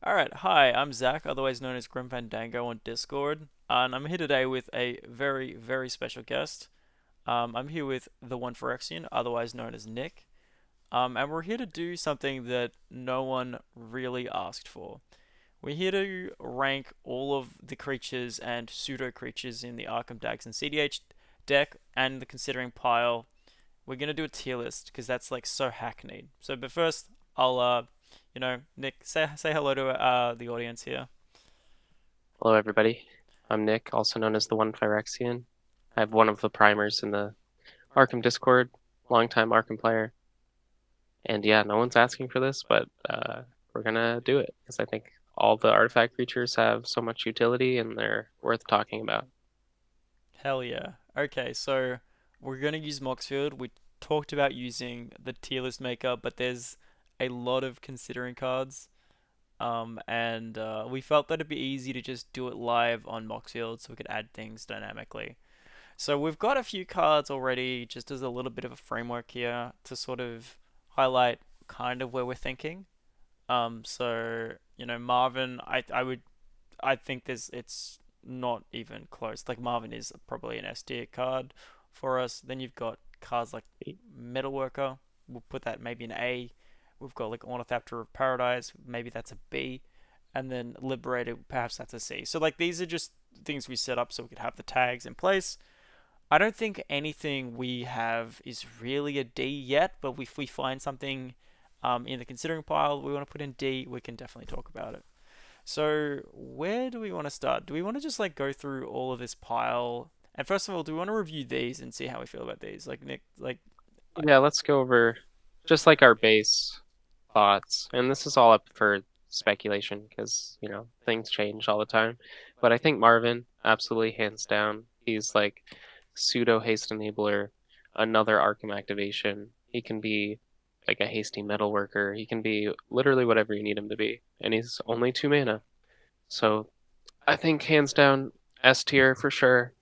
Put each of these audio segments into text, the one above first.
Alright, hi, I'm Zach, otherwise known as Grim Fandango on Discord, and I'm here today with a very, very special guest. I'm here with the One Phyrexian, otherwise known as Nick, and we're here to do something that no one really asked for. We're here to rank all of the creatures and pseudo creatures in the Arcum Dagsson cEDH deck and the considering pile. We're gonna do a tier list because that's like so hackneyed. But first, I'll Nick, say hello to the audience here. Hello, everybody. I'm Nick, also known as the One Phyrexian. I have one of the primers in the Arcum Discord, longtime Arcum player. And yeah, no one's asking for this, but we're gonna do it because I think all the artifact creatures have so much utility and they're worth talking about. Hell yeah. Okay, so we're gonna use Moxfield. We talked about using the tier list maker, but there's a lot of considering cards. And we felt that it'd be easy to just do it live on Moxfield so we could add things dynamically. So we've got a few cards already, just as a little bit of a framework here to sort of highlight kind of where we're thinking. Marvin, I think it's not even close. Like Marvin is probably an S tier card for us. Then you've got cards like Metalworker. We'll put that maybe an A. We've got like Ornithopter of Paradise. Maybe that's a B. And then Liberator, perhaps that's a C. So like these are just things we set up so we could have the tags in place. I don't think anything we have is really a D yet, but if we find something in the considering pile we want to put in D, we can definitely talk about it. So where do we want to start? Do we want to just like go through all of this pile? And first of all, do we want to review these and see how we feel about these? Like Nick, like Yeah, let's go over just like our base thoughts. And this is all up for speculation because, things change all the time. But I think Marvin, absolutely hands down, he's like pseudo haste enabler, another Arcum activation. He can be like a hasty metal worker. He can be literally whatever you need him to be. And he's only 2 mana. So I think hands down S tier for sure.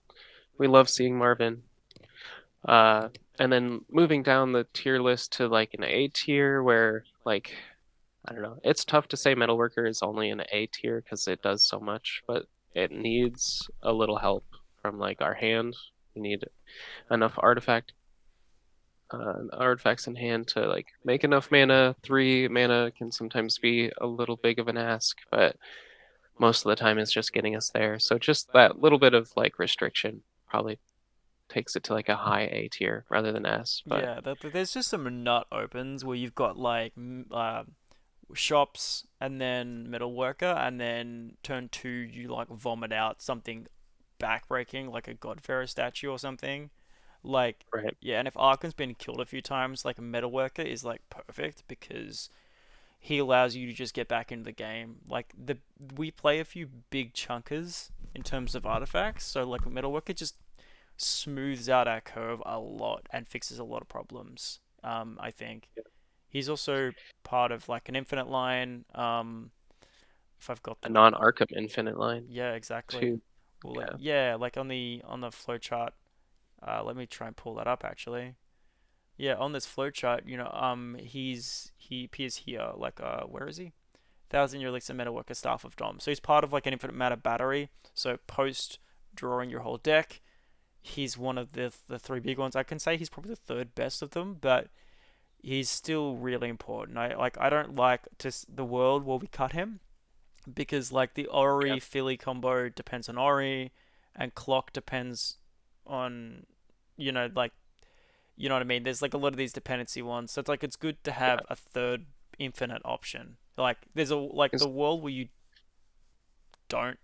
We love seeing Marvin. Uh, and then moving down the tier list to like an A tier where like I don't know. It's tough to say Metalworker is only an A tier because it does so much, but it needs a little help from like our hand. We need enough artifacts in hand to like make enough mana. 3 mana can sometimes be a little big of an ask, but most of the time it's just getting us there. So just that little bit of like restriction probably takes it to like a high A tier rather than S. But yeah, there's just some nut opens where you've got like shops and then metal worker, and then turn two you like vomit out something backbreaking like a Godfarer statue or something. Like right, yeah, and if Arken's been killed a few times, like a metal worker is like perfect because he allows you to just get back into the game. Like the we play a few big chunkers in terms of artifacts, so like Metalworker just smooths out our curve a lot and fixes a lot of problems. I think he's also part of like an infinite line. If I've got a the non-Arkham Infinite line yeah, exactly. too. Well, like Yeah. yeah, like on the flowchart. Let me try and pull that up actually. Yeah, on this flowchart, he appears here. Like where is he? 1,000 year elixir metalworker staff of Dom. So he's part of like an infinite matter battery. So post drawing your whole deck, he's one of the three big ones. I can say he's probably the third best of them, but he's still really important. I don't like the world where we cut him because like the Yeah. Ori Philly combo depends on Ori, and clock depends on like you know what I mean. There's like a lot of these dependency ones, so it's good to have Yeah. a third infinite option. Like there's a like the He's, world where you don't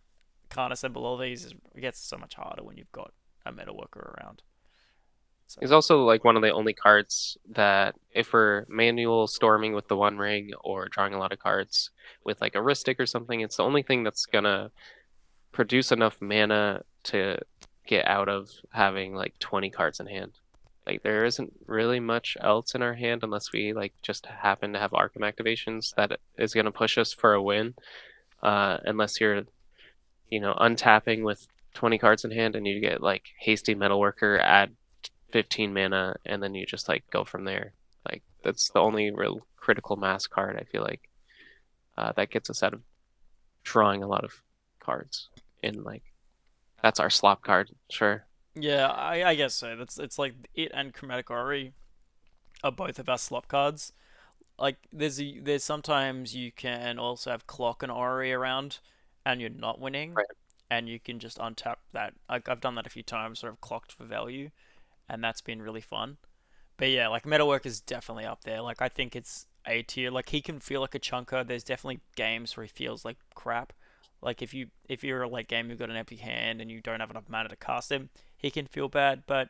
can't assemble all these it gets so much harder when you've got a metalworker around. So he's also like one of the only cards that if we're manual storming with the One Ring or drawing a lot of cards with like a Ristic or something, it's the only thing that's gonna produce enough mana to get out of having like 20 cards in hand. Like there isn't really much else in our hand unless we like just happen to have Arkham activations that is gonna push us for a win. Unless you're untapping with 20 cards in hand and you get like Hasty Metalworker, add 15 mana, and then you just like go from there. Like that's the only real critical mass card I feel like that gets us out of. drawing a lot of cards. In like that's our slop card, sure. Yeah, I guess so. It's like it and Chromatic Ori are both of our slot cards. Like there's sometimes you can also have Clock and Ori around, and you're not winning, Right. and you can just untap that. I've done that a few times, sort of clocked for value, and that's been really fun. But yeah, like Metalwork is definitely up there. Like I think it's A tier. Like he can feel like a chunker. There's definitely games where he feels like crap. Like if you're a late game, you've got an empty hand and you don't have enough mana to cast him, he can feel bad. But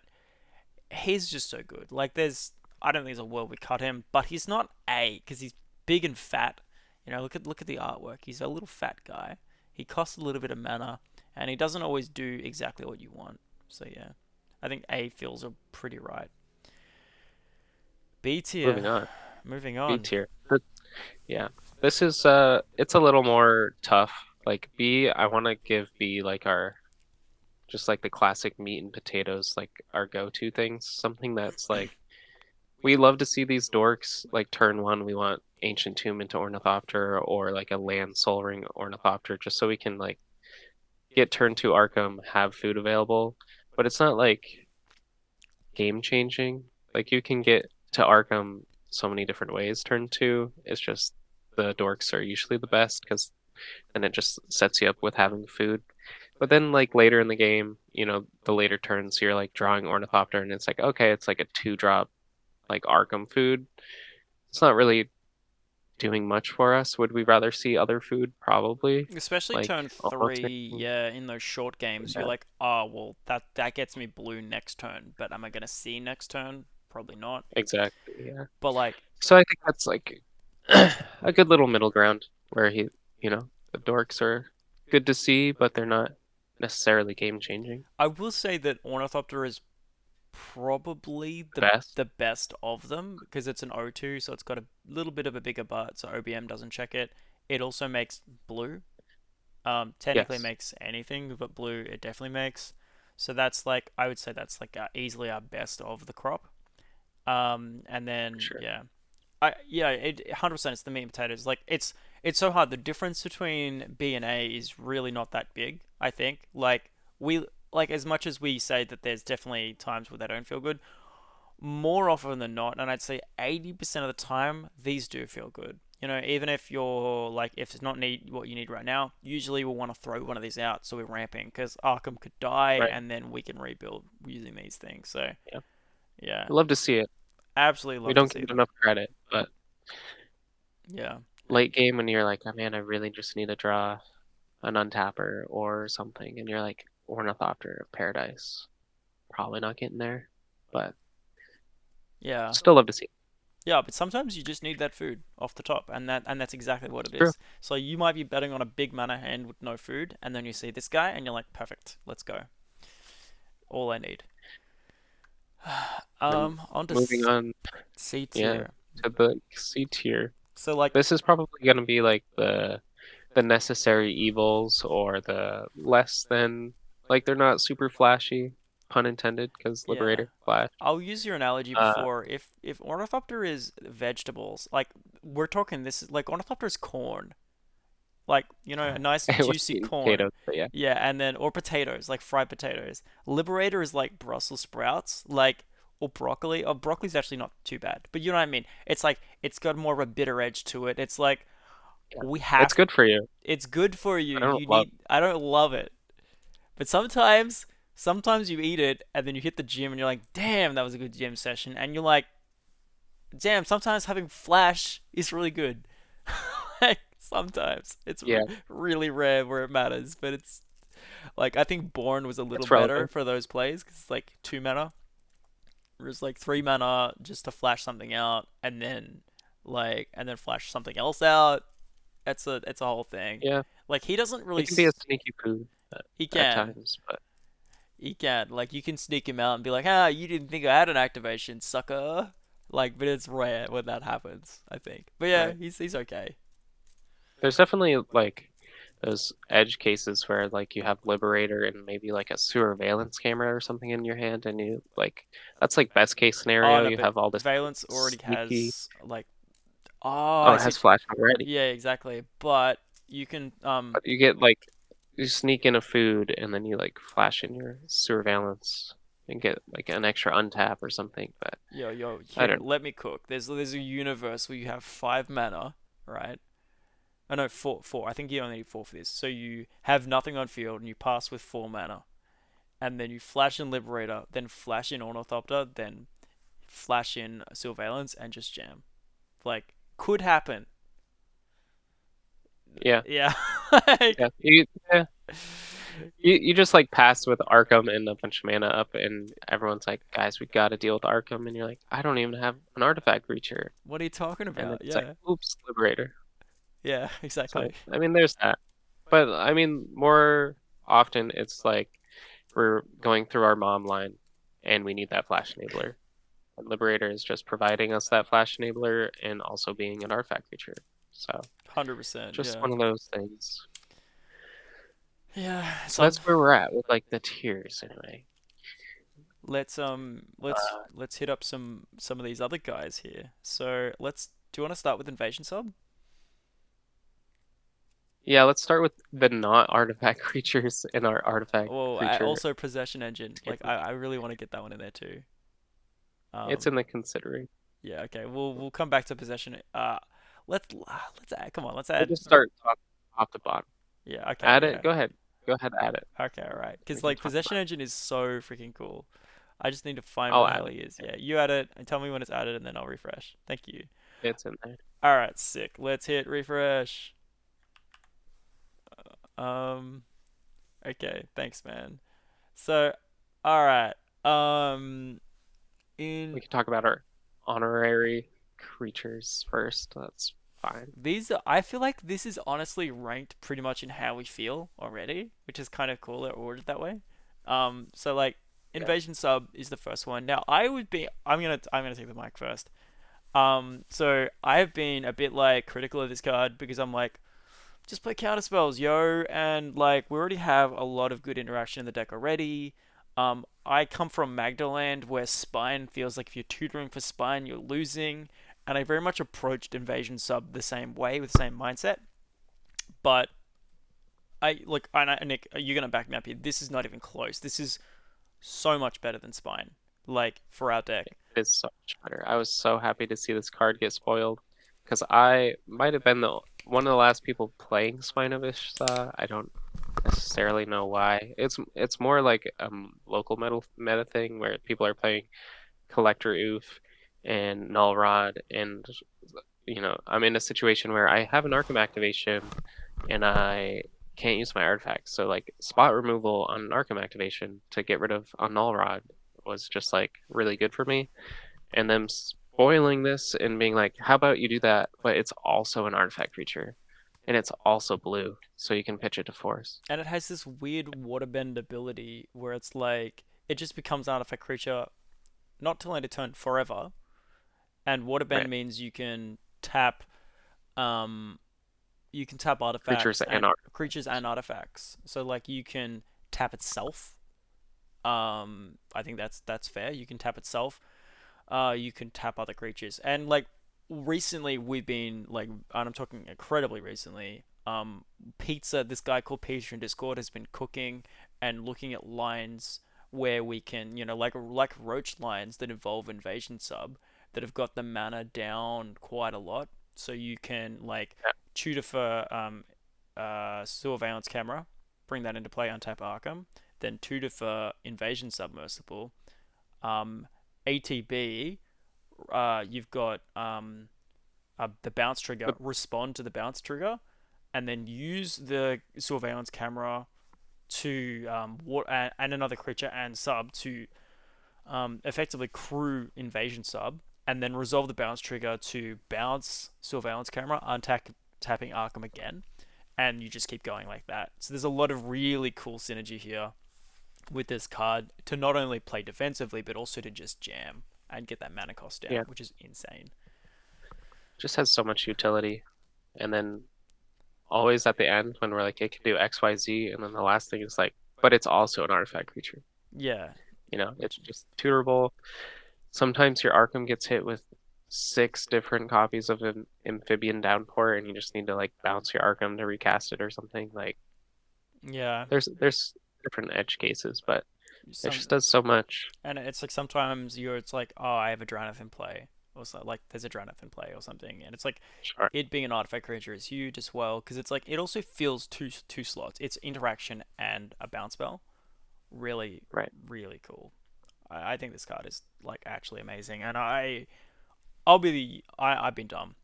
he's just so good. Like I don't think there's a world we cut him, but he's not A because he's big and fat. You know, look at the artwork. He's a little fat guy. He costs a little bit of mana, and he doesn't always do exactly what you want. So yeah, I think A feels are pretty right. B tier. Moving on. Moving B on. tier. Yeah. This is it's a little more tough. Like B, I want to give B like our just like the classic meat and potatoes, like our go-to things. Something that's like we love to see these dorks like turn one, we want Ancient Tomb into Ornithopter or like a Land Soul Ring Ornithopter just so we can like get turn two Arcum, have food available. But it's not like game changing. Like you can get to Arkham so many different ways. Turn two, it's just the dorks are usually the best because then it just sets you up with having food. But then like later in the game, the later turns you're like drawing Ornithopter and it's like okay, it's like a two drop like Arkham food. It's not really doing much for us. Would we rather see other food? Probably. Especially Like turn almost three, yeah, in those short games, you're that. like, oh well, that gets me blue next turn, but am I gonna see next turn? Probably not. Exactly, yeah. But like, So I think that's like a good little middle ground where the dorks are good to see, but they're not necessarily game changing. I will say that Ornithopter is probably The best. the best of them because it's an O2, so it's got a little bit of a bigger butt, so OBM doesn't check it. It also makes blue. Technically Yes, makes anything, but blue it definitely makes. So that's like I would say that's like easily our best of the crop. And for then sure. yeah, it 100% it's the meat and potatoes. Like it's so hard. The difference between B and A is really not that big. I think we like as much as we say that there's definitely times where they don't feel good. More often than not, and I'd say 80% of the time, these do feel good. You know, even if you're like, if it's not need what you need right now, usually we'll want to throw one of these out so we're ramping because Arkham could die Right. and then we can rebuild using these things. So Yeah. yeah, I love to see it. absolutely We love to don't see give it them. enough credit, but Yeah. late game when you're like, oh man, I really just need to draw an untapper or something, and you're like, Ornithopter of Paradise. Probably not getting there, but Yeah. still love to see it. Yeah, but sometimes you just need that food off the top, and that's exactly what it It's true. is. So you might be betting on a big mana hand with no food, and then you see this guy, and you're like, perfect, let's go. All I need. And On to moving on, C yeah, tier. to the C tier. So like, This is probably going to be like the necessary evils or the less than like they're not super flashy, pun intended, because yeah, Liberator Flash. I'll use your analogy Uh, before. If Ornithopter is vegetables, like we're talking, this is like Ornithopter is corn, like a nice it was juicy eating corn. potatoes, but yeah, Yeah, and then or potatoes, like fried potatoes. Liberator is like Brussels sprouts, like or broccoli. Or broccoli's actually not too bad, but you know what I mean. It's like it's got more of a bitter edge to it. It's like yeah, we it's have. good for you. It's good for you. I don't You love. need. I don't love it, but sometimes you eat it and then you hit the gym and you're like, damn, that was a good gym session, and you're like, damn, sometimes having flash is really good. Like sometimes it's Yeah, really rare where it matters, but it's like I think Born was a little it's better relevant. for those plays because it's like 2 mana. Whereas like 3 mana just to flash something out and then flash something else out. It's a whole thing. Yeah, Like he doesn't it really. can be a sneaky poo He at can. times, but He can. Like you can sneak him out and be like, ah, you didn't think I had an activation, sucker. Like, but it's rare when that happens, I think. But yeah, right. he's okay. There's definitely like those edge cases where like you have Liberator and maybe like a surveillance camera or something in your hand, and you like that's like best case Oh scenario. no, You but have all this Valence already sneaky. has like. Oh, Oh, I it see. has flash already. Yeah, exactly. But You can But you get like you sneak in a food and then you like flash in your surveillance and get like an extra untap or something. But yo I here, don't know. let me cook. There's a universe where you have 5 mana, right? Oh no, four. I think you only need 4 for this. So you have nothing on field and you pass with 4 mana. And then you flash in Liberator, then flash in Ornithopter, then flash in Surveillance and just jam. Like, could happen. Yeah, Yeah. yeah. You just like pass with Arcum and a bunch of mana up, and everyone's like, guys, we got to deal with Arcum, and you're like, I don't even have an artifact creature, What are you talking and then about? it's like, Yeah. oops, Liberator. Yeah, So exactly. I mean, there's that. But I mean, more often it's like we're going through our mom line, and we need that flash enabler. And Liberator is just providing us that flash enabler and also being an artifact creature. So 100%, just yeah. one of those things. Yeah, So that's where we're at with like the tiers anyway. let's hit up some of these other guys here. So, do you want to start with Invasion Sub? Yeah, let's start with the not artifact creatures in our artifact Well, creature also Possession Engine. tier Like list. I really want to get that one in there too. It's Um in the considering. yeah, okay. We'll come back to Possession. Let's add, come on, let's We'll add. just start top to bottom. Yeah, okay, Add it. yeah. Go ahead. Go ahead, add it. Okay, all right. We Cuz can like talk Possession about Engine is so freaking cool. I just need to it. find where I'll the add hell it. he is. Yeah, Yeah, you add it and tell me when it's added and then I'll refresh. Thank you. it's in there. All right, sick. Let's hit refresh. Um okay, thanks man. So, all right. We In can talk about our honorary creatures first. That's fine. I feel like this is honestly ranked pretty much in how we feel already, which is kind of cool. They're ordered that way. So like Yeah. Invasion Sub is the first one. Now I'm gonna take the mic first. So I have been a bit like critical of this card because I'm like, just play counter spells, yo, and like we already have a lot of good interaction in the deck already. I come from Magdaland where Spine feels like if you're tutoring for Spine, you're losing, and I very much approached Invasion Sub the same way with the same mindset. But Nick, you're gonna back me up here. This is not even close. This is so much better than Spine, like for our deck. It is so much better. I was so happy to see this card get spoiled because I might have been the one of the last people playing Spinovish. I don't necessarily know why. It's more like local meta thing where people are playing Collector Oof and Null Rod, and I'm in a situation where I have an Arkham activation and I can't use my artifacts. So like spot removal on an Arkham activation to get rid of a Null Rod was just like really good for me. And them spoiling this and being like, how about you do that, but it's also an artifact creature. And it's also blue, so you can pitch it to force. And it has this weird waterbend ability where it's like it just becomes an artifact creature, not till end of turn forever. And waterbend Right. means um, you can tap Creatures artifacts and and creatures artifacts. and artifacts. So like you can tap itself. I think that's fair. You can tap itself. You can tap other creatures, and like recently we've been like, and I'm talking incredibly recently. Pizza. This guy called Pizza in Discord has been cooking and looking at lines where we can, like roach lines that involve invasion sub that have got the mana down quite a lot. So you can like Yeah. tutor for surveillance camera, bring that into play, untap Arkham, then tutor for invasion submersible. Um, ATB, you've got the bounce trigger, But respond to the bounce trigger, and then use the surveillance camera to and another creature and sub to effectively crew invasion sub, and then resolve the bounce trigger to bounce surveillance camera, tapping Arkham again, and you just keep going like that. So there's a lot of really cool synergy here with this card to not only play defensively but also to just jam and get that mana cost down, yeah, which is insane. just has so much utility. And then always at the end when we're like, it can do X, Y, Z, and then the last thing is like, but it's also an artifact creature. Yeah, It's just tutorable. Sometimes your Arkham gets hit with 6 different copies of an amphibian downpour and you just need to like bounce your Arcum to recast it or something. Like Yeah. there's different edge cases, but it Some just does so much. and it's like sometimes it's like, oh, I have a Drannith in play, or so, like there's a Drannith in play or something, and it's like Sure. it being an artifact creature is huge as well because it's like it also fills two slots. It's interaction and a bounce spell. Really, Right. really cool. I think this card is like actually amazing, and I'll be I've been dumb,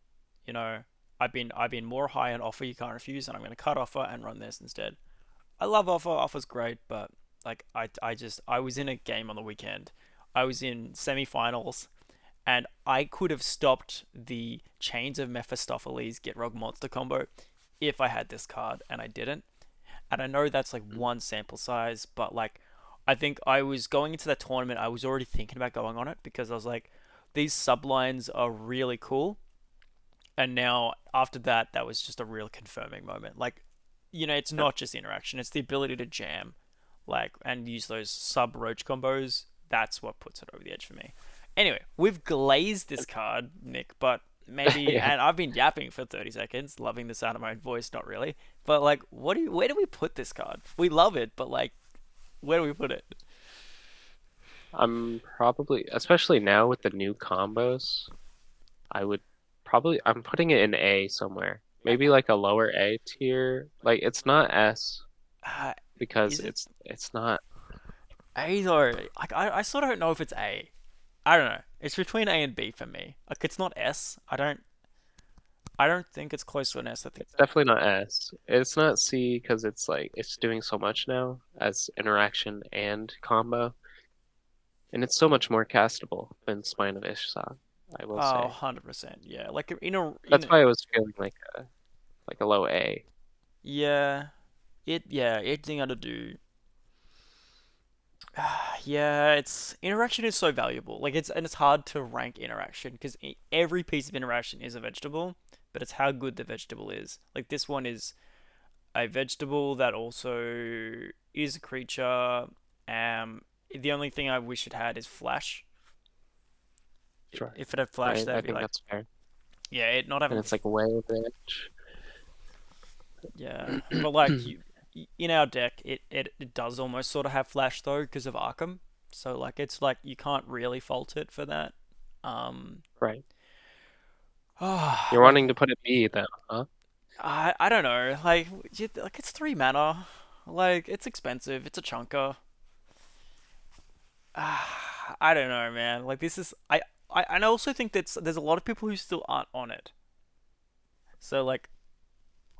you know. I've been more high on offer you can't refuse, and I'm gonna cut offer and run this instead. I love offer. Offer's great, but like I was in a game on the weekend. I was in semi-finals, and I could have stopped the Chains of Mephistopheles Get Rog Monster combo if I had this card, and I didn't. And I know that's like Mhm. one sample size, but like I think I was going into that tournament, I was already thinking about going on it because I was like, these sublines are really cool. And now after that, that was just a real confirming moment. Like, it's Yeah. not just interaction; it's the ability to jam, like, and use those sub roach combos. That's what puts it over the edge for me. Anyway, we've glazed this card, Nick, but maybe, Yeah. and I've been yapping for 30 seconds, loving the sound of my own voice. Not really, but like, where do we put this card? We love it, but like, where do we put it? I'm probably, especially now with the new combos, I would probably, I'm putting it in A somewhere. Maybe like a lower A tier. Like it's not S Uh, because is it it's not. A though? Like, I sort of don't know if it's A. I don't know. It's between A and B for me. Like, it's not S. I don't think it's close to an S. I think. It's definitely not S. It's not C because it's like it's doing so much now as interaction and combo, and it's so much more castable than Spine of Ishzak, I will Oh, say. 100%. Yeah. Like in a That's why I was feeling like a low A. yeah, it thing to do. Yeah, it's interaction is so valuable. Like it's hard to rank interaction because every piece of interaction is a vegetable, but it's how good the vegetable is. Like this one is a vegetable that also is a creature. The only thing I wish it had is flash. Sure. If it had flash, that'd I be think like, that's fair. yeah, it not And having, it's like way over yeah, but like edge. in our deck, it does almost sort of have flash though because of Arcum. So like it's like you can't really fault it for that. Um, Right. oh, You're like wanting to put it B then, huh? I don't know, like it's 3 mana, like it's expensive, it's a chunker. I don't know, man. Like this is I also think that there's a lot of people who still aren't on it. So like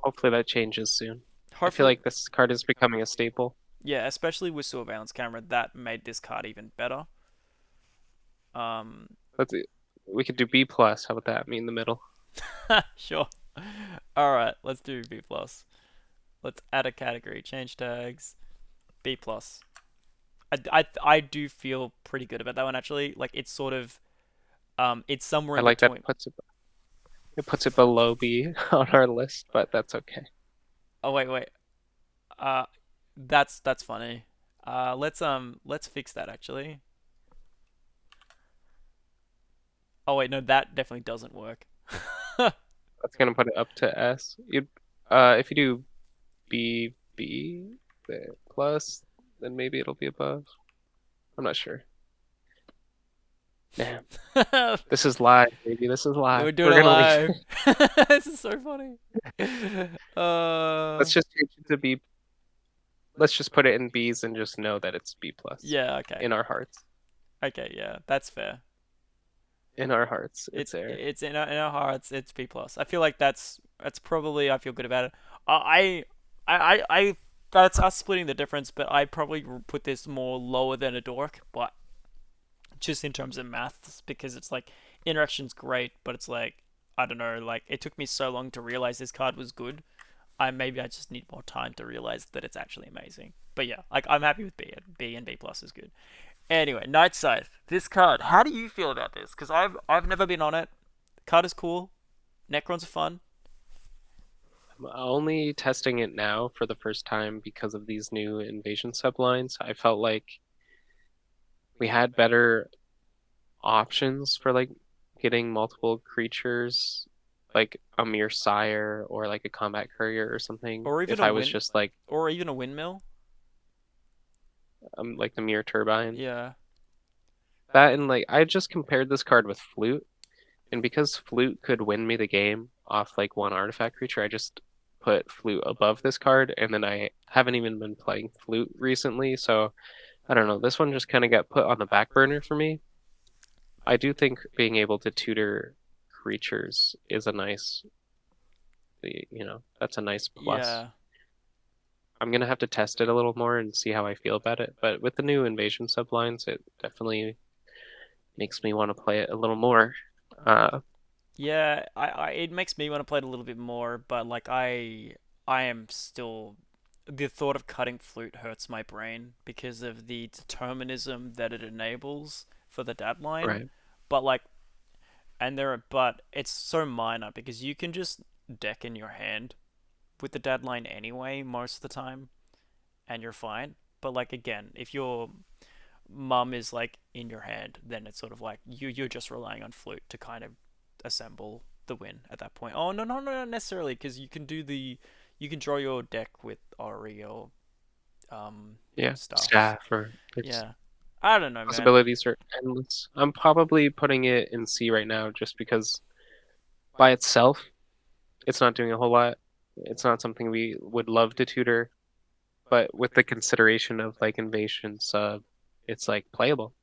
Hopefully that changes soon. I feel hopefully, like this card is becoming a staple. yeah, especially with Surveillance Camera, that made this card even better. Um, Let's we could do B plus. How about that? Me in the middle. sure. All right, let's do B plus. Let's add a category, change tags, B plus. I do feel pretty good about that one actually. Like it's sort of it's somewhere I in like that between. it puts it below B on our list, but that's okay. Oh wait. Uh, that's funny. Let's fix that actually. Oh wait, no, that definitely doesn't work. That's gonna put it up to S. You if you do B plus, then maybe it'll be above. I'm not sure. Damn. This is live, baby. This is live. We're doing We're it gonna leave. live. This is so funny. Uh, Let's just change it to B. Let's just put it in B's and just know that it's B plus yeah, okay. in our hearts. Okay, yeah, that's fair. In our hearts, it's It's there. it's in our hearts. It's B plus. I feel like that's probably I feel good about it. I that's us splitting the difference, but I probably put this more lower than a dork, but just in terms of maths because it's like interaction's great, but it's like I don't know, like it took me so long to realize this card was good. I just need more time to realize that it's actually amazing. But yeah, like I'm happy with B. B and B plus is good. Anyway, Night Scythe. This card. How do you feel about this? Because I've never been on it. The card is cool. Necrons are fun. I'm only testing it now for the first time because of these new invasion sublines. I felt like we had better options for like getting multiple creatures, like a mere sire or like a combat courier or something. or even If a I was win, just like or even a windmill. like the mere turbine. Yeah, That and like I just compared this card with Flute, and because Flute could win me the game off like one artifact creature, I just put Flute above this card, and then I haven't even been playing Flute recently, so I don't know. This one just kind of got put on the back burner for me. I do think being able to tutor creatures is a nice, that's a nice plus. yeah, I'm gonna have to test it a little more and see how I feel about it. But with the new invasion sublines, it definitely makes me want to play it a little more. Uh, yeah. It makes me want to play it a little bit more, but like I am still. The thought of cutting flute hurts my brain because of the determinism that it enables for the deadline. right. But like, but it's so minor because you can just deck in your hand with the deadline anyway most of the time, and you're fine. But like again, if your mum is like in your hand, then it's sort of like you're just relying on flute to kind of assemble the win at that point. Oh no, not necessarily, because you can draw your deck with Ori or Yeah, stuff. staff or there's Yeah, I don't know, man. possibilities are endless. I'm probably putting it in C right now just because by itself, it's not doing a whole lot. It's not something we would love to tutor, but with the consideration of like invasion sub, it's like playable.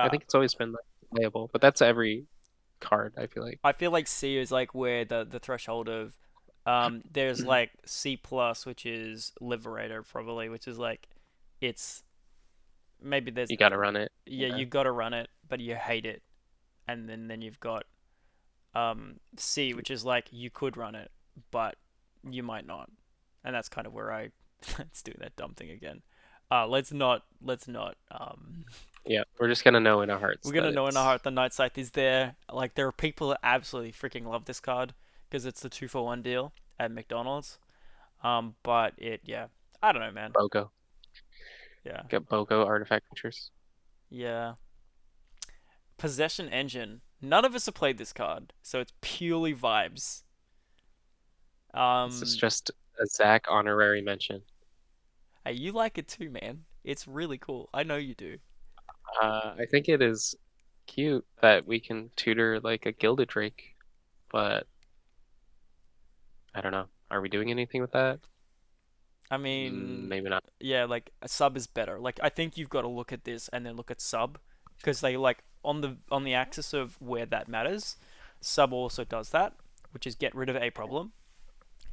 I Yeah, think it's always been like playable, but that's every card, I feel like. I feel like C is like where the threshold of there's like C plus, which is Liberator probably, which is like it's maybe there's You gotta run it. yeah, Yeah. you gotta run it, but you hate it. And then you've got C, which is like you could run it, but you might not. And that's kind of where I let's do that dumb thing again. Let's not Yeah, we're just gonna know in our hearts we're that gonna know in our it's heart the Night Scythe is there. Like there are people that absolutely freaking love this card because it's the 2-for-1 deal at McDonald's. But yeah, I don't know, man. BOGO. Yeah, Get BOGO artifact creatures. yeah. Possession Engine. None of us have played this card, so it's purely vibes. This is Um, just a Zach honorary mention. hey, you like it too, man. It's really cool. I know you do. I think it is cute that we can tutor like a gilded drake, but I don't know. Are we doing anything with that? I mean, Maybe not. yeah, like a sub is better. Like I think you've got to look at this and then look at sub because they like on the axis of where that matters. Sub also does that, which is get rid of a problem.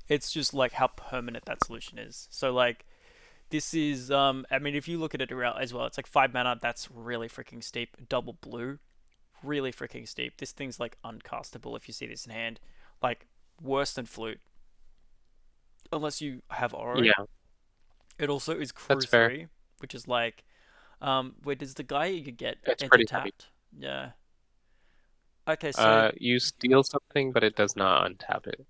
It's just like how permanent that solution is. So like this is I mean if you look at it as well, it's like 5 mana. That's really freaking steep. Double blue, really freaking steep. This thing's like uncastable if you see this in hand. Like worse than flute, unless you have Ori. Yeah, It also is Crew that's fair. 3, which is like, where does the guy you could get It's enter pretty heavy. tapped? Yeah. Okay, so You steal something, but it does not untap it.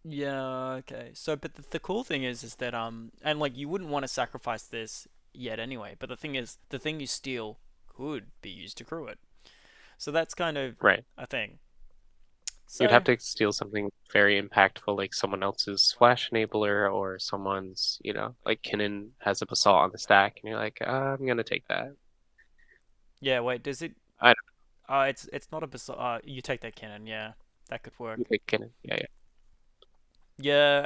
yeah, okay. So, but the cool thing is that and like you wouldn't want to sacrifice this yet anyway. But the thing is, the thing you steal could be used to crew it. So that's kind of Right. a thing. You'd So have to steal something very impactful, like someone else's flash enabler or someone's, like Kinnan has a basalt on the stack, and you're like, I'm gonna take that. yeah, wait, does it? I don't It's not a bizarre. You take that cannon. Yeah, that could know, work. like Kinnan. Yeah, yeah. Yeah,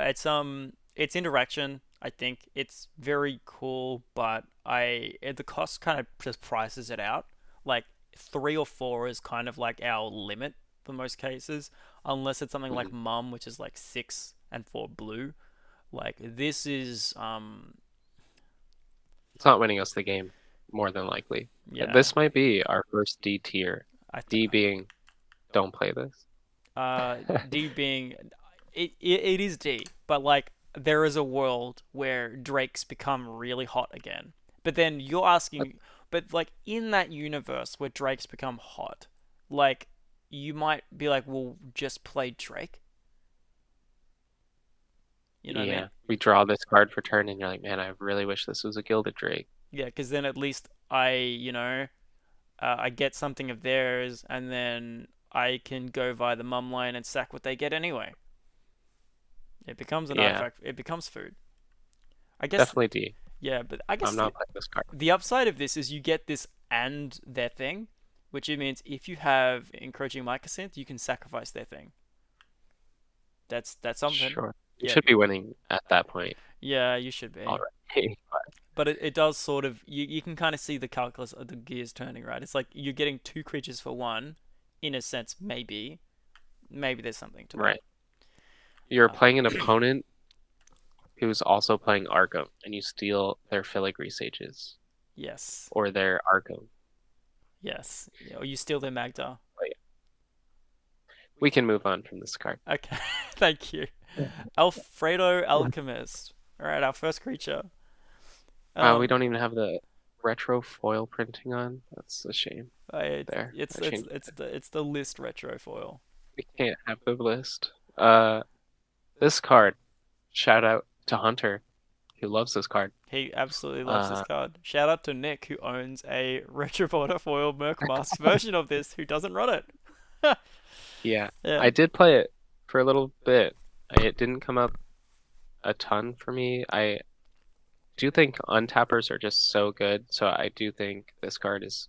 it's interaction. I think it's very cool, but the cost kind of just prices it out. Like 3 or 4 is kind of like our limit for most cases, unless it's something like Mhm. Mum, which is like 6 and 4 blue. Like this is It's not winning us the game, more than likely. yeah. This might be our first D tier. I th D being, don't play this. D being it is D, but like there is a world where drakes become really hot again. But then you're asking, but like in that universe where drakes become hot, like you might be like, well, just play Drake. You know what I mean? Yeah, we draw this card for turn, and you're like, man, I really wish this was a Gilded Drake. Yeah, because then at least I I get something of theirs, and then I can go via the mum line and sack what they get anyway. It becomes an Yeah, artifact. It becomes food. I guess, definitely D. yeah, but I I'm guess not playing this card. the upside of this is you get this and their thing, which it means if you have encroaching mycosynth, you can sacrifice their thing. That's something. Sure. You Yeah, should be winning at that point yeah, you should be. already. But it does sort of you can kind of see the calculus of the gears turning, right? It's like you're getting two creatures for one, in a sense, maybe there's something to that. Right. You're Uh, playing an opponent who's also playing Arcum, and you steal their filigree sages yes, or their Arcum. yes. Yeah, or you steal their Magda. But yeah, we can move on from this card. Okay, thank you. Alfredo Alchemist. All right, our first creature. We Um, don't even have the retro foil printing on. That's a shame. I, There, it's I it's changed it's it. the list retro foil. We can't have the list. This card. Shout out to Hunter, who loves this card. He absolutely loves this Uh, card. Shout out to Nick, who owns a Retroporter foil Mercmask version of this, who doesn't run it. yeah, Yeah, I did play it for a little bit. It didn't come up a ton for me. I do think untappers are just so good, so I do think this card is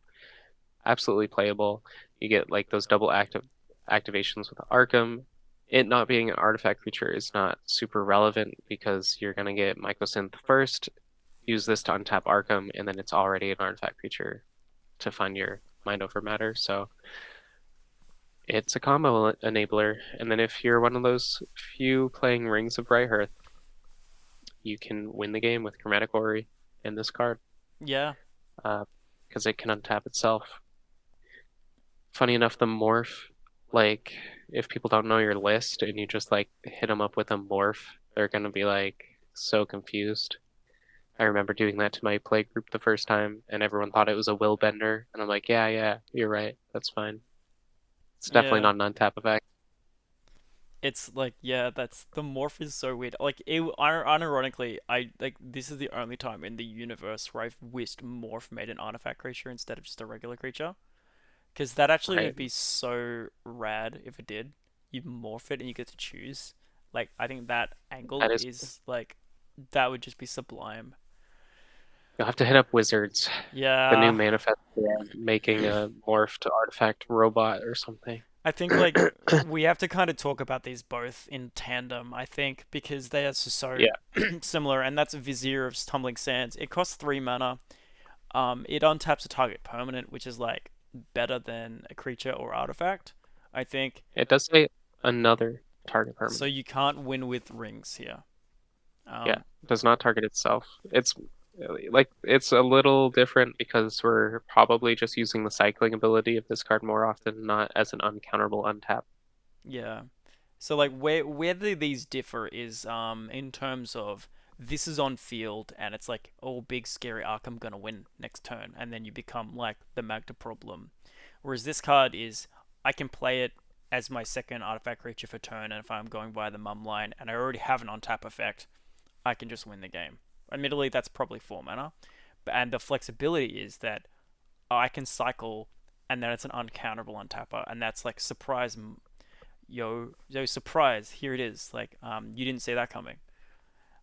absolutely playable. You get like those double activations with Arcum. It not being an artifact creature is not super relevant because you're gonna get Mycosynth first, use this to untap Arcum, and then it's already an artifact creature to find your mind over matter. So it's a combo enabler. And then if you're one of those few playing Rings of Brighthearth, you can win the game with Chromatic Orrery in this card yeah, because it can untap itself. Funny enough, the morph, like, if people don't know your list and you just like hit them up with a morph, they're gonna be like so confused. I remember doing that to my play group the first time, and everyone thought it was a will bender, and I'm like, yeah, yeah, you're right, that's fine. It's definitely yeah. not an untap effect. It's like yeah, that's the morph is so weird. Like unironically, I like this is the only time in the universe where I've wished morph made an artifact creature instead of just a regular creature. Because that actually Right? would be so rad if it did. You morph it and you get to choose. Like, I think that angle That is, is like, that would just be sublime. you'll have to hit up Wizards, the new Yeah. manifest, making a morph to artifact robot or something. I think, like, we have to kind of talk about these both in tandem, I think, because they are so Yeah, similar, and that's Vizier of Tumbling Sands. It costs 3 mana. It untaps a target permanent, which is, like, better than a creature or artifact, I think. it does say another target So permanent. you can't win with rings here. Yeah, Um, it does not target itself. It's like it's a little different because we're probably just using the cycling ability of this card more often, not as an uncounterable untap. Yeah. So like where these differ is in terms of this is on field and it's like oh big scary Arkham gonna win next turn and then you become like the Magda problem. Whereas this card is I can play it as my second artifact creature for turn and if I'm going by the mum line and I already have an on tap effect, I can just win the game. Admittedly that's probably 4 mana. And the flexibility is that I can cycle and then it's an uncounterable untapper and that's like surprise yo, surprise, here it is. Like, you didn't see that coming.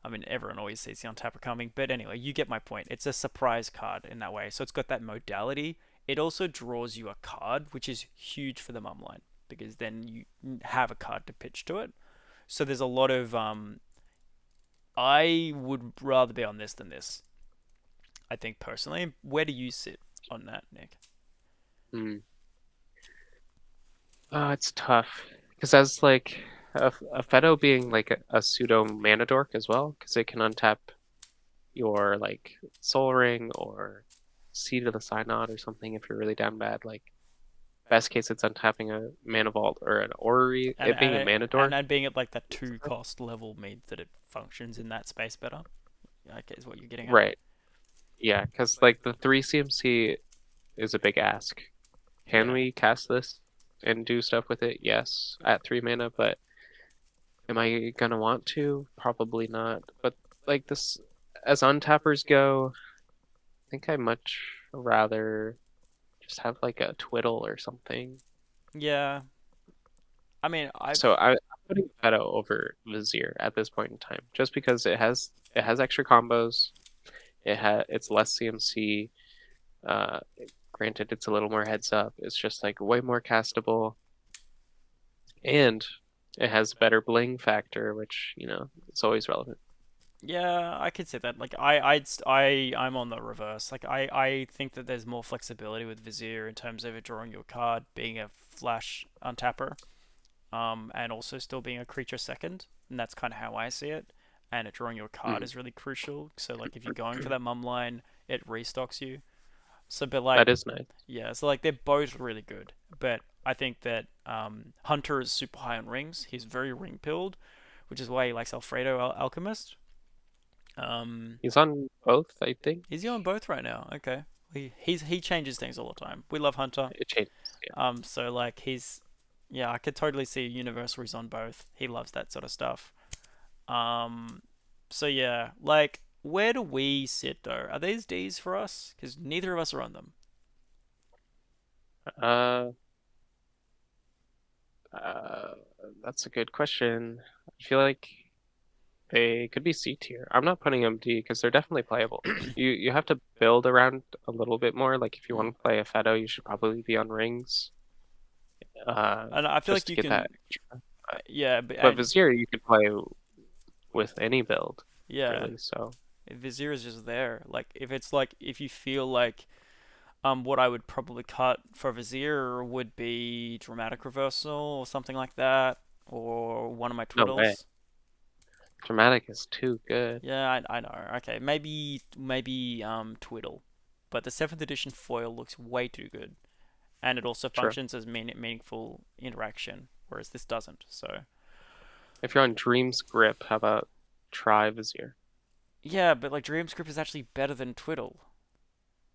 I mean, everyone always sees the untapper coming, but anyway, you get my point. It's a surprise card in that way. So it's got that modality. It also draws you a card, which is huge for the mum line because then you have a card to pitch to it. So there's a lot of I would rather be on this than this. I think personally. Where do you sit on that, Nick? Hmm. It's tough because as like a Feto being like a pseudo mana dork as well, because it can untap your like Soul Ring or Seed of the Synod or something if you're really down bad. Like best case, it's untapping a Mana Vault or an Orrery. And It being and a it, mana and dork. and being at like that 2 cost level means that it functions in that space better. Okay, is what you're getting at. Right. Yeah, because like the 3 CMC is a big ask. Can Yeah. we cast this and do stuff with it? Yes, at 3 mana, but am I gonna want to? Probably not. But like this, as untappers go, I think I much rather just have like a twiddle or something. Yeah. I mean, I've So I'm putting Feta over Vizier at this point in time, just because it has extra combos. It's less CMC. Uh, Granted, it's a little more heads up. It's just like way more castable, and it has better bling factor, which it's always relevant. Yeah, I could say that. Like I'm on the reverse. Like I think that there's more flexibility with Vizier in terms of drawing your card, being a flash untapper, and also still being a creature second, and that's kind of how I see it. And drawing your card Mm. is really crucial. So like if you're going for that mum line, it restocks you. So but like That is nice. yeah, so like they're both really good. But I think that Hunter is super high on rings. He's very ring pilled, which is why he likes Alfredo Alchemist. Um, He's on both, I think. Is he on both right now? Okay. He changes things all the time. We love Hunter. It changes. Yeah. So like he's yeah, I could totally see Universal is on both. He loves that sort of stuff. Um so yeah, like where do we sit though? Are these D's for us? Because neither of us are on them. Uh, uh, that's a good question. I feel like they could be C tier. I'm not putting them D because they're definitely playable. You have to build around a little bit more. Like if you Mm. want to play a Fedo, you should probably be on rings. Uh, And I feel just like to you get that can extra. Uh, yeah, but But Vizier, you could play with any build, yeah, really. So Vizier is just there. Like if you feel like what I would probably cut for Vizier would be Dramatic Reversal or something like that, or one of my no way. Twiddles. Dramatic is too good. Yeah, I know. Okay, maybe Twiddle, but the seventh edition foil looks way too good, and it also True. functions as meaningful interaction, whereas this doesn't. So If you're on Dream's Grip, how about try Vizier? yeah, but like Dreamscript is actually better than Twiddle.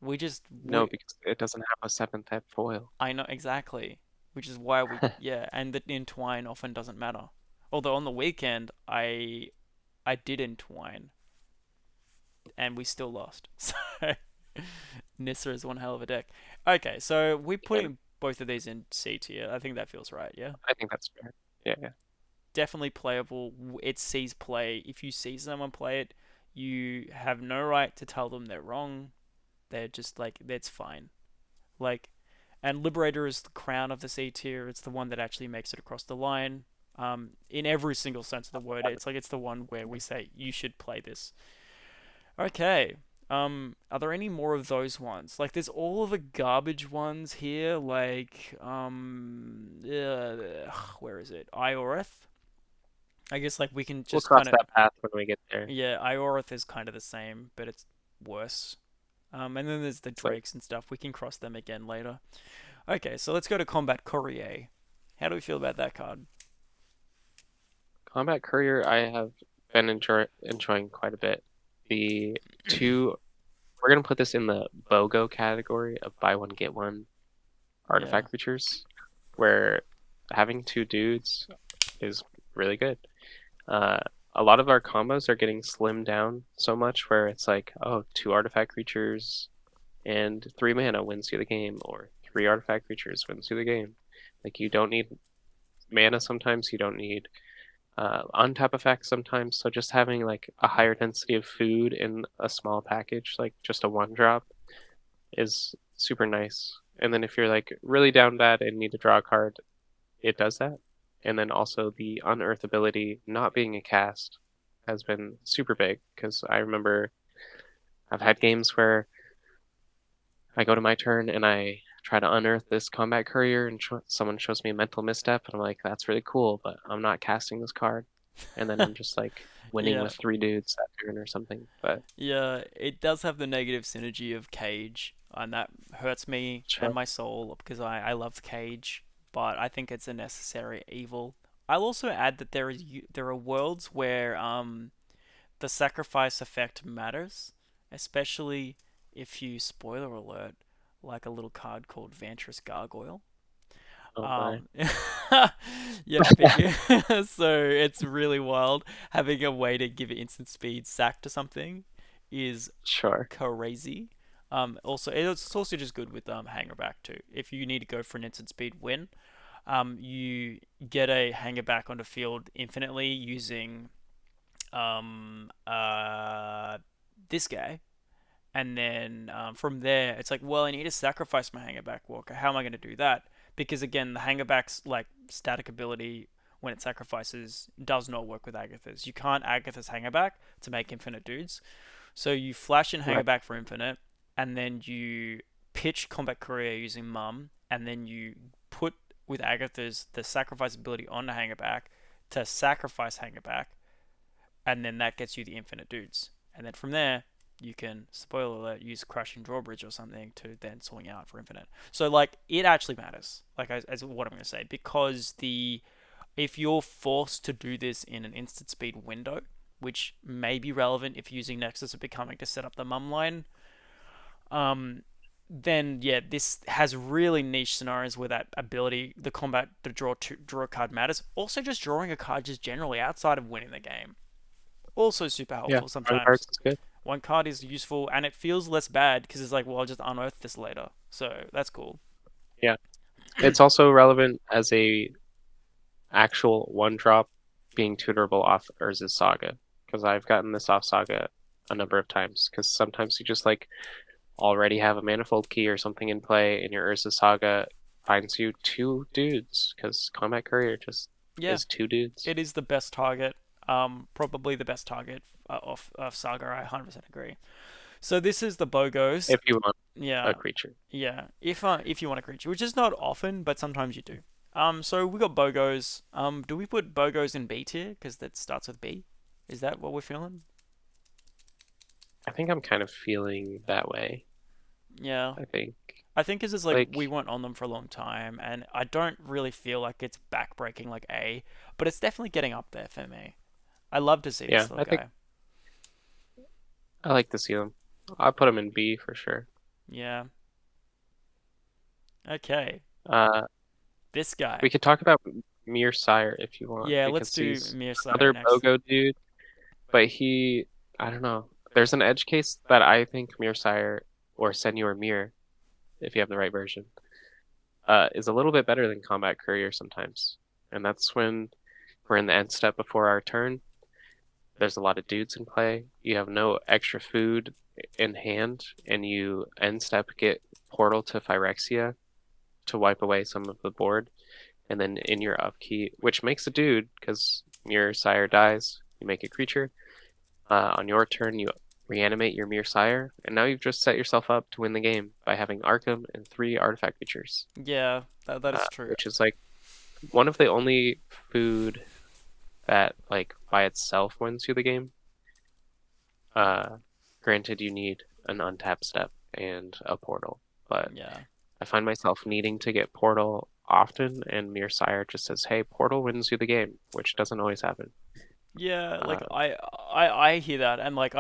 We just No, we because it doesn't have a seventh head foil. I know exactly, which is why we yeah, and the entwine often doesn't matter. Although on the weekend I did entwine and we still lost. So Nissa is one hell of a deck. Okay, so we're And putting both of these in C tier. I think that feels right, yeah? I think that's fair. Yeah, yeah. Definitely playable. It sees play. If you see someone play it, you have no right to tell them they're wrong. They're just like, that's fine. Like, and Liberator is the crown of the C tier. It's the one that actually makes it across the line. In every single sense of the word, it's like it's the one where we say you should play this. Okay. Are there any more of those ones? Like, there's all of the garbage ones here. Like, where is it? Ioreth. I guess like we can We'll just cross kind of that path when we get there. yeah. Ioreth is kind of the same, but it's worse. And then there's the It's like Drakes and stuff. We can cross them again later. Okay, so let's go to Combat Courier. How do we feel about that card? Combat Courier, I have been enjoying quite a bit. The two, we're gonna put this in the BOGO category of buy one get one Yeah. artifact creatures, where having two dudes is really good. Uh, a lot of our combos are getting slimmed down so much where it's like, oh, two artifact creatures and 3 mana wins you the game, or three artifact creatures wins you the game. Like you don't need mana sometimes, you don't need untap effects sometimes. So just having like a higher density of food in a small package, like just a one drop, is super nice. And then if you're like really down bad and need to draw a card, it does that. And then also the unearth ability not being a cast has been super big because I remember I've had games where I go to my turn and I try to unearth this combat courier and someone shows me a mental misstep and I'm like, that's really cool, but I'm not casting this card. And then I'm just like winning Yeah. with three dudes that turn or something. But Yeah, it does have the negative synergy of Cage, and that hurts me and sure. my soul because I love Cage, but I think it's a necessary evil. I'll also add that there are worlds where the sacrifice effect matters, especially if you spoiler alert like a little card called Vantress Gargoyle. Oh my. Um, yeah, so it's really wild. Having a way to give it instant speed sack to something is Sure. crazy. Also, it's also just good with hanger back too. If you need to go for an instant speed win, you get a hanger back onto field infinitely using um uh this guy, and then from there it's like, well, I need to sacrifice my hanger back walker. How am I going to do that? Because again, the hanger back's like static ability when it sacrifices does not work with Agatha's. You can't Agatha's hanger back to make infinite dudes. So you flash in hanger Right. back for infinite, and then you pitch combat career using mum, and then you put with Agatha's the sacrifice ability on the hanger back to sacrifice hanger back, and then that gets you the infinite dudes. And then from there, you can, spoiler alert, use crushing drawbridge or something to then swing out for infinite. So like it actually matters, like as what I'm gonna say, because the if you're forced to do this in an instant speed window, which may be relevant if using Nexus of Becoming to set up the mum line, um, then yeah, this has really niche scenarios where that ability, the combat to draw a card matters. Also, just drawing a card just generally outside of winning the game, also super Yeah, helpful drawing cards sometimes. is good. One card is useful and it feels less bad because it's like, well, I'll just unearth this later, so that's cool. Yeah, it's also relevant as a actual one drop being tutorable off Urza's Saga because I've gotten this off Saga a number of times because sometimes you just like already have a manifold key or something in play and your Urza Saga finds you two dudes because Combat Courier just Yeah, is two dudes it is the best target. Probably the best target of Saga. I 100% agree. So this is the Bogos. if you want a Yeah, creature. yeah. If you want a creature, which is not often, but sometimes you do. So we got Bogos. Do we put Bogos in B tier because that starts with B? Is that what we're feeling? I think I'm kind of feeling that way. Yeah. I think I think because it's like like we weren't on them for a long time, and I don't really feel like it's backbreaking like A, but it's definitely getting up there for me. I love to see yeah, this little I think guy. I like to see them. I'll put them in B for sure. Yeah. Okay. Uh, This guy. we could talk about Mir Sire if you want Yeah, let's because do he's Mirsire another next. BOGO dude, but I don't know. There's an edge case that I think Mir Sire or Senor Mir, if you have the right version, is a little bit better than Combat Courier sometimes. And that's when we're in the end step before our turn. There's a lot of dudes in play. You have no extra food in hand, and you end step get Portal to Phyrexia to wipe away some of the board. And then in your upkeep, which makes a dude, because your sire dies, you make a creature. On your turn, you reanimate your Mir Sire, and now you've just set yourself up to win the game by having Arcum and three artifact creatures, Yeah, that is true. which is like one of the only food that like by itself wins you the game. Uh, Granted, you need an untap step and a portal, but Yeah. I find myself needing to get portal often, and Mir Sire just says, "Hey, portal wins you the game," which doesn't always happen. Yeah, like Uh, I hear that and like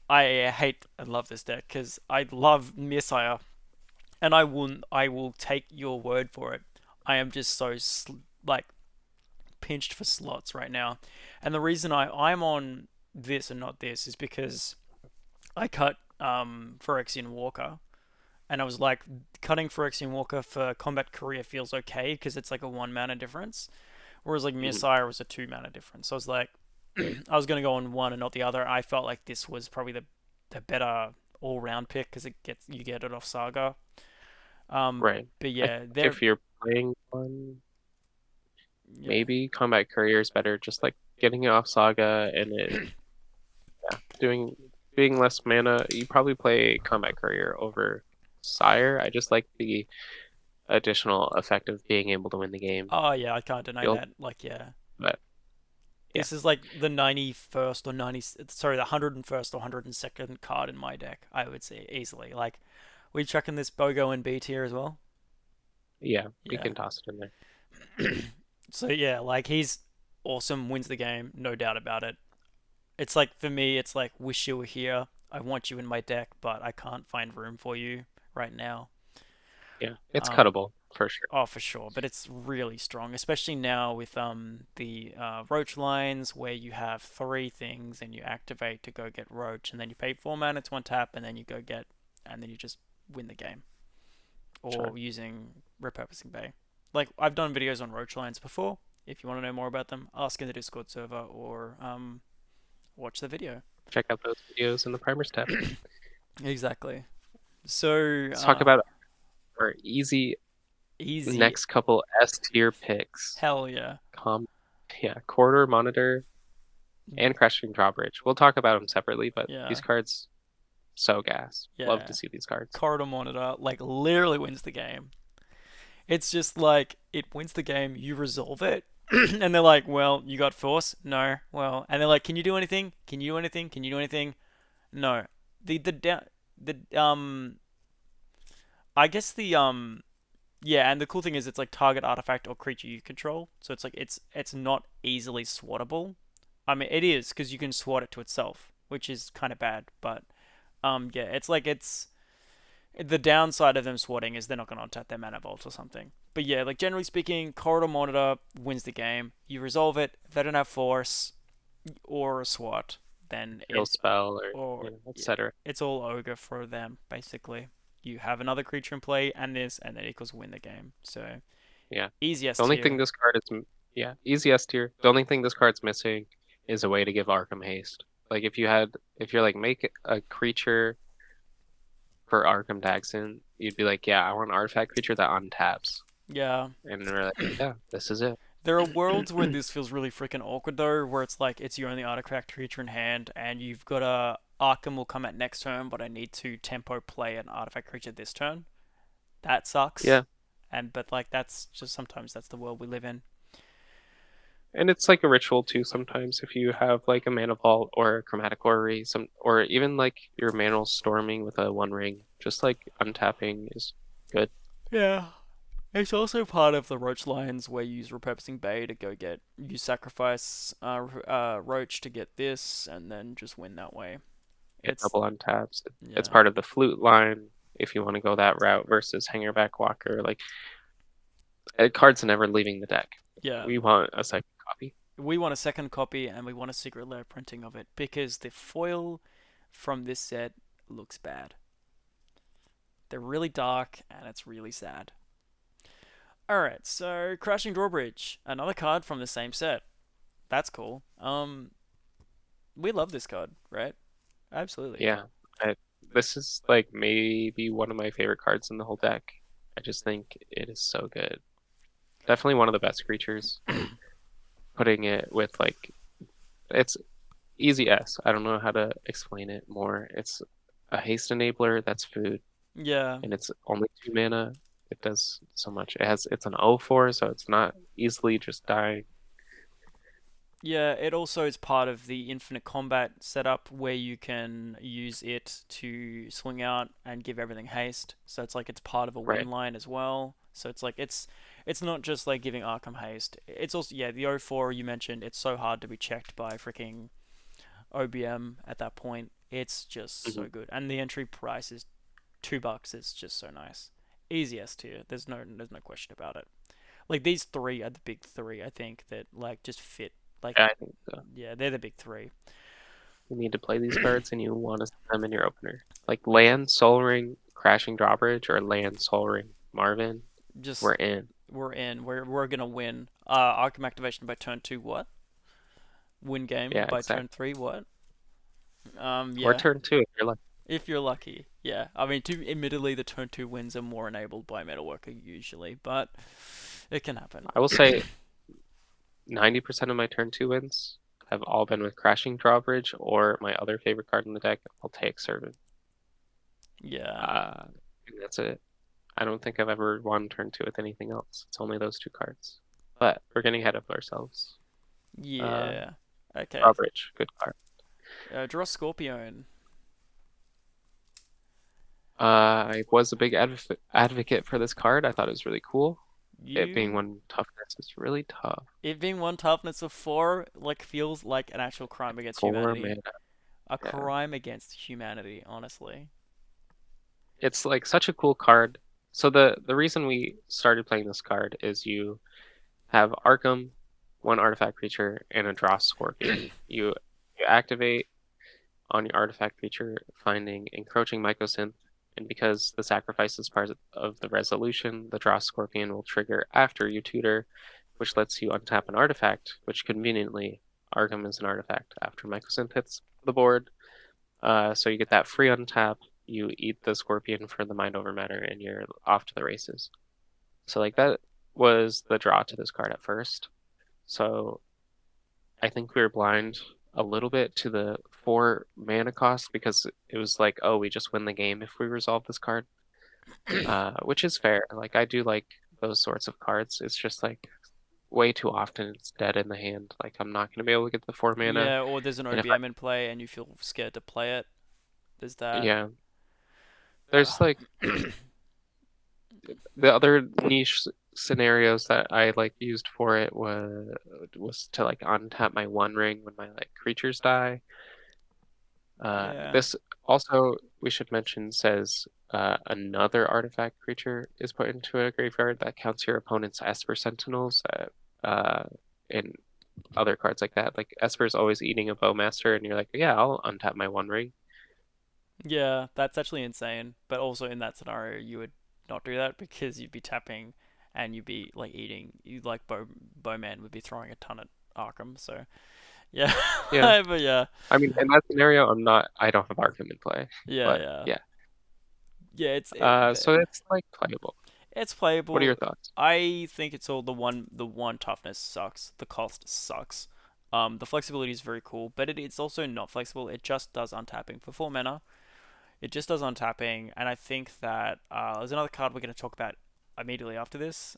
I hate and love this deck because I love Messiah and I will take your word for it. I am just so like pinched for slots right now, and the reason I'm on this and not this is because I cut Phyrexian Walker, and I was like, cutting Phyrexian Walker for combat career feels okay because it's like a 1 mana difference, whereas like mhm, Messiah was a 2 mana difference. So I was like, I was gonna go on one and not the other. I felt like this was probably the better all round pick because it gets you get it off Saga. right. But I yeah, think they're if you're playing one, yeah. maybe Combat Courier is better. Just like getting it off Saga and it, yeah, doing less mana. You probably play Combat Courier over Sire. I just like the additional effect of being able to win the game. Oh yeah, I can't deny Feel, that. Like yeah, but yeah, this is like the 91st or 90, sorry, the 101st or 102nd card in my deck. I would say easily. Like we chucking this Bogo in B tier as well. yeah, we Yeah. can toss it in there. So yeah, like he's awesome, wins the game, no doubt about it. It's like for me, it's like wish you were here. I want you in my deck, but I can't find room for you right now. Yeah, it's Um, cuttable. for sure. Oh, for sure, but it's really strong, especially now with the roach lines where you have three things and you activate to go get roach, and then you pay 4 mana to one tap, and then you go get, and then you just win the game. Sure. Or using repurposing bay. Like I've done videos on roach lines before. If you want to know more about them, ask in the Discord server or watch the video. Check out those videos in the primers tab. Exactly. So Let's talk about our easy easy, next couple S tier picks. hell yeah, Com yeah, Corridor Monitor and Crashing Drawbridge. We'll talk about them separately, but yeah, these cards so gas. Love to yeah. see these cards. Corridor monitor like literally wins the game. It's just like it wins the game, you resolve it, and they're like, "Well, you got force? No. Well," and they're like, "Can you do anything? Can you do anything? Can you do anything?" No. The I guess yeah, and the cool thing is it's like target artifact or creature you control, so it's like it's not easily swattable. I mean, it is because you can swat it to itself, which is kind of bad, but yeah, it's like it's the downside of them swatting is they're not going to untap their mana vault or something. But yeah, like generally speaking, Corridor Monitor wins the game. You resolve it. If they don't have force or a swat, then Kill it's spell or or yeah, etc. it's all ogre for them basically. You have another creature in play and this, and that equals win the game. So Yeah. The easiest only thing here. this card is yeah, easy S tier. The only thing this card's missing is a way to give Arcum haste. Like if you're like make a creature for Arcum Dagsson, you'd be like, yeah, I want an artifact creature that untaps. Yeah. And we're like, yeah, this is it. There are worlds where this feels really freaking awkward though, where it's like it's your only artifact creature in hand, and you've got a Arkham will come at next turn, but I need to tempo play an artifact creature this turn. That sucks. Yeah. And but like that's just sometimes that's the world we live in. And it's like a ritual too sometimes if you have like a mana vault or a chromatic orrery, some or even like your mantle storming with a one ring. Just like untapping is good. Yeah. It's also part of the Roach Lions where you use Repurposing Bay to go get you sacrifice Roach to get this, and then just win that way. Get It's double untaps. It's yeah, part of the flute line if you want to go that route versus Hangerback Walker. Like cards never leaving the deck. yeah. We want a second copy. We want a second copy and we want a secret layer printing of it because the foil from this set looks bad. They're really dark and it's really sad. Alright, so Crashing Drawbridge, another card from the same set. That's cool. We love this card, right? Absolutely. Yeah. I, this is like maybe one of my favorite cards in the whole deck. I just think it is so good. Definitely one of the best creatures. Putting it with like it's easy S. I don't know how to explain it more. It's a haste enabler that's food, Yeah. and it's only 2 mana. It does so much. It's an 0/4, so it's not easily just dying. Yeah, it also is part of the infinite combat setup where you can use it to swing out and give everything haste. So it's like it's part of a win Right. line as well. So it's like it's not just like giving Arkham haste. It's also yeah, the O4 you mentioned, it's so hard to be checked by freaking OBM at that point. It's just Hmm. so good. And the entry price is $2. It's just so nice. Easy S tier. There's no question about it. Like these three are the big three, I think, that like just fit. Like Yeah, I think so. yeah, they're the big three. You need to play these cards, and you want to see them in your opener. Like land, Soul Ring, Crashing Drawbridge, or land, Soul Ring, Marvin. Just We're in. we're in. We're gonna win. Arcum activation by turn two. What? Win game Yeah, by turn exactly. three. What? Or Yeah. turn two if you're lucky. If you're lucky. Yeah. I mean, admittedly, the turn two wins are more enabled by Metalworker usually, but it can happen. I will say 90% of my turn two wins have all been with Crashing Drawbridge or my other favorite card in the deck, Voltaic Servant. Yeah. Uh, and that's it. I don't think I've ever won turn two with anything else. It's only those two cards. But we're getting ahead of ourselves. Uh, Yeah. Okay. Drawbridge, good card. Draw Scorpion. I was a big advocate for this card. I thought it was really cool. It being You. one toughness is really tough. It being one toughness of four, like, feels like an actual crime against 4 mana. humanity. A Yeah. crime against humanity, honestly. It's like such a cool card. So the reason we started playing this card is you have Arcum, one artifact creature, and a draw scorpion. You activate on your artifact creature, finding encroaching mycosynth, and because the sacrifice is part of the resolution, the draw scorpion will trigger after you tutor, which lets you untap an artifact, which conveniently Arcum is an artifact after mycosynth hits the board. So you get that free untap. You eat the scorpion for the mind over matter, and you're off to the races. So like that was the draw to this card at first. So I think we were blind a little bit to the 4 mana cost because it was like, oh, we just win the game if we resolve this card, which is fair. Like I do like those sorts of cards. It's just like way too often it's dead in the hand. Like I'm not gonna be able to get the 4 mana, Yeah, or there's an and if I OBM in play and you feel scared to play it. There's that. yeah, Uh, there's like the other niche scenarios that I like used for it was to like untap my One Ring when my like creatures die. yeah. This also we should mention says another artifact creature is put into a graveyard that counts your opponent's Esper Sentinels and other cards like that. Like Esper's always eating a Bowmaster, and you're like, yeah, I'll untap my One Ring. Yeah, that's actually insane. But also in that scenario, you would not do that because you'd be tapping and you'd be like eating. You like Bowman would be throwing a ton at Arkham. So yeah, Yeah, but yeah, I mean, in that scenario, I don't have Arkham in play, yeah, but yeah, yeah. yeah. So it's like playable. It's What are playable. your thoughts? I think it's all the one toughness sucks. The cost sucks. The flexibility is very cool, but it's also not flexible. It just does untapping for 4 mana. It just does untapping, and I think that there's another card we're going to talk about immediately after this,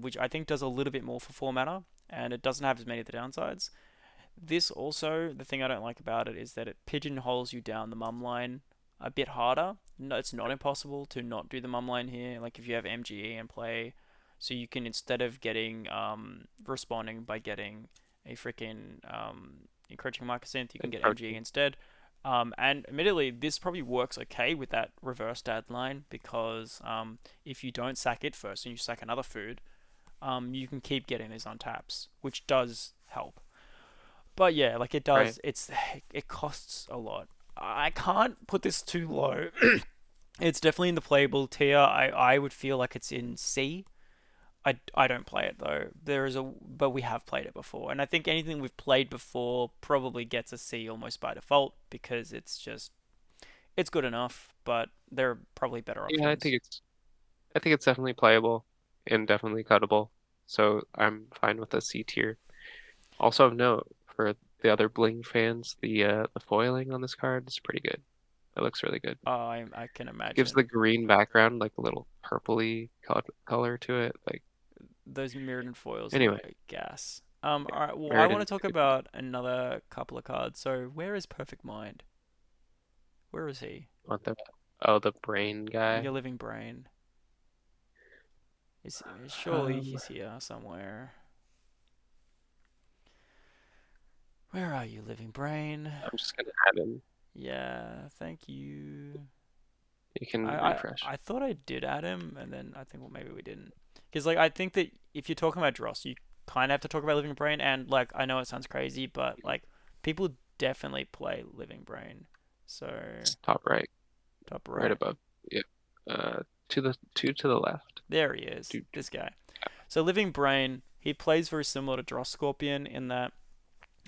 which I think does a little bit more for 4 mana, and it doesn't have as many of the downsides. This also, the thing I don't like about it is that it pigeonholes you down the mum line a bit harder. No, it's not impossible to not do the mum line here. Like if you have MGE in play, so you can instead of getting responding by getting a freaking encroaching mycosynth, you can get MGE Encroaching, instead. And admittedly, this probably works okay with that reverse dad line because if you don't sack it first and you sack another food, you can keep getting these on taps, which does help. But yeah, like it right? does. It costs a lot. I can't put this too low. It's definitely in the playable tier. I would feel like it's in C. I don't play it though. But we have played it before, and I think anything we've played before probably gets a C almost by default because it's good enough. But there are probably better Yeah, options. I think it's definitely playable and definitely cuttable. So I'm fine with a C tier. Also of note for the other Bling fans, the foiling on this card is pretty good. It looks really good. I can Gives the imagine. green background like a little purpley color to it. Like Those Mirrodin foils are anyway, gas. All right. Well, I want Meriden to is talk good. about another couple of cards. So, where is Perfect Mind? Where is he? Want the the brain guy. Your living brain. Is surely Um, he's here somewhere. Where are you, living brain? I'm just gonna add him. Yeah, thank you. You can I I, refresh. I thought I did add him, and then I think well maybe we didn't. Because like I think that if you're talking about Dross, you kind of have to talk about living brain, and like I know it sounds crazy, but like people definitely play living brain. So It's top right, top right right. above. Yep. To the two to the left. There he is, Dude. this guy. So Living Brain, he plays very similar to Dross Scorpion in that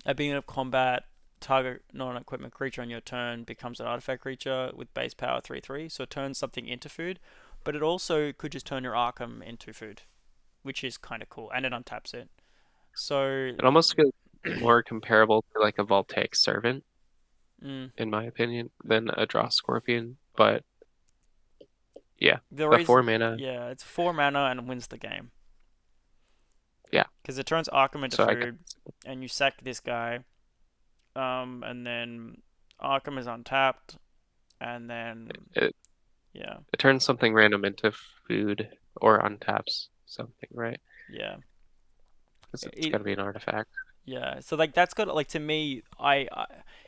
at beginning of combat, target non-equipment creature on your turn becomes an artifact creature with base power 3/3, so it turns something into food, but it also could just turn your Arcum into food, which is kind of cool, and it untaps it. So, It almost feels more comparable to like a Voltaic Servant, mm, in my opinion, than a Draw Scorpion. But yeah, the the reason, 4 mana, yeah, it's 4 mana and wins the game yeah. because it turns Arcum into So I guess food, and you sack this guy, and then Arkham is untapped, and then it, yeah, it turns something random into food or untaps something, right? yeah, Because it's got it, to be an artifact. yeah. So like that's got like to me, I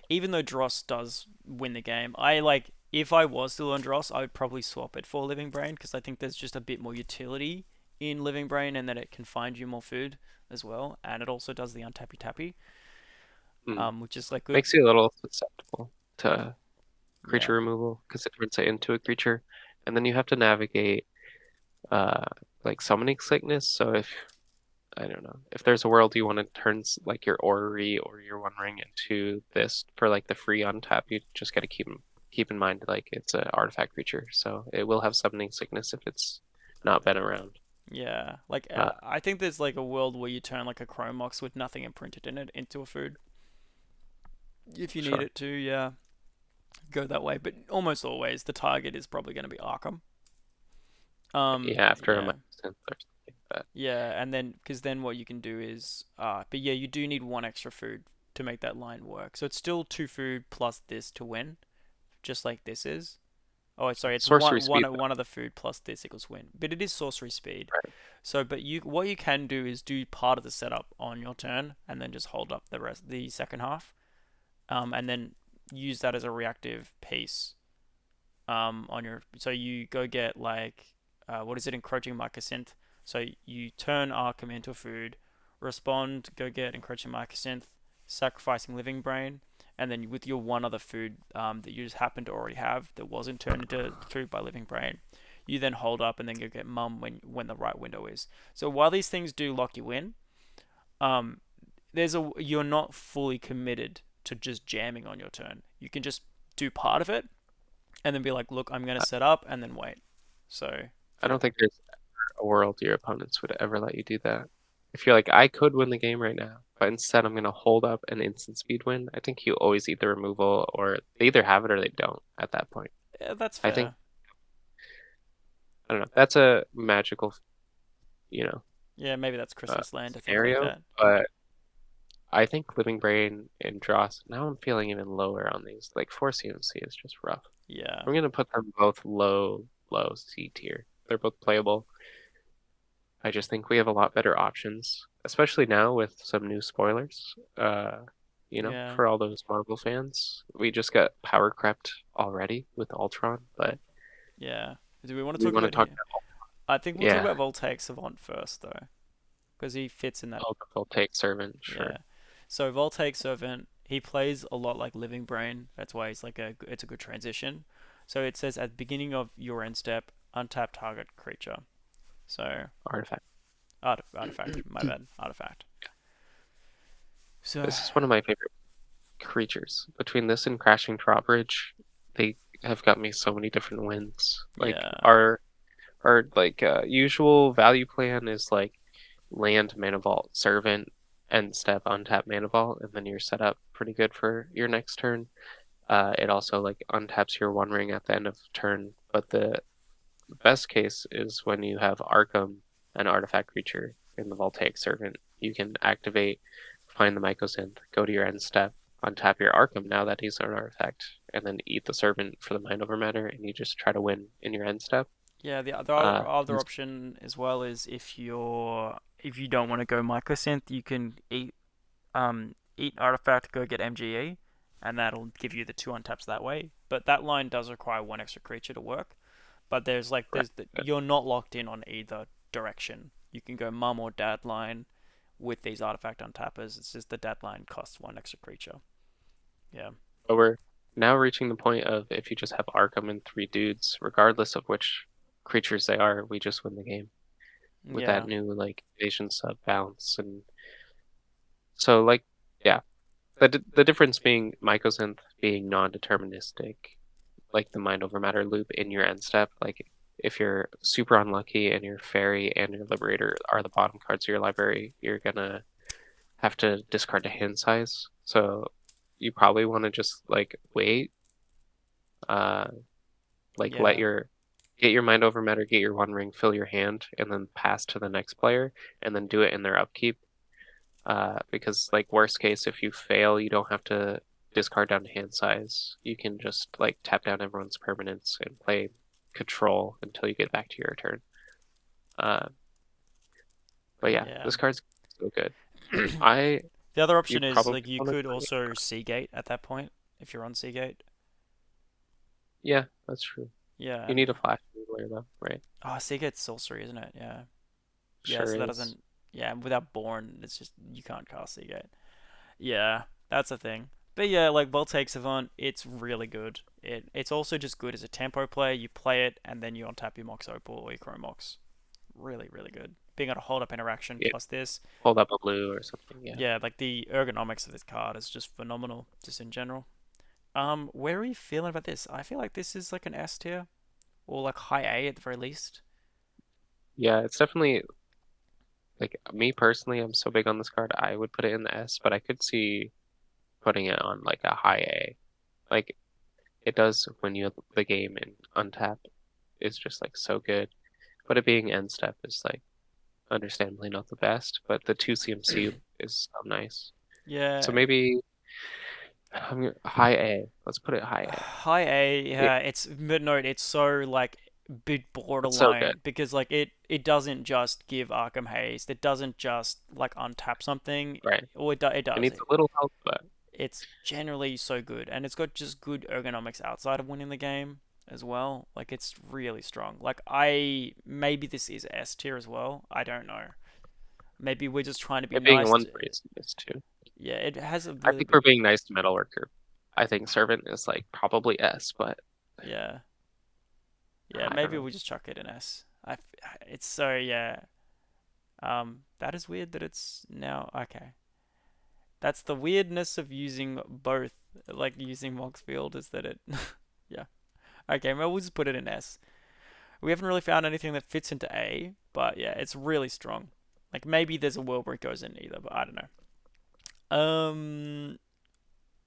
even though Dross does win the game, I like if I was still on Dross, I would probably swap it for Living Brain because I think there's just a bit more utility in Living Brain and that it can find you more food as well, and it also does the untappy tappy, Mm. which is like good. Makes you a little susceptible to creature Yeah, removal because it turns it into a creature, and then you have to navigate uh like summoning sickness. So if I don't know if there's a world you want to turn like your orrery or your One Ring into this for like the free untap, you just got to keep in mind like it's an artifact creature, so it will have summoning sickness if it's not been around. yeah. Like Uh, I think there's like a world where you turn like a Chromox with nothing imprinted in it into a food if you need sure. it to. Yeah, go that way. But almost always the target is probably going to be Arcum. Yeah, after a Yeah. month or something like that. Yeah, and then because then what you can do is, but yeah, you do need one extra food to make that line work. So it's still two food plus this to win, just like this is. Oh, sorry, it's Sorcery speed one of the food plus this equals win. But it is sorcery speed. though, right? So, but you what you can do is do part of the setup on your turn and then just hold up the second half, and then use that as a reactive piece on your. So you go get like what is it, encroaching mycosynth. So you turn Arkham into a food, respond, go get encroaching mycosynth, sacrificing living brain, and then with your one other food that you just happen to already have that wasn't turned into food by living brain, you then hold up and then go get mum when the right window is. So while these things do lock you in, um, you're not fully committed to just jamming on your turn. You can just do part of it and then be like, look, I'm going to I set up and then wait. So, I yeah. don't think there's a world your opponents would ever let you do that. If you're like, I could win the game right now, but instead I'm gonna hold up an instant speed win, I think you always either removal or they either have it or they don't at that point. Yeah, that's I think fair. I don't know. That's a magical, you know, Yeah, maybe that's Christmas Land to think like scenario, that. but I think Living Brain and Dross. Now I'm feeling even lower on these. Like Force CMC is just rough. Yeah. I'm gonna put them both low C tier. They're both playable. I just think we have a lot better options, especially now with some new spoilers. Yeah. For all those Marvel fans, we just got power crept already with Ultron, but Yeah. Do we want to we talk want to about talk here? about, I think we'll talk yeah, about Voltaic Savant first, though, because he fits in that. Ultra take Servant, Yeah. sure, So Voltaic Servant, he plays a lot like Living Brain. That's why it's a good transition. So it says at the beginning of your end step, untap target creature. So artifact. artifact. My bad. Artifact. So This is one of my favorite creatures. Between this and Crashing Drawbridge, they have got me so many different wins. Like yeah. our usual value plan is like land Mana Vault Servant and step untap Mana Vault, and then you're set up pretty good for your next turn. It also like untaps your One Ring at the end of turn, but the best case is when you have Arcum, an artifact creature in the Voltaic Servant. You can activate, find the Mycosynth, go to your end step, untap your Arcum now that he's an artifact, and then eat the Servant for the Mind Over Matter, and you just try to win in your end step. Yeah, the other Uh, other option as well is if you don't want to go Mycosynth, you can eat artifact, go get MGE, and that'll give you the two untaps that way. But that line does require one extra creature to work. But right. you're not locked in on either direction. You can go mum or dad line with these artifact untappers. It's just the dad line costs one extra creature. Yeah. But we're now reaching the point of if you just have Arkham and three dudes, regardless of which creatures they are, we just win the game with that Yeah. new like evasion sub bounce. And so like yeah, the difference being Mycosynth being non-deterministic, like the mind over matter loop in your end step. Like if you're super unlucky and your fairy and your liberator are the bottom cards of your library, you're gonna have to discard the hand size. So you probably want to just like wait, uh, like let Yeah. your get your mind over matter, get your One Ring, fill your hand, and then pass to the next player, and then do it in their upkeep. Because like worst case, if you fail, you don't have to discard down to hand size. You can just like tap down everyone's permanents and play control until you get back to your turn. Uh, but yeah, Yeah. this card's so good. I The other you option is probably like you want to could play. also Seagate at that point if you're on Seagate. Yeah, that's true. Yeah, You and need a flash anywhere though, right? oh, Seagate's sorcery, isn't it? Yeah. Yeah, Sure so that is. doesn't. Yeah, and without Born, it's just you can't cast Seagate. Yeah, that's a thing. But yeah, like Voltaic Savant, it's really good. It's also just good as a tempo play. You play it and then you untap your Mox Opal or your Chrome Mox. Really, really good. Being able to hold up interaction Yeah, plus this, hold up a blue or something. Yeah. yeah, like the ergonomics of this card is just phenomenal, just in general. Where are you feeling about this? I feel like this is like an S tier or like high A at the very least. Yeah, it's definitely like me personally, I'm so big on this card. I would put it in the S, but I could see putting it on like a high A. Like it does when you the game and untap is just like so good. But it being end step is like understandably not the best, but the 2 CMC is so nice. So Yeah, maybe high A. Let's put it high A. high A, It, yeah, it's but no, it's so like bit it's so good, borderline because like it doesn't just give Arkham haste. It doesn't just like untap something. right? Or it It does. needs a little help, but It's generally so good, and it's got just good ergonomics outside of winning the game as well. Like it's really strong. Like I maybe this is S tier as well. I don't know. Maybe we're just trying to be it being a nice. 1/3 is too. Yeah, it has a I really think we're big. being nice to Metalworker. I think Servant is like probably S, but Yeah, yeah. I don't Maybe know. we just chuck it in S. It's so yeah. That is weird that it's now okay. That's the weirdness of using both, like using Moxfield, is that it. Yeah. Okay, well we'll just put it in S. We haven't really found anything that fits into A, but yeah, it's really strong. Like maybe there's a world where it goes in either, but I don't know.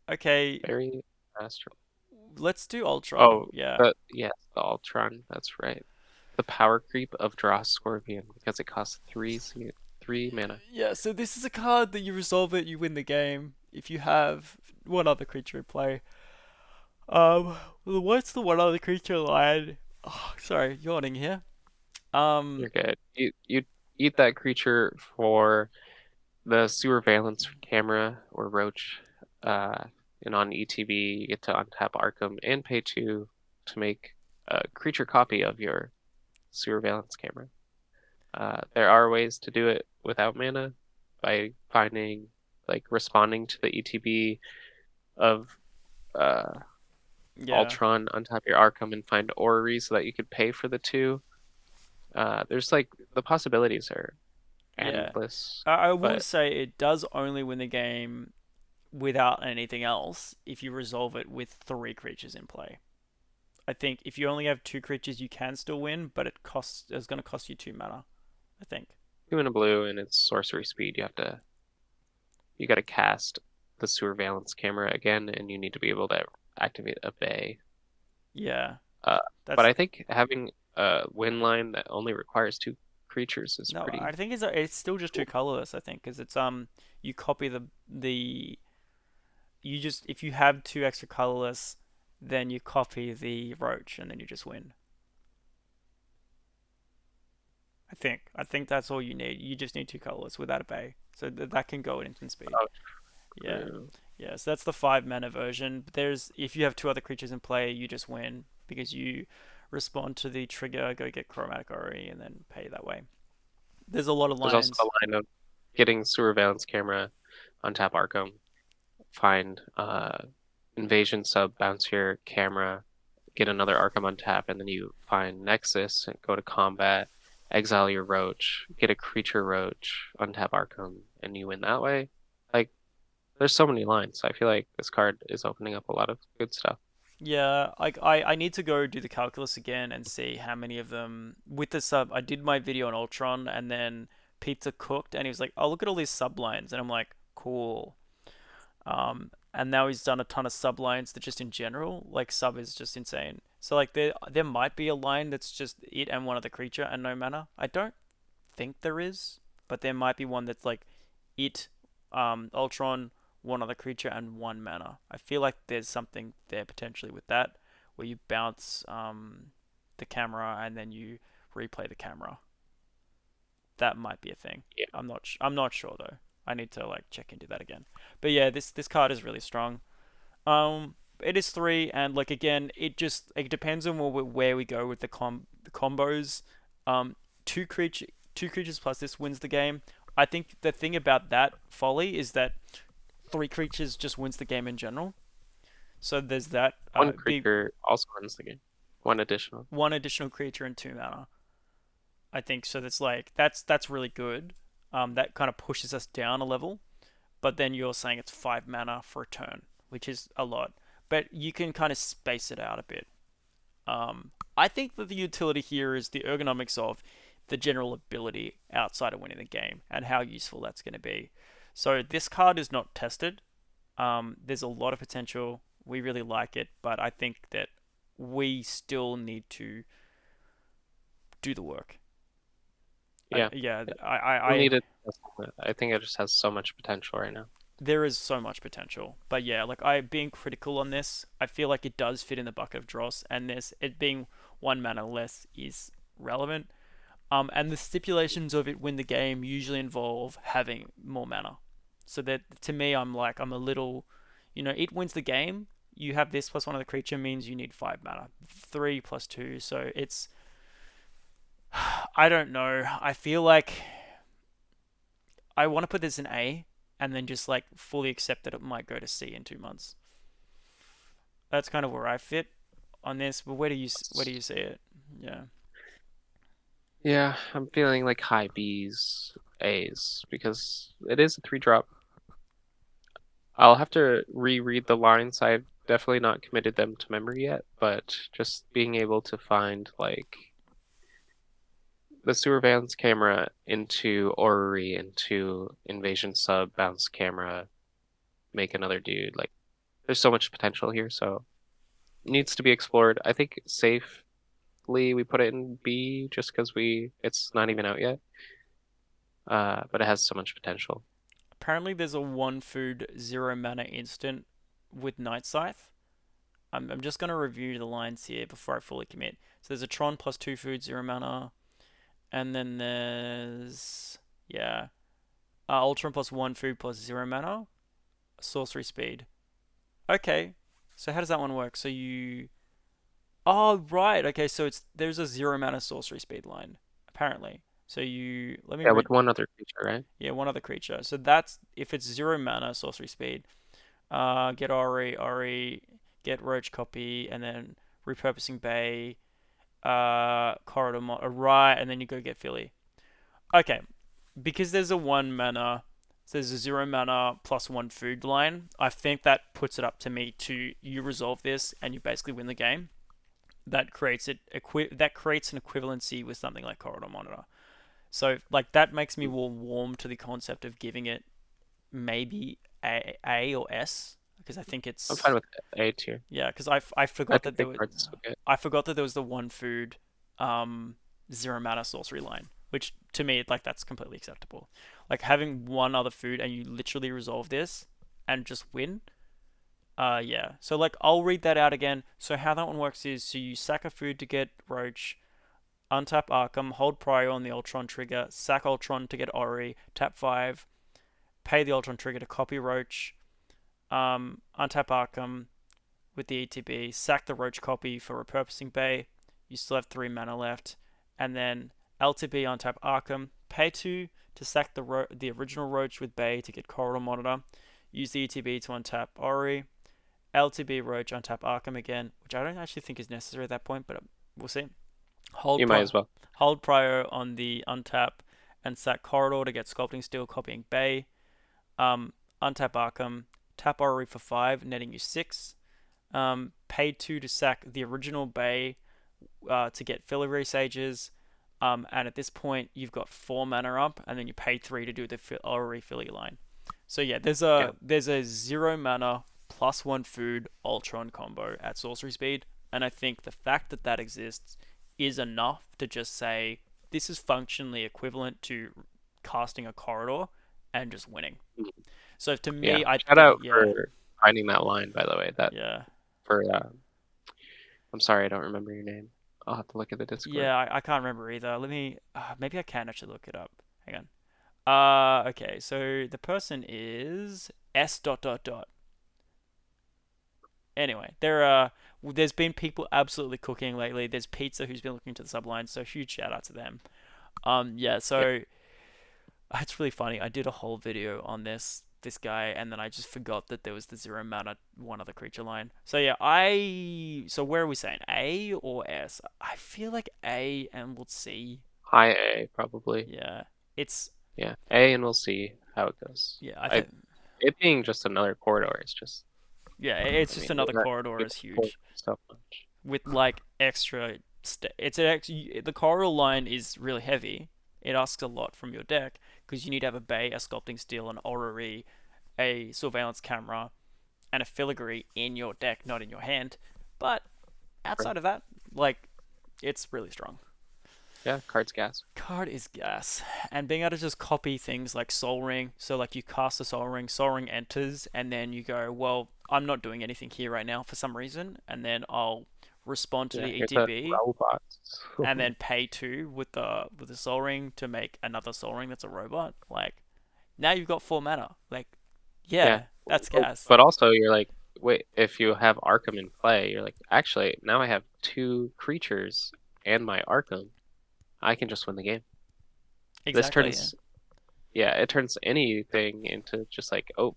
Okay, Very astral. let's do Ultron. Oh, Yeah. but yes, the Ultron. That's right. The power creep of Draw Scorpion because it costs three mana. Yeah, so this is a card that you resolve it, you win the game. If you have one other creature in play. What's the one other creature line? Oh, sorry, yawning here. Um, You're good. You eat that creature for the sewer valence camera or roach. Uh, and on ETB you get to untap Arcum and pay two to make a creature copy of your sewer valence camera. There are ways to do it without mana by finding like responding to the ETB of uh, yeah, Ultron, untap your Arcum and find Orrery so that you could pay for the two. There's like the possibilities are yeah. endless, I will but say it does only win the game without anything else if you resolve it with three creatures in play. I think if you only have two creatures, you can still win, but it's going to cost you two mana. I think. two in a blue and it's sorcery speed. You got to cast the sewer valence camera again, and you need to be able to activate a bay. Yeah, Uh, but that's I think having a win line that only requires two creatures is no. I pretty think it's still just two cool. colorless. I think because it's you copy the you just if you have two extra colorless, then you copy the roach and then you just win. I think that's all you need. You just need two colorless without a bay, so that can go at instant speed. Oh, Yeah. true. Yeah, so that's the 5 mana version. But there's if you have two other creatures in play, you just win because you respond to the trigger, go get Chromatic Ori, and then pay that way. There's a lot of There's also the lines. line of getting sewer valence camera, untap Arcum, find invasion sub, bounce your camera, get another Arcum on tap, and then you find Nexus and go to combat, exile your Roach, get a creature Roach, untap Arcum, and you win that way. Like, there's so many lines. I feel like this card is opening up a lot of good stuff. Yeah, I need to go do the calculus again and see how many of them with the sub. I did my video on Ultron, and then Pizza cooked, and he was like, "Oh, look at all these sublines," and I'm like, "Cool." And now he's done a ton of sublines that just in general, like sub is just insane. So like there might be a line that's just it and one other creature and no mana. I don't think there is, but there might be one that's like it, Ultron, one other creature and one mana. I feel like there's something there potentially with that, where you bounce the camera and then you replay the camera. That might be a thing. Yeah. I'm not sure though. I need to like check into that again. But yeah, this card is really strong. Um, it is three, and like again, it depends on where we go with the combos. Um, two creatures plus this wins the game. I think the thing about that folly is that three creatures just wins the game in general. So there's that. One Big creature also wins the game. One additional. one additional creature and two mana. I think so. That's like that's really good. That kind of pushes us down a level. But then you're saying it's 5 mana for a turn, which is a lot. But you can kind of space it out a bit. I think that the utility here is the ergonomics of the general ability outside of winning the game and how useful that's going to be. So this card is not tested. There's a lot of potential. We really like it, but I think that we still need to do the work. Yeah. Yeah, We'll I need it. I think it just has so much potential right now. there is so much potential. But yeah, like I being critical on this, I feel like it does fit in the bucket of dross, and this it being 1 mana less is relevant. And the stipulations of it win the game usually involve having more mana. So that to me, I'm a little, it wins the game. You have this plus one of the creature means you need 5 mana, 3 plus 2. So it's I don't know. I feel like I want to put this in A, and then just like fully accept that it might go to C in 2 months. That's kind of where I fit on this. But where do you see it? Yeah. Yeah, I'm feeling like high B's, A's because it is a 3 drop. I'll have to reread the lines. I've definitely not committed them to memory yet, but just being able to find like the surveillance camera into Orrery into Invasion Sub bounce camera, make another dude. Like there's so much potential here, so it needs to be explored. I think safely we put it in B just because it's not even out yet. But it has so much potential. Apparently, there's a one food 0 mana instant with Night Scythe. I'm just going to review the lines here before I fully commit. So there's a Tron plus 2 food, 0 mana. And then there's, yeah, Ultron plus 1 food plus 0 mana. Sorcery speed. Okay, so how does that one work? So you. Oh, right. Okay, so there's a 0 mana sorcery speed line, apparently. So let me Yeah, read. with one other creature, right? Yeah, one other creature. So that's if it's 0 mana sorcery speed. Get Ori, get Roach copy, and then repurposing Bay, Corridor, right, and then you go get Philly. Okay, because there's a 1 mana, so there's a 0 mana plus 1 food line. I think that puts it up to me to you resolve this and you basically win the game. That creates that creates an equivalency with something like Corridor Monitor. So like that makes me more warm to the concept of giving it maybe A or S because I think I'm fine it's with A tier. yeah because I I forgot think that the card's okay. there was the 1 food um 0 mana sorcery line, which to me like that's completely acceptable. Like having one other food and you literally resolve this and just win. Yeah. So like I'll read that out again. So how that one works is so you sack a food to get Roach, untap Arcum, hold Prior on the Ultron trigger, sack Ultron to get Ori, tap 5, pay the Ultron trigger to copy Roach, untap Arcum with the ETB, sack the Roach copy for repurposing Bay. You still have 3 mana left, and then LTB untap Arcum, pay 2 to sack the original Roach with Bay to get Corridor Monitor. Use the ETB to untap Ori. LTB Roach untap Arcum again, which I don't actually think is necessary at that point, but we'll see. Hold You might pri- as well. hold Prior on the untap and sack Corridor to get Sculpting Steel, copying Bay. Untap Arcum, tap Ori for 5, netting you 6. Pay 2 to sack the original Bay to get Filigree Sages. And at this point, you've got 4 mana up, and then you pay 3 to do the Ori Philly line. So yeah, Yeah. there's a 0 mana plus 1 food Ultron combo at sorcery speed, and I think the fact that that exists is enough to just say this is functionally equivalent to casting a corridor and just winning. So to Yeah. me, I Shout think out yeah, for finding that line, by the way. That yeah, for I'm sorry, I don't remember your name. I'll have to look at the Discord. yeah. I can't remember either. Let me maybe I can actually look it up. Hang on. Okay. So the person is S dot dot dot. Anyway, there's been people absolutely cooking lately. There's Pizza who's been looking to the sublines, so huge shout out to them. Yeah, Yeah. so it's really funny. I did a whole video on this guy, and then I just forgot that there was the zero mana one other creature line. So yeah, so where are we saying, A or S? I feel like A, and we'll see. High A, probably. Yeah, it's Yeah, A, and we'll see how it goes. yeah. I I think It being just another corridor is just. yeah, it's I just mean, we're another not corridor gonna is corridor huge so much. with like extra. It's an the corridor line is really heavy. It asks a lot from your deck because you need to have a Bay, a Sculpting Steel, an Orrery, a Surveillance Camera, and a Filigree in your deck, not in your hand. But Right. outside of that, like, it's really strong. Yeah, cards gas. Card is gas, and being able to just copy things like Soul Ring. So like you cast a Soul Ring enters, and then you go, well, I'm not doing anything here right now for some reason, and then I'll respond to the Yeah, here's a ETB, robot. and then pay two with the Soul Ring to make another Soul Ring that's a robot. Like now you've got 4 mana. Like Yeah. yeah, that's Oh, gas. but also you're like, wait, if you have Arcum in play, you're like, actually, now I have two creatures and my Arcum. I can just win the game. This Exactly. Yeah. turns, yeah, it turns anything into just like, oh,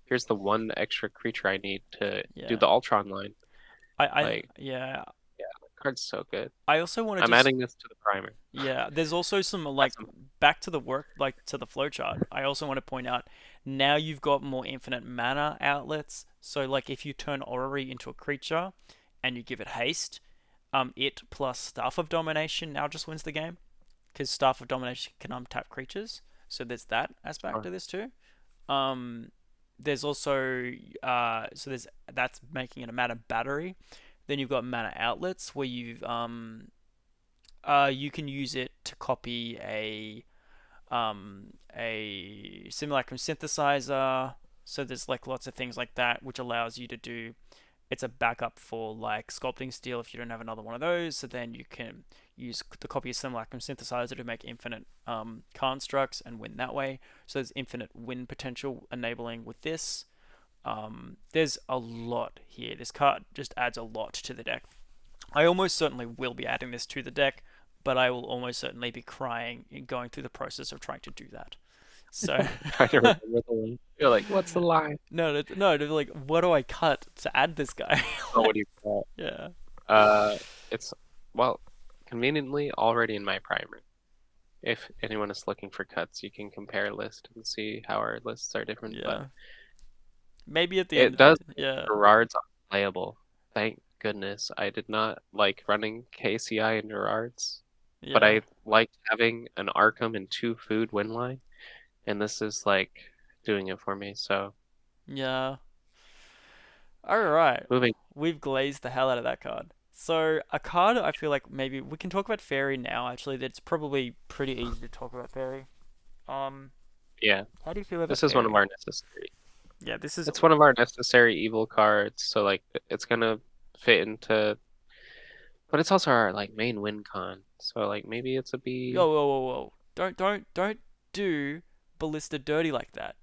here's the one extra creature I need to do Yeah. the Ultron line. I Like, yeah. yeah, the card's so good. I also want to I'm just adding this to the primer. yeah. There's also some like That's some, back to the work like to the flowchart. I also want to point out now you've got more infinite mana outlets. So like if you turn Orrery into a creature and you give it haste, it plus Staff of Domination now just wins the game because Staff of Domination can untap creatures. So there's that aspect sure. of this too. Um, there's also so there's that's making it a mana battery. Then you've got mana outlets where you can use it to copy a simulacrum synthesizer. So there's like lots of things like that, which allows you to do. It's a backup for like sculpting steel if you don't have another one of those. So then you can use the copy of simulacrum synthesizer to make infinite constructs and win that way. So there's infinite win potential enabling with this. There's a lot here. This card just adds a lot to the deck. I almost certainly will be adding this to the deck, but I will almost certainly be crying in going through the process of trying to do that. So, Trying to remember the line. You're like, what's the line? no, like, what do I cut to add this guy? Oh, what do you call Yeah, it? It's, well, conveniently already in my primer. If anyone is looking for cuts, you can compare a list and see how our lists are different. But yeah. Maybe at the end it of it, does make yeah, Gerard's unplayable. Thank goodness. I did not like running KCI and Gerard's, but yeah, I liked having an Arkham and two food win line, and this is like doing it for me. So yeah. All right, moving, we've glazed the hell out of that card. So a card I feel like maybe we can talk about Fairy now. Actually, that's probably pretty easy to talk about Fairy. Um, yeah, how do you feel about this is one of Fairy? our necessary. Yeah, this is It's one of our necessary evil cards, so like it's gonna fit into, but it's also our like main win con. So like maybe it's a Whoa, B. whoa, whoa, whoa. Don't do Ballista dirty like that.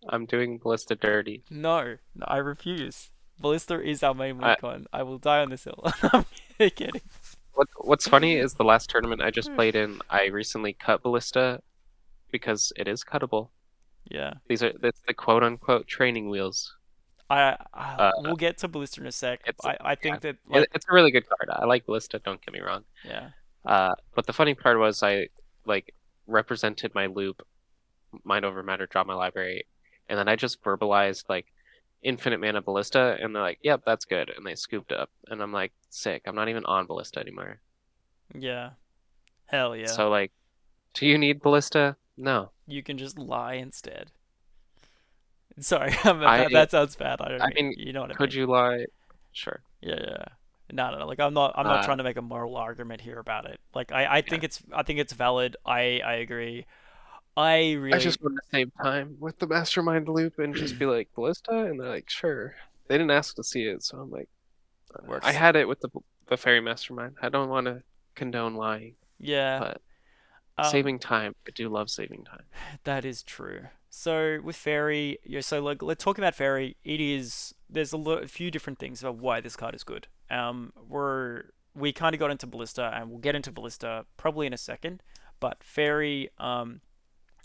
I'm doing Ballista dirty. No, no, I refuse. Ballista is our main win I, con. I will die on this hill. I'm kidding. what's funny is the last tournament I just played in, I recently cut Ballista because it is cuttable. Yeah. That's the quote unquote training wheels. Uh, We'll get to Ballista in a sec. it's I yeah, think that like it's a really good card. I like Ballista, don't get me wrong. yeah. But the funny part was I like represented my loop, mind over matter, draw my library, and then I just verbalized like infinite mana Ballista, and they're like, "Yep, that's good," and they scooped up, and I'm like, "Sick! I'm not even on Ballista anymore." Yeah. Hell yeah. So like, do you need Ballista? No. You can just lie instead. Sorry, I that sounds bad. I don't I mean mean, you know what I could mean. you lie? Sure. Yeah, yeah. No, no, no. Like I'm not Uh, trying to make a moral argument here about it. Like I yeah. think it's valid. I agree. I I really just want to save time with the mastermind loop and just be like Ballista, and they're like, sure. They didn't ask to see it, so I'm like, I works. had it with the fairy mastermind. I don't want to condone lying, Yeah. but Um, Saving time. I do love saving time. that is true. So with Fairy, yeah, so like let's talk about Fairy. There's a few different things about why this card is good. We kind of got into Ballista, and we'll get into Ballista probably in a second. But Fairy,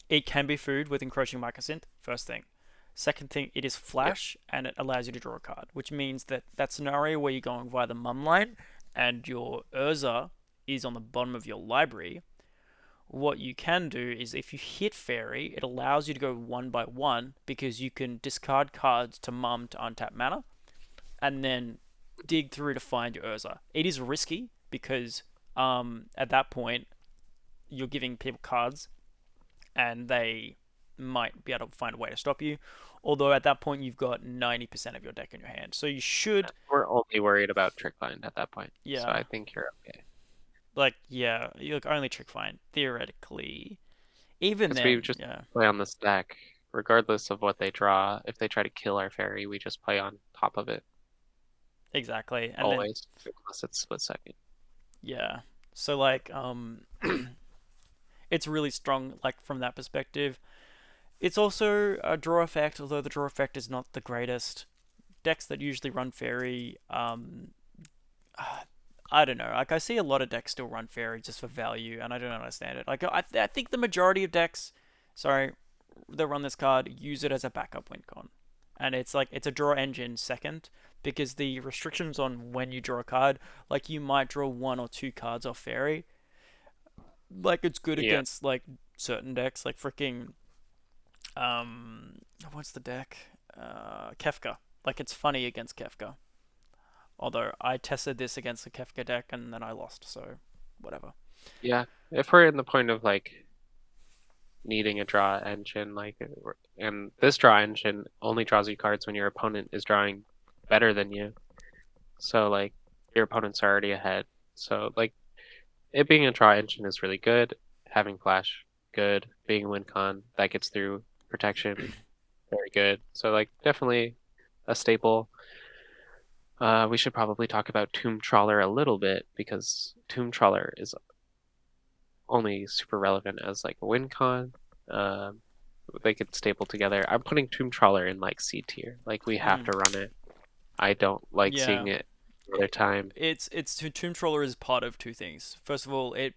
it can be food with encroaching Mycosynth. First thing. Second thing, it is Yep. flash, and it allows you to draw a card, which means that that scenario where you're going via the mum line, and your Urza is on the bottom of your library, what you can do is if you hit Fairy, it allows you to go one by one because you can discard cards to mum to untap mana and then dig through to find your Urza. It is risky because at that point you're giving people cards and they might be able to find a way to stop you. Although at that point you've got 90% of your deck in your hand, so you should, We're only worried about trick bind at that point. So yeah, I think you're okay. like yeah, you look only trick find theoretically. Even Because we then, just yeah, play on the stack, regardless of what they draw. If they try to kill our fairy, we just play on top of it exactly. And then always, unless it's split second. yeah, so like it's really strong like from that perspective. It's also a draw effect, although the draw effect is not the greatest. Decks that usually run fairy, I don't know. Like I see a lot of decks still run fairy just for value, and I don't understand it. Like I think the majority of decks, sorry, that run this card use it as a backup win con, and it's like it's a draw engine second because the restrictions on when you draw a card, like you might draw one or two cards off fairy. Like it's good Yeah, against like certain decks, like freaking um, what's the deck? Kefka. Like it's funny against Kefka. Although I tested this against the Kefka deck and then I lost, so whatever. yeah. If we're in the point of like needing a draw engine, like, and this draw engine only draws you cards when your opponent is drawing better than you. So like your opponent's already ahead. So like it being a draw engine is really good. Having flash, good. Being a win con, that gets through protection, very good. So like definitely a staple. We should probably talk about Tomb Trawler a little bit because Tomb Trawler is only super relevant as like a win con. Um, they could staple together. I'm putting Tomb Trawler in like C tier. Like we have Mm, to run it. I don't like seeing yeah, it other time. it's Tomb Troller is part of two things. First of all, it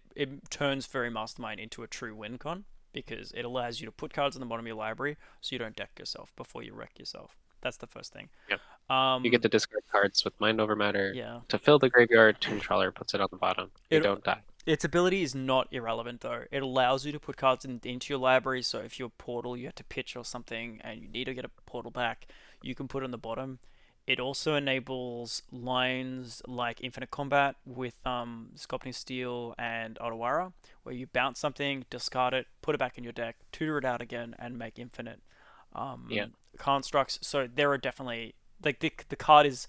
turns Fairy Mastermind into a true win con because it allows you to put cards in the bottom of your library so you don't deck yourself before you wreck yourself. That's the first thing. Yep. You get Um, to discard cards with Mind Over Matter yeah, to fill the graveyard. Tomb Trawler puts it on the bottom. You it don't die. its ability is not irrelevant though. It allows you to put cards into your library. So if your portal you have to pitch or something and you need to get a portal back, you can put it on the bottom. It also enables lines like Infinite Combat with Sculpting Steel and Otawara, where you bounce something, discard it, put it back in your deck, tutor it out again, and make infinite Yeah, constructs. So there are definitely like the card is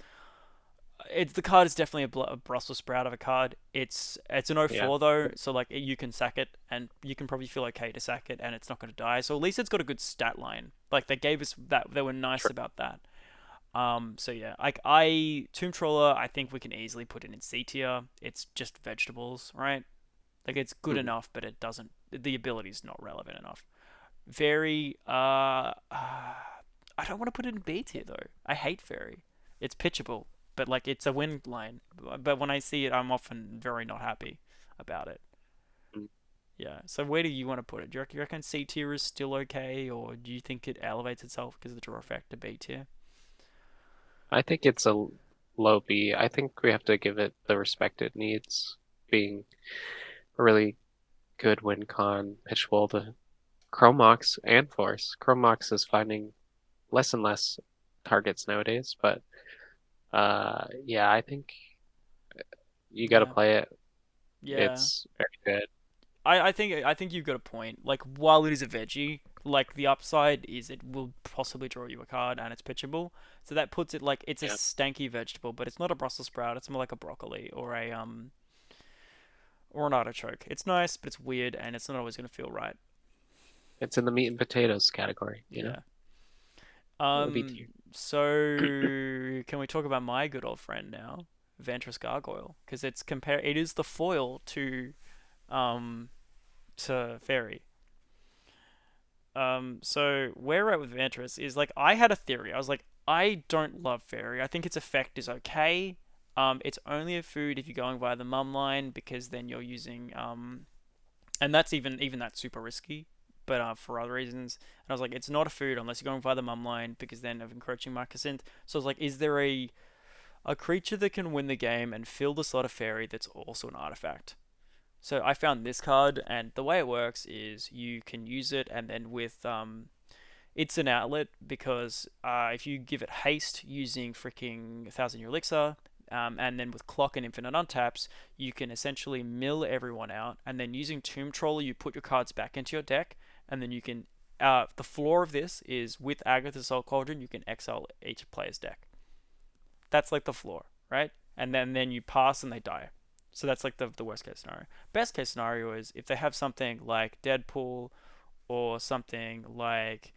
the card is definitely a Brussels sprout of a card. It's an yeah, 04 though, so like you can sack it, and you can probably feel okay to sack it, and it's not going to die. So at least it's got a good stat line. Like they gave us that, they were nice true. about that. So yeah, like I Tomb Trawler, I think we can easily put it in C tier. It's just vegetables, right? Like it's good Mhm. enough, but it doesn't. The ability's not relevant enough. Very I don't want to put it in B tier though. I hate Fairy. It's pitchable, but like it's a win line. But when I see it, I'm often very not happy about it. Mm. Yeah. So where do you want to put it? Do you reckon C tier is still okay, or do you think it elevates itself because of the draw effect to B tier? I think it's a low B. I think we have to give it the respect it needs, being a really good win con, pitchable to Chromox and Force. Chromox is finding less and less targets nowadays, but yeah, I think you got to Yeah. play it. Yeah. It's very good. I think you've got a point. Like while it is a veggie, like the upside is it will possibly draw you a card and it's pitchable. So that puts it like it's a Yeah, stanky vegetable, but it's not a Brussels sprout. It's more like a broccoli or an artichoke. It's nice, but it's weird and it's not always gonna feel right. it's in the meat and potatoes category, Yeah. B tier. So can we talk about my good old friend now, Ventress Gargoyle? Because it is the foil to um to Fairy. So where we're at with Ventress is like I had a theory. I was like, I don't love Fairy. I think its effect is okay. It's only a food if you're going via the mum line because then you're using and that's even that's super risky. But for other reasons, and I was like, it's not a food unless you're going via the mum line because then of encroaching Marcasint. So I was like, is there a creature that can win the game and fill the slot of Fairy that's also an artifact? So I found this card, and the way it works is you can use it, and then with it's an outlet because if you give it haste using freaking 1,000 Year Elixir, and then with clock and infinite untaps, you can essentially mill everyone out, and then using Tomb Troller, you put your cards back into your deck, and then you can. The floor of this is with Agatha's Soul Cauldron, you can exile each player's deck. That's like the floor, right? And then you pass and they die. So that's like the worst case scenario. Best case scenario is if they have something like Deadpool or something like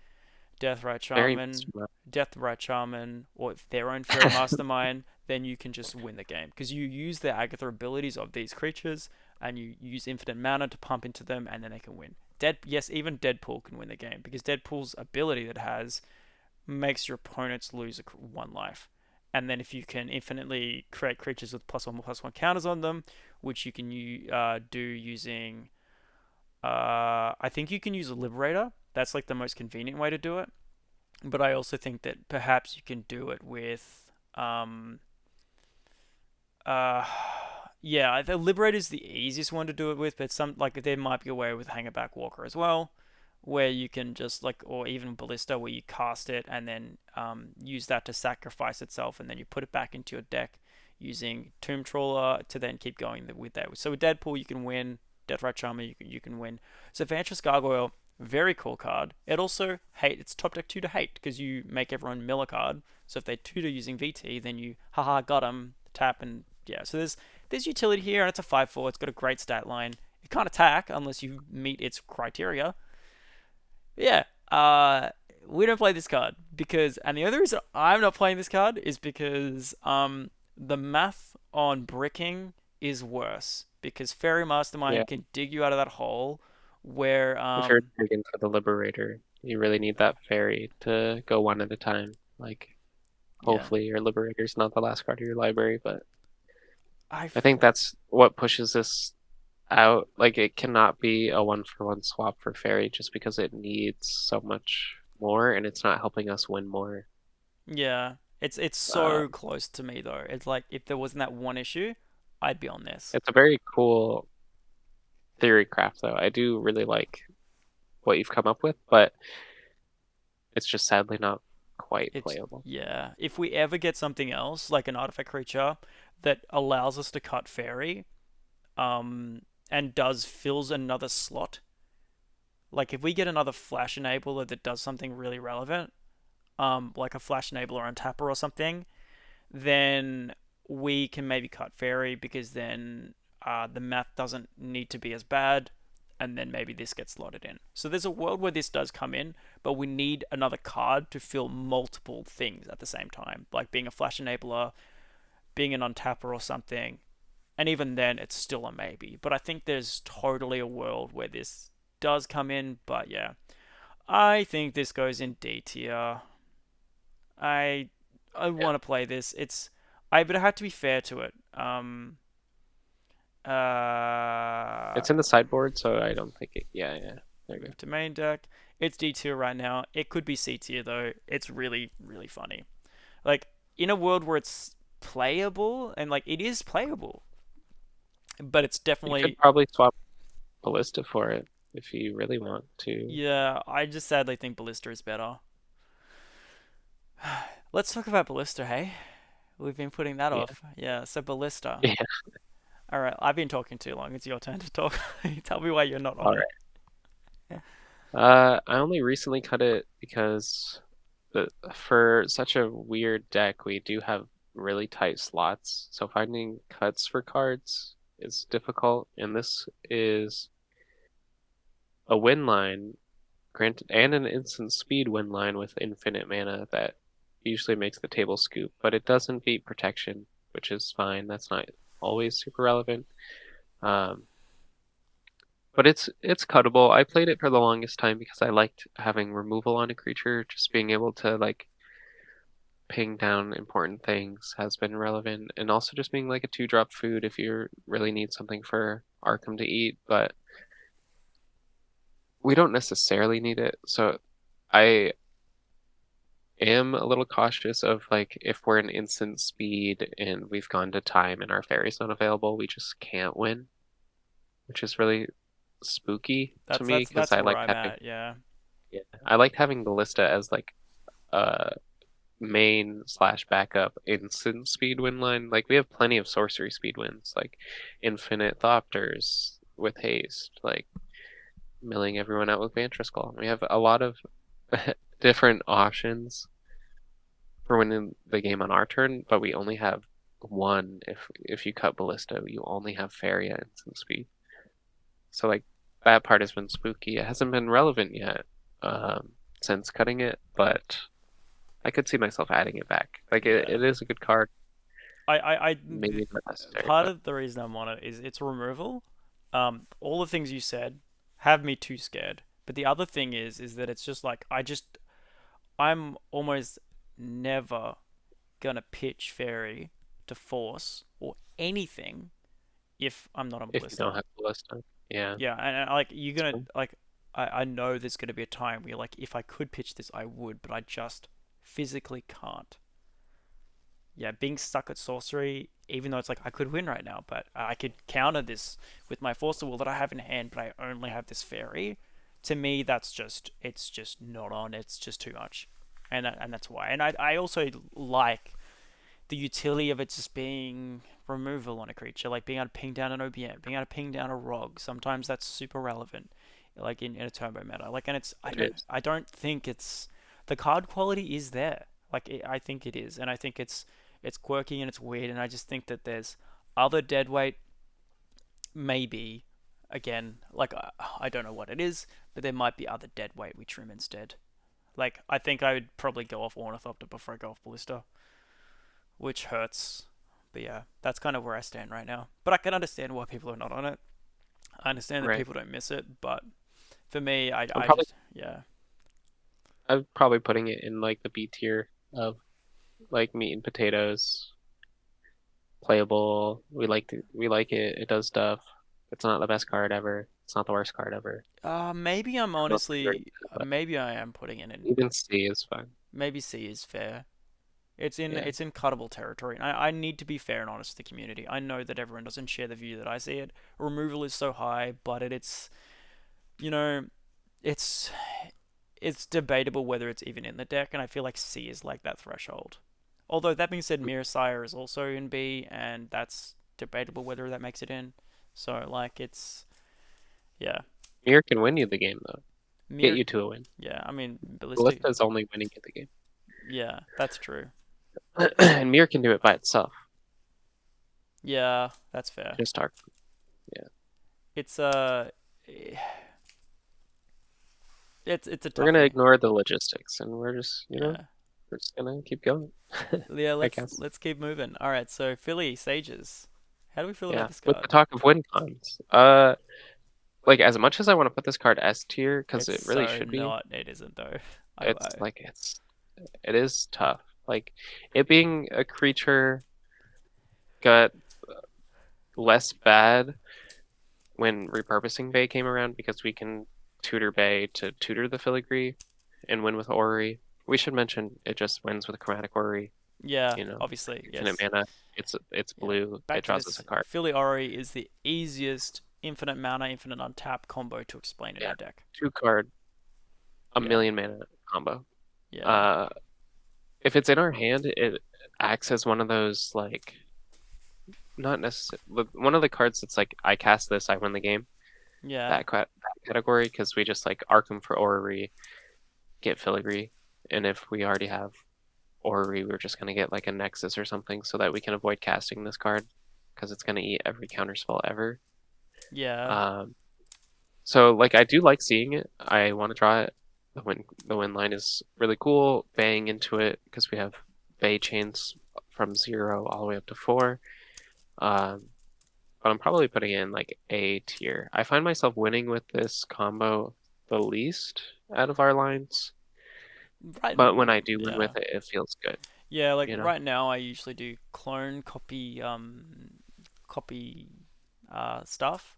Deathrite Very Shaman, smart. Deathrite Shaman, or their own Fairy Mastermind, then you can just win the game because you use the Agatha abilities of these creatures and you use infinite mana to pump into them, and then they can win. Yes, even Deadpool can win the game because Deadpool's ability that has makes your opponents lose one life. And then if you can infinitely create creatures with +1/+1 counters on them, which you can do using, I think you can use a Liberator. That's like the most convenient way to do it. But I also think that perhaps you can do it with, uh, yeah, the Liberator is the easiest one to do it with, but some like there might be a way with Hangerback Walker as well, where you can just like, or even Ballista, where you cast it and then use that to sacrifice itself, and then you put it back into your deck using Tomb Trawler to then keep going with that. So with Deadpool, you can win. Deathrite Charmer, you can win. So Vantress Gargoyle, very cool card. It also it's top deck 2 to hate because you make everyone mill a card. So if they tutor using VT, then you haha got them, tap, and yeah. So there's utility here, and it's a 5/4. It's got a great stat line. It can't attack unless you meet its criteria. Yeah. We don't play this card because, and the other reason I'm not playing this card is because the math on bricking is worse because Fairy Yeah, Mastermind can dig you out of that hole where if you're digging for the Liberator, you really need that fairy to go one at a time. Like, yeah, hopefully your Liberator's not the last card of your library, but I I think that's what pushes this out. Like, it cannot be a one-for-one swap for fairy just because it needs so much more, and it's not helping us win more. yeah, it's Uh, so close to me though. It's like if there wasn't that one issue, I'd be on this. it's a very cool theory craft, though. I do really like what you've come up with, but it's just sadly not quite It's playable. yeah. If we ever get something else like an artifact creature that allows us to cut fairy, and does fills another slot. Like if we get another flash enabler that does something really relevant, like a flash enabler on Tapper or something, then we can maybe cut fairy because then the math doesn't need to be as bad, and then maybe this gets slotted in. So there's a world where this does come in, but we need another card to fill multiple things at the same time, like being a flash enabler, being an untapper or something, and even then it's still a maybe. But I think there's totally a world where this does come in. But yeah, I think this goes in D tier. I I Yeah. want to play this. But I have to be fair to it. It's in the sideboard, so I don't think it. Yeah, yeah. There you go. Move to main deck. It's D tier right now. It could be C tier though. It's really really funny. Like in a world where it's playable and like it is playable, but it's You could definitely. probably swap Ballista for it if you really want to. Yeah, I just sadly think Ballista is better. Let's talk about Ballista, hey? We've been putting that Yeah. off. Yeah, so Ballista. Yeah. Alright, I've been talking too long. It's your turn to talk. Tell me why you're not All on it. right. I only recently cut it because for such a weird deck, we do have really tight slots. So finding cuts for cards is difficult, and this is a win line, granted, and an instant speed win line with infinite mana that usually makes the table scoop, but it doesn't beat protection, which is fine. That's not always super relevant. Um, But it's cuttable. I played it for the longest time because I liked having removal on a creature, just being able to like ping down important things has been relevant, and also just being like a 2-drop food if you really need something for Arcum to eat, but we don't necessarily need it. So I am a little cautious of like if we're in instant speed and we've gone to time and our fairy's not available, we just can't win, which is really spooky to That's me that's because that's where I'm at. Yeah. yeah, I liked having Ballista as like a main slash backup instant speed win line. Like we have plenty of sorcery speed wins, like infinite Thopters with haste, like milling everyone out with Bantress Call. We have a lot of different options for winning the game on our turn, but we only have one. If you cut Ballista, you only have Fairy at instant speed. So like that part has been spooky. It hasn't been relevant yet since cutting it, but I could see myself adding it back. Like Yeah. it is a good card, The maybe not necessary, part but of the reason I'm on it is its removal. All the things you said have me too scared. But the other thing is that it's just like I'm almost never gonna pitch fairy to force or anything if I'm not on if you don't Ballista. have Ballista, yeah. Yeah, and like you're It's gonna fine. like I know there's gonna be a time where like if I could pitch this I would, but I just physically can't. Yeah, being stuck at sorcery, even though it's like I could win right now, but I could counter this with my force of will that I have in hand, but I only have this fairy. To me, it's just not on. It's just too much, and that's why. And I also like the utility of it just being removal on a creature, like being able to ping down an OBM, being able to ping down a ROG. Sometimes that's super relevant, like in a turbo meta. Like, and it's It is. I don't think it's the card quality is there. Like I think it is, and I think it's quirky and it's weird, and I just think that there's other deadweight maybe again like I don't know what it is, but there might be other deadweight we trim instead. Like I think I would probably go off Ornithopter before I go off Ballista, which hurts. But yeah, that's kind of where I stand right now. But I can understand why people are not on it. I understand that Right. people don't miss it, but for me, I'm I probably just yeah I'm probably putting it in like the B tier of like meat and potatoes, playable. We like it. It does stuff. It's not the best card ever. It's not the worst card ever. maybe I'm I don't think very honestly good, but maybe I am putting it in. even C is fine. Maybe C is fair. Yeah. It's in cuttable territory. And I need to be fair and honest to the community. I know that everyone doesn't share the view that I see it. Removal is so high, but it's you know it's it's debatable whether it's even in the deck, and I feel like C is like that threshold. Although that being said, Mirror Sire is also in B, and that's debatable whether that makes it in. So like it's yeah, Mirror can win you the game though. Get Mirror you to a win. yeah. I mean Ballistic Ballista is only winning you the game. yeah, that's true. And Mirror can do it by itself. Yeah, that's fair. Just Arc. Yeah. It's it's a We're tough gonna thing. ignore the logistics and we're just, Yeah. we're just gonna keep going. Yeah, I guess. let's keep moving. All right, so Philly Sages. How do we feel about Yeah. this With the card? talk of win cons, like as much as I want to put this card S tier because It's it really so should be, not. It isn't though. it's like it is tough. Like it being a creature got less bad when repurposing Bay came around because we can tutor Bay to tutor the filigree and win with Orrery. We should mention it just wins with Chromatic Orrery. Yeah, You know, obviously infinite yes. mana. It's Yeah. blue. It Back to draws us a this. card. Philly Ori is the easiest infinite mana, infinite untap combo to explain in Yeah, our deck. 2 card, a Yeah. million mana combo. Yeah. Uh, if it's in our hand, it acts as one of those like not necessarily one of the cards that's like I cast this, I win the game. Yeah. That category because we just like Arcum for Orrery, get filigree, and if we already have Orrery, we're just gonna get like a Nexus or something so that we can avoid casting this card because it's gonna eat every counterspell ever. Yeah. Um, so like I do like seeing it. I want to draw it. The win line is really cool. Bang into it because we have Bay chains from 0 all the way up to 4. Um, but I'm probably putting it in like A tier. I find myself winning with this combo the least out of our lines, Right. but when I do win Yeah. with it, it feels good, Yeah, like you know? right now I usually do clone copy stuff.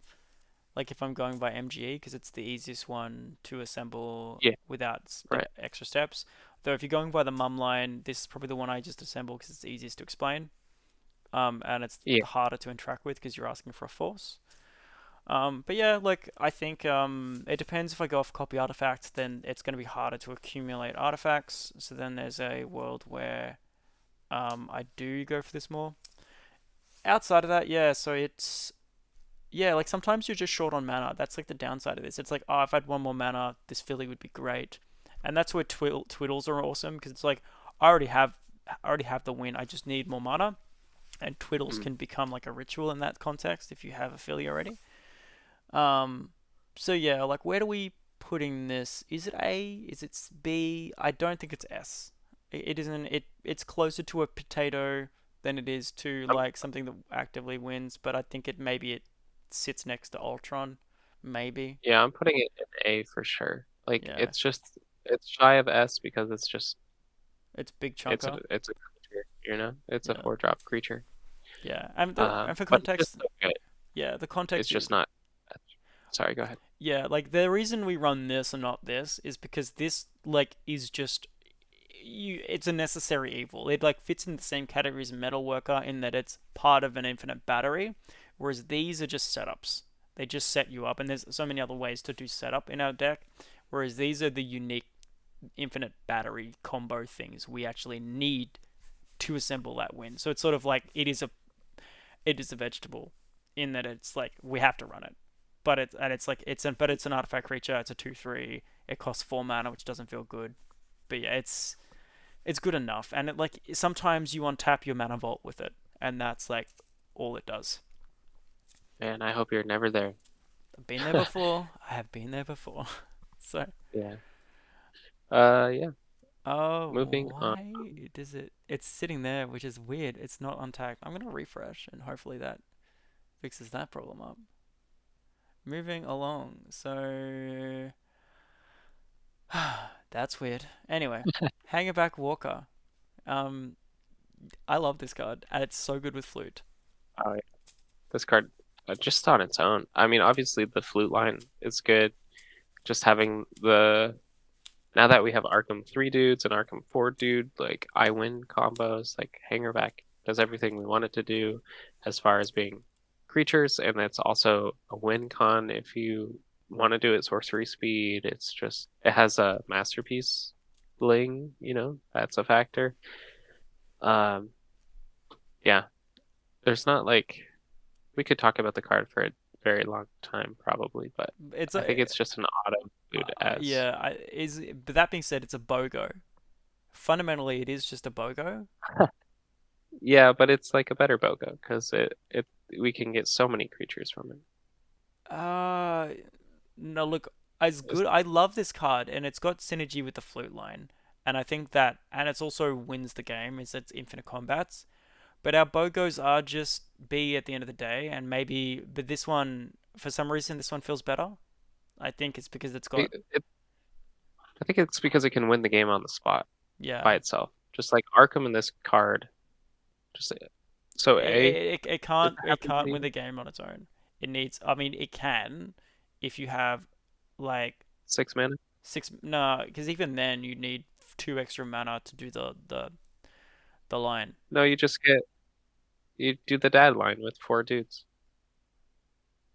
Like if I'm going by MGE because it's the easiest one to assemble Yeah, without right. extra steps. Though if you're going by the mum line, this is probably the one I just assemble because it's the easiest to explain. And it's Yeah, harder to interact with because you're asking for a force. But yeah, like I think it depends. If I go off copy artifacts, then it's going to be harder to accumulate artifacts. So then there's a world where I do go for this more. Outside of that, yeah. So it's yeah, like sometimes you're just short on mana. That's like the downside of this. It's like, oh, if I had one more mana, this Philly would be great, and that's where twiddles are awesome because it's like I already have the win. I just need more mana, and twiddles mm. can become like a ritual in that context if you have a Philly already. Um, so yeah, like where do we putting this? Is it A? Is it B? I don't think it's S. It isn't. It's closer to a potato than it is to I'm, like something that actively wins. But I think it sits next to Ultron, maybe. yeah, I'm putting it in A for sure. Like Yeah, it's shy of S because it's just it's big chunker. it's a creature, you know? It's a Yeah, 4-drop creature. yeah. And for But it's just context, so good. yeah, the It's context. just not. Sorry, go ahead. Yeah, like the reason we run this and not this is because this like is just it's a necessary evil. It like fits in the same category as Metalworker in that it's part of an infinite battery, whereas these are just setups. They just set you up, and there's so many other ways to do setup in our deck. Whereas these are the unique infinite battery combo things we actually need to assemble that win. So it's sort of like it is a vegetable in that it's like we have to run it. It's like it's an artifact creature. It's a 2/3. It costs 4 mana, which doesn't feel good. But yeah, it's good enough. And it like sometimes you untap your mana vault with it, and that's like all it does. Man, I hope you're never there. I've been there before. I have been there before. So Yeah. Yeah. oh, Moving on. why does it? It's sitting there, which is weird. It's not untapped. I'm gonna refresh, and hopefully that fixes that problem up. Moving along. So that's weird. Anyway, Hangerback Walker. Um, I love this card, and it's so good with flute. Oh, yeah. This card, just on its own. I mean, obviously the flute line is good. Just having the now that we have Arcum 3 dudes and Arcum 4 dude, like I win combos, like Hangerback does everything we want it to do as far as being creatures, and it's also a win con if you want to do it sorcery speed. It's just it has a masterpiece bling, that's a factor. Um, yeah, there's not like we could talk about the card for a very long time probably, but It's I think a it's just an auto include as. yeah. But that being said, it's a BOGO. Fundamentally, it is just a BOGO. Yeah, but it's like a better BOGO because it we can get so many creatures from it. Uh, no, look, as It's, good. I love this card, and it's got synergy with the flute line, and I think that, and it's also wins the game. Is it's infinite combats. But our BOGOs are just B at the end of the day, and maybe, but this one, for some reason, this one feels better. I think it's because it's got, I think it's because it can win the game on the spot by yeah, itself. Just like Arkham in this card. Just so A does it it have can't win anything? the game on its own. It needs, I mean, it can if you have like 6 mana? six, no, because even then you need 2 extra mana to do the line. No, you do the dad line with 4 dudes.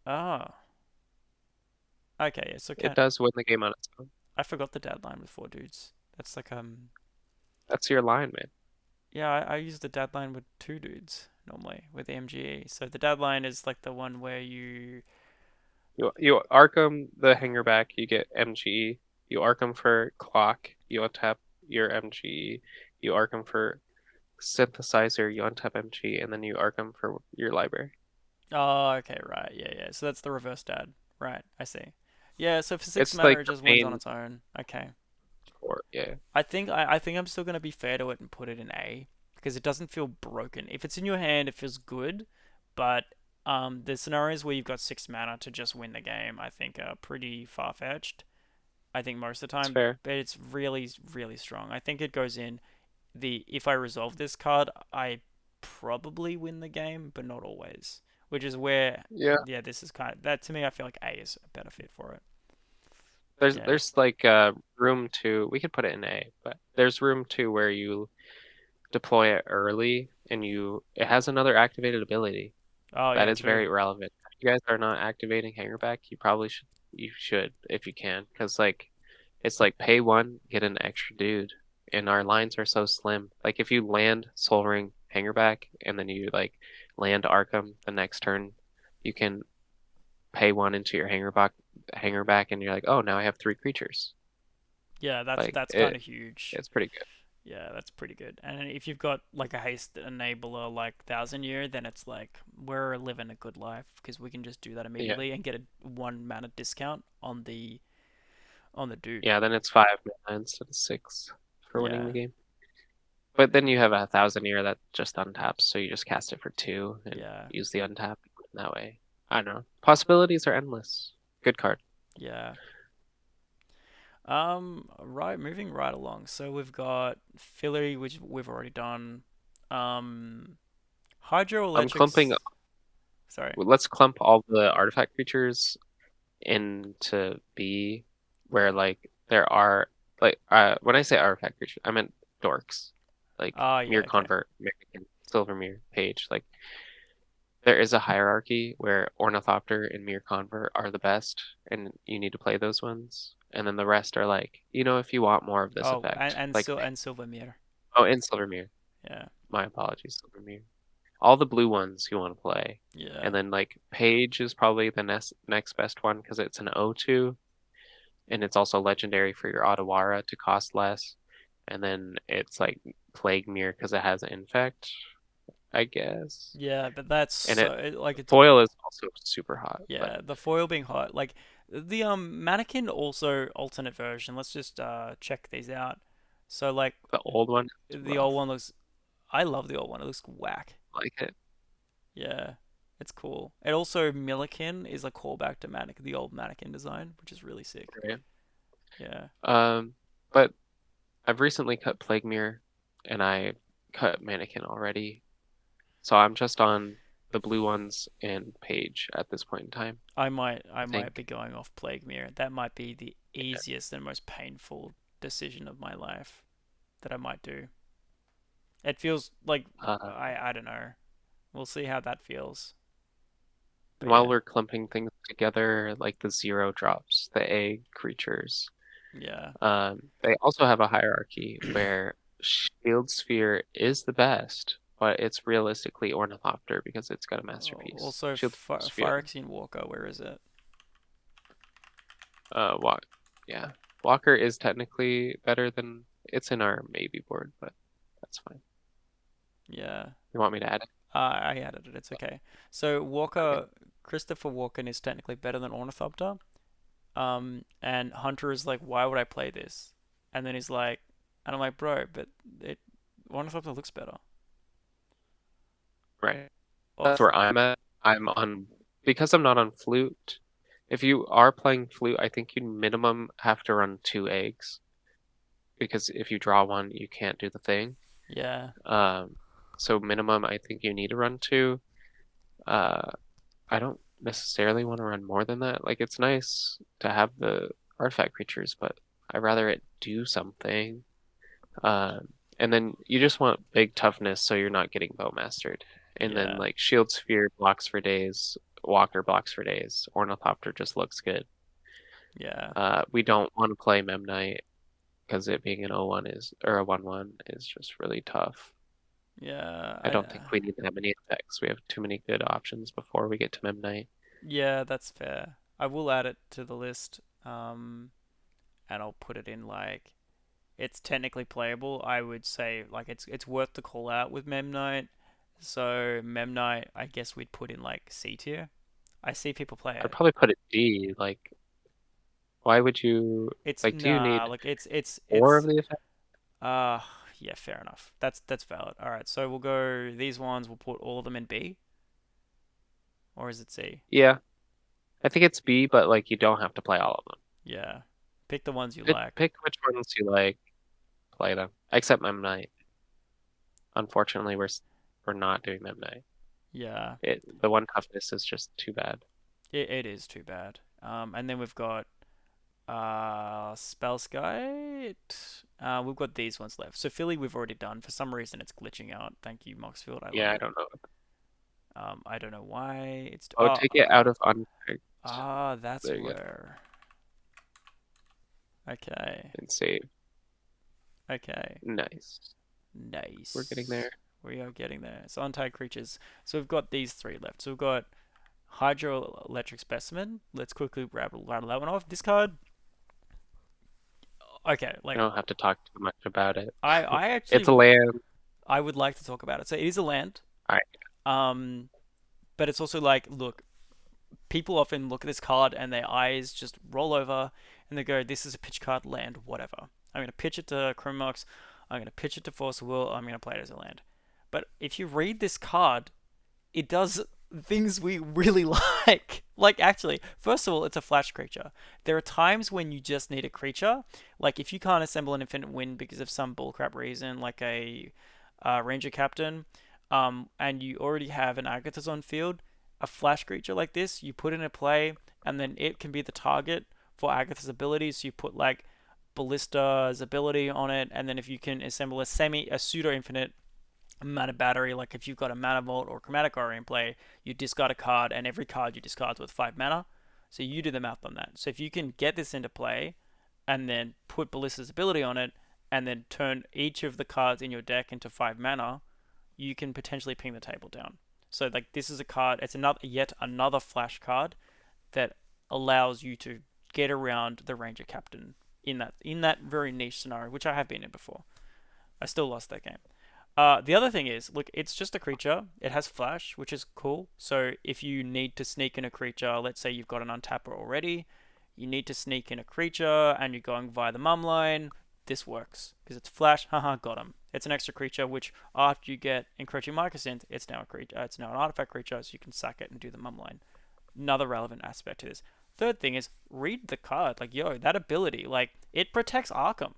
Oh, okay, yeah, so It can does win the game on its own. I forgot the dad line with 4 dudes. That's like That's your line, man. yeah, I use the dad line with 2 dudes normally with the MGE. So the dad line is like the one where you You Arkham the Hangerback, you get MGE. You Arkham for clock, you untap your MGE. You Arkham for synthesizer, you untap MGE, and then you Arkham for your library. oh, okay, right, yeah, yeah. So that's the reverse dad, right? I see. Yeah, so for six It's mana, like it the just wins on main its own. Okay, core, yeah. I think I'm still gonna be fair to it and put it in A because it doesn't feel broken. If it's in your hand, it feels good, but The scenarios where you've got 6 mana to just win the game, I think, are pretty far-fetched. I think most of the It's time, fair. but it's really, really strong. I think it goes in the if I resolve this card, I probably win the game, but not always. Which is where, Yeah. yeah, this is kind of that to me. I feel like A is a better fit for it. Yeah. There's like room to we could put it in A, but there's room to where you deploy it early and it has another activated ability Oh that yeah, is true. very relevant. If you guys are not activating Hangerback, you should if you can, because like it's like pay one, get an extra dude. And our lines are so slim. Like if you land Soul Ring Hangerback and then you like land Arcum the next turn, you can pay one into your Hangerback and you're like, oh, now I have three creatures. Yeah, that's Like that's kind of huge. it's pretty good. Yeah, that's pretty good. And if you've got like a haste enabler like Thousand Year, then it's like we're living a good life because we can just do that Yeah. immediately and get a 1 mana discount on the dude. Yeah, then it's 5 mana instead of 6 for winning the Yeah, game. But then you have a Thousand Year that just untaps, so you just cast it for 2 and yeah, use the untap that way. I don't know. Possibilities are endless. Good card. yeah. Right, moving right along. So we've got Philly, which we've already done. Um, I'm clumping. Hydroelectrics. Sorry. Let's clump all the artifact creatures into B, where like there are like when I say artifact creatures, I meant dorks, like Oh yeah, Mirror okay. Convert, American, Silvermere, Page. Like there is a hierarchy where Ornithopter and Mirror Convert are the best, and you need to play those ones. And then the rest are like, if you want more of this Oh, effect, like and Silvermere. oh, and Silvermere. Yeah, My apologies, Silvermere. All the blue ones you want to play. yeah, And then like Page is probably the next best one because it's an O2 and it's also legendary for your Otawara to cost less. And then it's like Plague Mirror because it has Infect, I guess. yeah. But that's And so like it's foil is also super hot, but yeah. The foil being hot, like the mannequin also alternate version. Let's just check these out. So like the old one is the rough. old one looks. I love the old one. It looks whack. I like it. Yeah, it's cool. It also Milliken is a callback to the old mannequin design, which is really sick. Right? Yeah. But I've recently cut Plague Mirror and I cut Mannequin already. So I'm just on the blue ones and Page at this point in time, I I might think. be going off Plague Mirror. That might be the easiest and most painful decision of my life that I might do. It feels like Uh, I don't know. We'll see how that feels. and But while yeah. we're clumping things together, like the zero drops, the egg creatures, Yeah. they also have a hierarchy where Shield Sphere is the best, but it's realistically Ornithopter because it's got a masterpiece. Also Shield Sphere, Phyrexian Walker, where is it? Walk, yeah, Walker is technically better than it's in our maybe board, but that's fine. Yeah. You want me to add it? I added it. It's okay. So Okay. Christopher Walken is technically better than Ornithopter. And Hunter is like, why would I play this? And then he's like, and I'm like, bro, but it Ornithopter looks better. Right. That's Also, where I'm at. I'm on because I'm not on flute. If you are playing flute, I think you minimum have to run 2 eggs because if you draw one, you can't do the thing. yeah, Um, so minimum, I think you need to run 2. Uh, I don't necessarily want to run more than that. Like it's nice to have the artifact creatures, but I'd rather it do something. And then you just want big toughness so you're not getting bowmastered. And then yeah, like Shield Sphere blocks for days, Walker blocks for days, Ornithopter just looks good. yeah, We don't want to play Memnite because it being an O1 is or a 1/1 is just really tough. yeah. I don't think we need that many effects. We have too many good options before we get to Memnite. Yeah, that's fair. I will add it to the list. And I'll put it in like it's technically playable. I would say like it's worth the call out with Memnite. So Memnite, I guess we'd put in like C tier. I see people play I'd it. probably put it D. Like, why would you It's like? Do you nah, need like more of it's the effect? uh yeah, fair enough. That's valid. All right, so we'll go these ones. We'll put all of them in B. or is it C? Yeah, I think it's B, but like you don't have to play all of them. Yeah. Pick the ones you Pick like. pick which ones you like, play them. Except Mem Knight. Unfortunately, we're not doing Mem Knight. Yeah. The one toughness is just too bad. It is too bad. And then we've got Spellskite. We've got these ones left. So Philly we've already done. For some reason it's glitching out. Thank you, Moxfield. I love Yeah, I it. don't know. I don't know why it's Oh, take it out of unpicked. that's There you go. where. Okay. And save. Okay. Nice. We're getting Nice. there. We are getting there. So untied creatures. So we've got these three left. So we've got Hydroelectric Specimen. Let's quickly rattle that one off. This card. Okay, I like don't have to talk too much about it. I It's actually a land. I would like to talk about it. So it is a land. All right. Um, but it's also like, look, people often look at this card and their eyes just roll over and they go, "This is a pitch card land, whatever." I'm gonna pitch it to Chromox. I'm gonna pitch it to Force of Will. I'm gonna play it as a land. But if you read this card, it does things we really like. Like, actually, first of all, it's a flash creature. There are times when you just need a creature. Like, if you can't assemble an infinite wind because of some bullcrap reason, like a ranger captain, and you already have an Agathis on field, a flash creature like this, you put in a play, and then it can be the target for Agathis abilities. So you put, like, Ballista's ability on it, and then if you can assemble a pseudo infinite mana battery, like if you've got a mana vault or chromatic aura in play, you discard a card, and every card you discard is worth 5 mana. So you do the math on that. So if you can get this into play and then put Ballista's ability on it and then turn each of the cards in your deck into 5 mana, you can potentially ping the table down. So like this is a card, it's another yet another flash card that allows you to get around the ranger captain in that very niche scenario, which I have been in before. I still lost that game. The other thing is, look, it's just a creature. It has flash, which is cool. So if you need to sneak in a creature, let's say you've got an untapper already, you need to sneak in a creature and you're going via the mum line, this works. Because it's flash, haha, got him. It's an extra creature, which after you get encroaching Mycosynth, it's now a creature. It's now an artifact creature, so you can sack it and do the mum line. Another relevant aspect to this. Third thing is, read the card. Like, yo, that ability, like, it protects Arcum.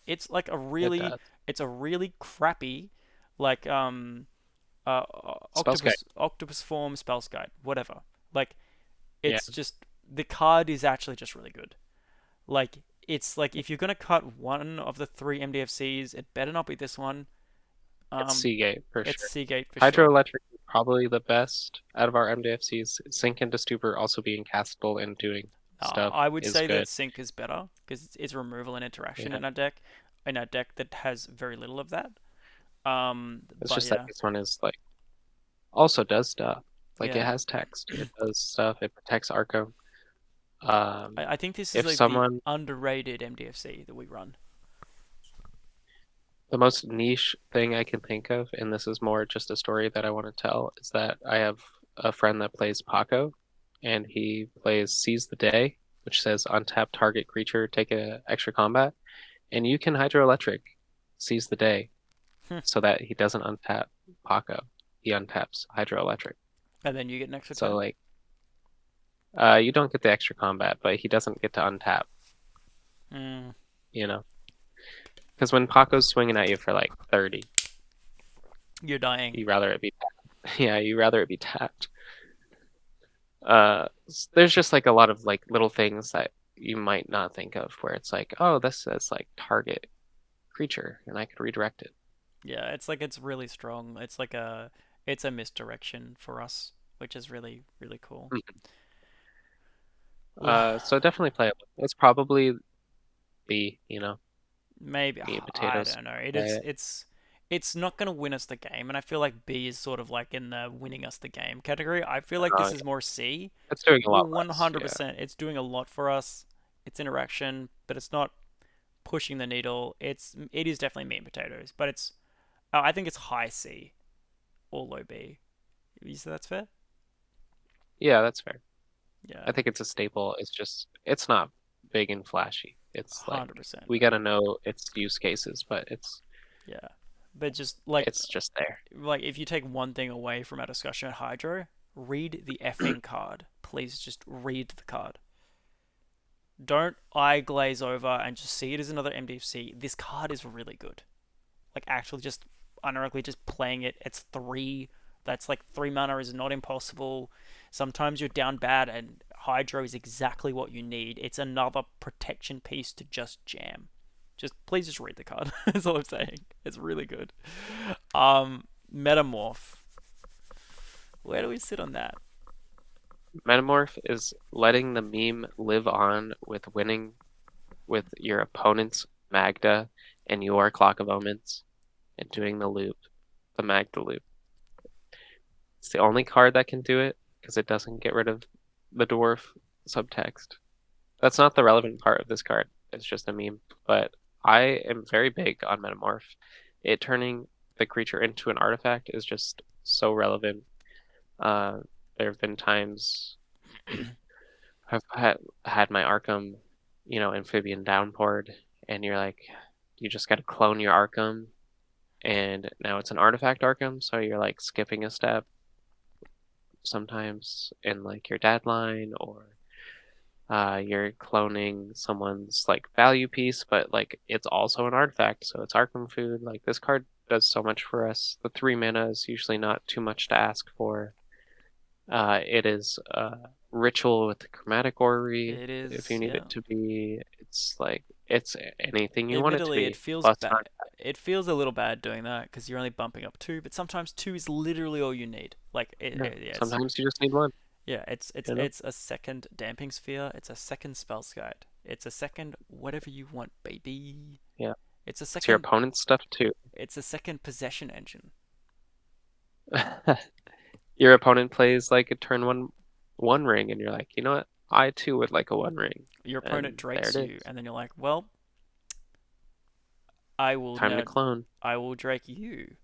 It's like a It really, does. it's a really crappy, like uh, Spell Sky. octopus form spell guide, whatever. Like Yeah. it's just the card is actually just really good. Like it's like if you're gonna cut one of the three MDFCs, it better not be this one. It's Um, Seagate for it's sure. Seagate for sure. Hydroelectric is probably the best out of our MDFCs. Sink into Stupor also being castable and doing stuff I would is say that good. Sync is better because it's removal and interaction Yeah. in a deck that has very little of that. It's But just that yeah, this one is like also does stuff. Like it yeah. has text. It does stuff. It protects Arcum. Um, I think this is if like the someone underrated MDFC that we run. The most niche thing I can think of, and this is more just a story that I want to tell, is that I have a friend that plays Paco, and he plays Seize the Day, which says untap target creature, take a extra combat, and you can hydroelectric Seize the Day so that he doesn't untap Paco. He untaps hydroelectric. And then you get an extra So turn. like you don't get the extra combat, but he doesn't get to untap, Mm, you know? Because when Paco's swinging at you for like 30, you're dying. you rather it be tapped. Yeah, you rather it be tapped. There's just like a lot of like little things that you might not think of where it's like, oh, this says like target creature and I could redirect it. Yeah, it's like it's really strong. It's a misdirection for us, which is really really cool. So definitely play it. It's probably B, Maybe meat and I potatoes. don't know. Play it. It's not gonna win us the game, and I feel like B is sort of like in the winning us the game category. I feel like this is Yeah. more C. It's doing a lot One less. hundred Yeah. percent, it's doing a lot for us. It's interaction, but it's not pushing the needle. It is definitely meat and potatoes, but I think it's high C or low B. You say that's fair? Yeah, that's fair. Yeah, I think it's a staple. It's not big and flashy. It's like 100%. we gotta know its use cases, but Yeah, but just like it's just there. if you take one thing away from our discussion at Hydro, read the effing card. Please just read the card. Don't eye glaze over and just see it as another MDFC. This card is really good. Like actually just unironically just playing it. It's three. That's like 3 mana is not impossible. Sometimes you're down bad and Hydro is exactly what you need. It's another protection piece to just jam. Just please just read the card. That's all I'm saying. It's really good. Metamorph. Where do we sit on that? Metamorph is letting the meme live on with winning with your opponent's Magda and your Clock of Omens and doing the loop, the Magda loop. It's the only card that can do it because it doesn't get rid of the dwarf subtext. That's not the relevant part of this card. It's just a meme. But I am very big on Metamorph. It turning the creature into an artifact is just so relevant. There have been times I've had my Arcum, amphibian downpoured, and you're like, you just got to clone your Arcum, and now it's an artifact Arcum, so you're like skipping a step sometimes in like your deadline, or you're cloning someone's like value piece, but like it's also an artifact, so it's Arkham food. Like this card does so much for us. The 3 mana is usually not too much to ask for. It is ritual with the chromatic orrery It if is, you need yeah. it to be. It's like it's anything you want it to Admittedly, it be. feels Plus, bad. It feels a little bad doing that because you're only bumping up two, but sometimes two is literally all you need. Like yeah, yeah, sometimes you just need one. yeah, it's it's You know, it's a second damping sphere. It's a second spell guide. It's a second whatever you want, baby. yeah. It's a It's your second. opponent's stuff too. It's a second possession engine. Your opponent plays like a turn one ring, and you're like, you know what? I too would like a one ring, Your opponent and there drakes it you, is. and then you're like, well, I will Time to no, clone. I will drake you.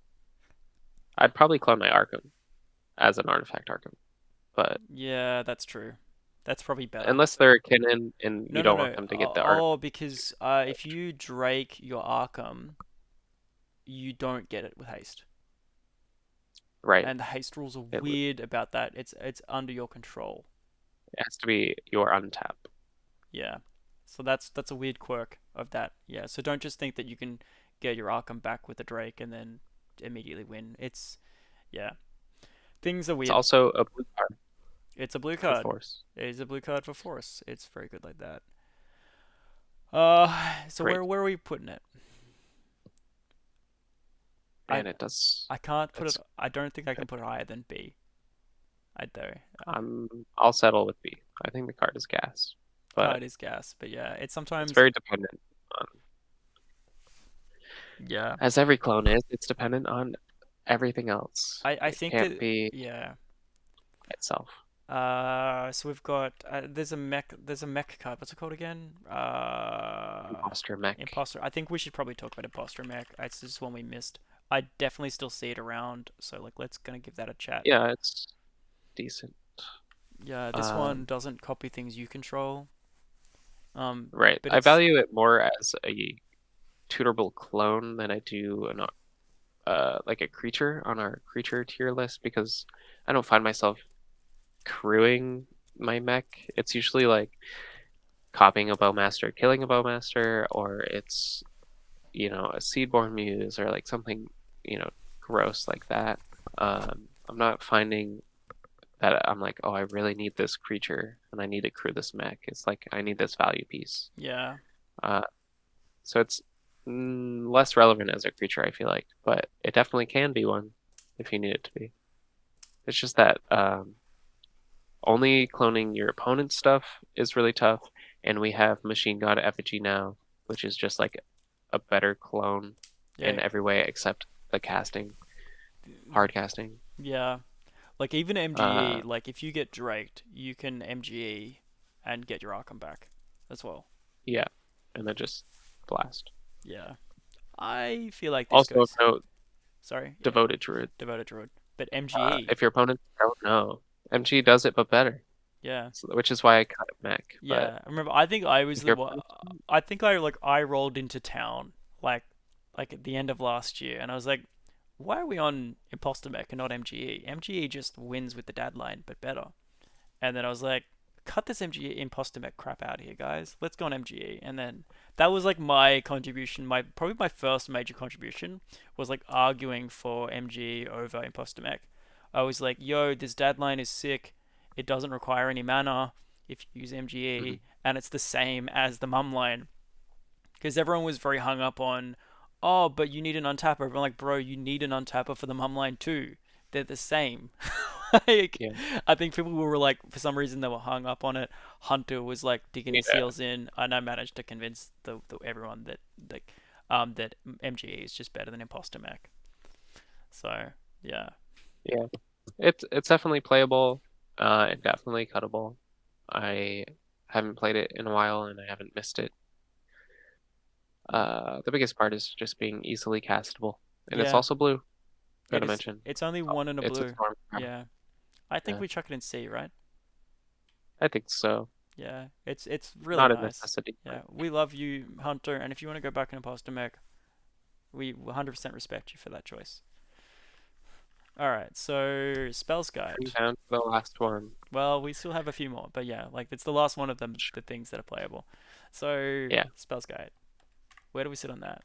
I'd probably clone my Arkham as an artifact Arkham, but Yeah, that's true. That's probably better. unless they're a Kinnan and No, you no, don't want no. them to get the art Oh, because if you Drake your Arkham, you don't get it with haste, right, and the haste rules are it, weird about that. It's under your control. it has to be your untap. Yeah, so that's a weird quirk of that. Yeah, so don't just think that you can get your Arkham back with a Drake and then immediately win. It's yeah, things are It's weird. also a blue card It's a blue for card. force. It is a blue card for force. It's very good like that. So Great, where are we putting it? I man, it does. I can't put it. It's I don't think I can put it higher than B. I do. I'll settle with B. I think the card is gas, but Card is gas, but yeah, it's it's sometimes very dependent on, yeah. as every clone is, it's dependent on everything else. I It think can't that be yeah. itself. So we've got there's a mech card. What's it called again? Imposter mech. Imposter. I think we should probably talk about Imposter mech. It's just one we missed. I definitely still see it around. So like let's gonna give that a chat. Yeah, it's decent. Yeah, this one Um, doesn't copy things you control. right. But I it's value it more as a tutorable clone than I do an like a creature on our creature tier list because I don't find myself crewing my mech. It's usually like copying a bowmaster, killing a bowmaster, or it's a seedborn muse or like something gross like that. I'm not finding that I'm like, oh, I really need this creature and I need to crew this mech. It's like I need this value piece. yeah. Uh, so it's less relevant as a creature, I feel like, but it definitely can be one if you need it to be. It's just that only cloning your opponent's stuff is really tough, and we have Machine God Effigy now, which is just like a better clone in Yeah. every way except the casting, hard casting. Yeah. Like even Uh, MGE, like if you get draked, you can MGE and get your Arkham back as well. yeah, and then just blast. Yeah. I feel like this Also, goes. no Sorry, yeah, devoted druid. devoted druid. But MGE, If your opponent don't know, MG does it but better, yeah, which is why I cut mech. But yeah. I remember. I think I was if the your one. opponent, I think I rolled into town like at the end of last year, and I was like, why are we on Imposter Mech and not MGE? MGE just wins with the dad line, but better. And then I was like, cut this MGE Imposter Mech crap out of here, guys. Let's go on MGE. And then that was like my contribution. My probably my first major contribution was like arguing for MGE over Imposter Mech. I was like, yo, this dad line is sick. It doesn't require any mana if you use Hmm. MGE, and it's the same as the mum line because everyone was very hung up on, oh, but you need an untapper. I'm like, bro, you need an untapper for the mum line too. They're the same. Like, Yeah, I think people were like, for some reason, they were hung up on it. Hunter was like digging you his heels in, and I managed to convince everyone that that MGE is just better than Imposter Mech. So yeah, yeah. It's definitely playable, and definitely cuttable. I haven't played it in a while and I haven't missed it. The biggest part is just being easily castable, and it's yeah, also blue. it Gotta is. mention, It's only one in a it's a blue. storm card. Yeah, I think Yeah, we chuck it in C, right? I think so. Yeah, it's really Not a nice. necessity, Yeah, but we love you, Hunter, and if you want to go back in Imposter Mech, we 100% respect you for that choice. All right, so spells turning guide. down to the last one. Well, we still have a few more, but yeah, like it's the last one of them, the things that are playable. So Yeah, spells guide. Where do we sit on that?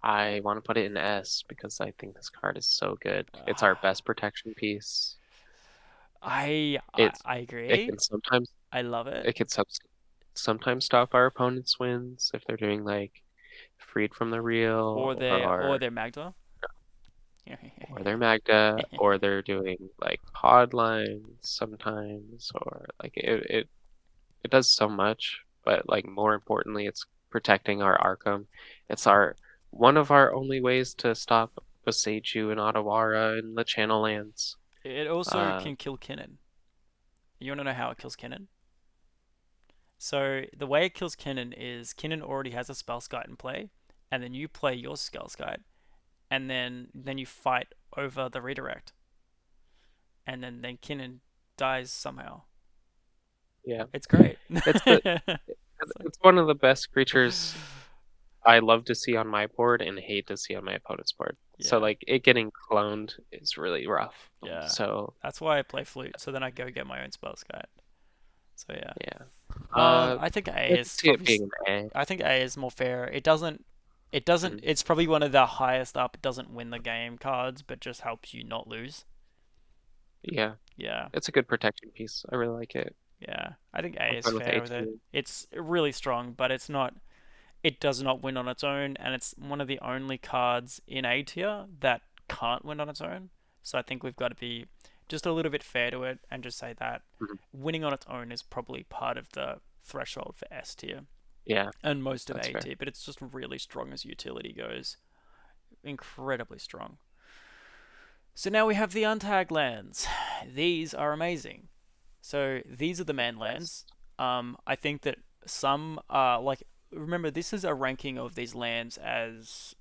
I want to put it in S because I think this card is so good. It's our Uh, best protection piece. I, I It's I it agree. can sometimes I love it. it can sometimes stop our opponent's wins if they're doing like freed from the real Or their Magda. or they're Magda or they're doing like pod lines sometimes or like it does so much, but like more importantly it's protecting our Arcum. It's our one of our only ways to stop Boseiju and Otawara and the Channel lands. It also Uh can kill Kinnan. You want to know how it kills Kinnan? So the way it kills Kinnan is Kinnan already has a spell guide in play, and then you play your spell guide, and then you fight over the redirect, and then Kinnan dies somehow. yeah. It's great. It's the it's one of the best creatures I love to see on my board and hate to see on my opponent's board. So Yeah, like it getting cloned is really rough. yeah. So That's why I play flute. So then I go get my own spell guide. So yeah. yeah. Uh I think A I could is see it probably. being an I think A is more fair. It A. doesn't. Mhm. It's probably one of the highest up. It doesn't win the game cards, but just helps you not lose. Yeah. Yeah. It's a good protection piece. I really like it. Yeah, I think A I'm is fine with fair A with it. too. It's really strong, but it's not. It does not win on its own, and it's one of the only cards in A tier that can't win on its own. So I think we've got to be just a little bit fair to it and just say that Mhm. winning on its own is probably part of the threshold for S tier Yeah, and most of that's A fair. tier, but it's just really strong as utility goes. Incredibly strong. So now we have the untagged lands. These are amazing. So these are the man lands. Best. I think that some are like, remember this is a ranking of these lands as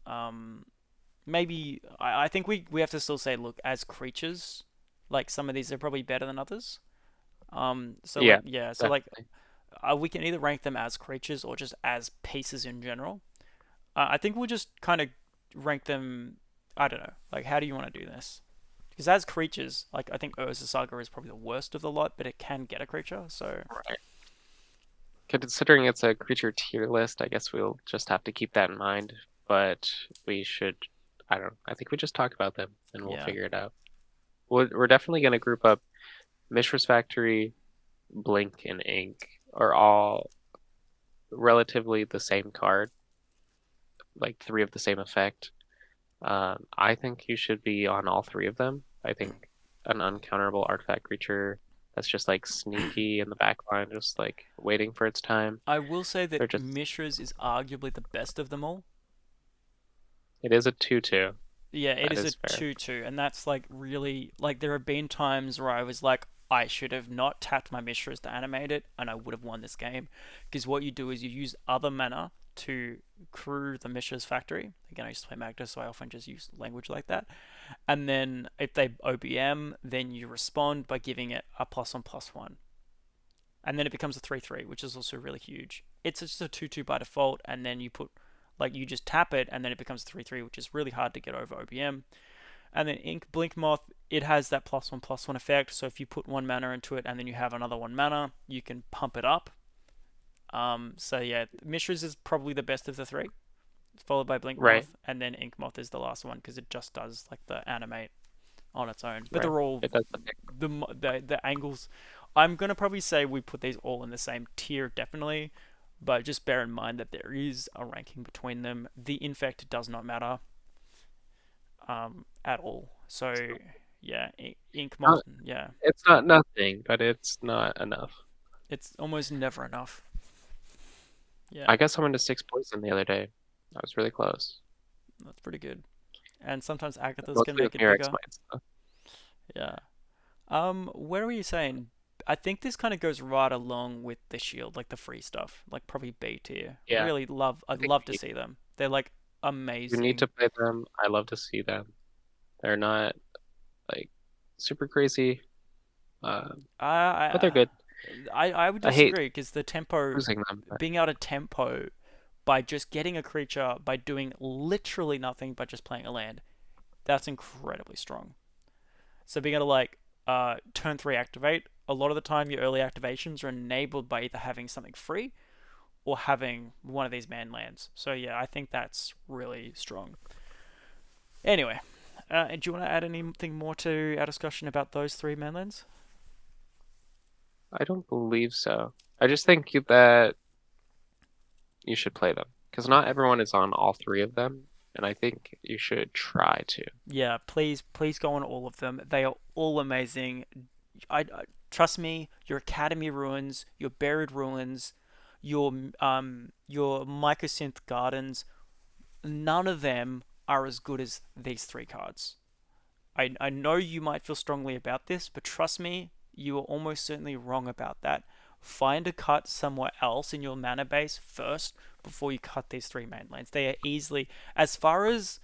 maybe I think we have to still say, look, as creatures. Like some of these are probably better than others. So like Yeah, yeah, so like definitely. we can either rank them as creatures or just as pieces in general. I think we'll just kind of rank them. I don't know. Like, how do you want to do this? Because as creatures, like I think Urza Saga is probably the worst of the lot, but it can get a creature. So Right. Considering it's a creature tier list, I guess we'll just have to keep that in mind. But we should, I don't know, I think we just talk about them and we'll yeah, figure it out. We're definitely going to group up Mishra's Factory, Blink, and Ink are all relatively the same card, like three of the same effect. I think you should be on all three of them. I think an uncounterable artifact creature that's just like sneaky in the back line, just like waiting for its time. I will say They're that just, Mishra's is arguably the best of them all. it is a 2/2. Yeah, it That is a is fair. 2/2, and that's like really like there have been times where I was like, I should have not tapped my Mishras to animate it, and I would have won this game. Because what you do is you use other mana to crew the Mishra's factory. Again, I used to play Magda, so I often just use language like that. And then if they OBM, then you respond by giving it a +1/+1. And then it becomes a 3/3, which is also really huge. It's just a 2/2 by default, and then you put Like you just tap it and then it becomes 3/3, which is really hard to get over OBM. And then Ink Blink Moth, it has that +1/+1 effect. So if you put 1 mana into it and then you have another 1 mana, you can pump it up. So yeah, Mishra's is probably the best of the three, followed by Blink Right, Moth, and then Ink Moth is the last one because it just does like the animate on its own. But right. they're all It does the thing. the angles. I'm gonna probably say we put these all in the same tier, definitely. But just bear in mind that there is a ranking between them. The infect does not matter at all. So yeah, Ink Moth, Not, yeah, it's not nothing, but it's not enough. it's almost never enough. Yeah, I got someone to 6 poison the other day. That was really close. that's pretty good. And sometimes Agathas can Mostly make with it Murex bigger. mites, though. Yeah. Where were you saying? I think this kind of goes right along with the shield, like the free stuff, like probably B tier. Yeah, Really love, I I'd think love to see them. They're like you need amazing. to play them. I love to see them. They're not like super crazy, but they're I, good. I would I hate disagree because the tempo, losing them, but being able to tempo by just getting a creature by doing literally nothing but just playing a land, that's incredibly strong. So being able to like turn three activate, a lot of the time your early activations are enabled by either having something free or having one of these man lands. So yeah, I think that's really strong. Anyway, do you want to add anything more to our discussion about those three man lands? I don't believe so. I just think that you should play them because not everyone is on all three of them, and I think you should try to. Yeah, please go on all of them. They are all amazing. I trust me. Your Academy ruins, your Buried Ruins, your Mycosynth Gardens. None of them are as good as these three cards. I know you might feel strongly about this, but trust me, you are almost certainly wrong about that. Find a cut somewhere else in your mana base first before you cut these three main lands. They are easily, as far as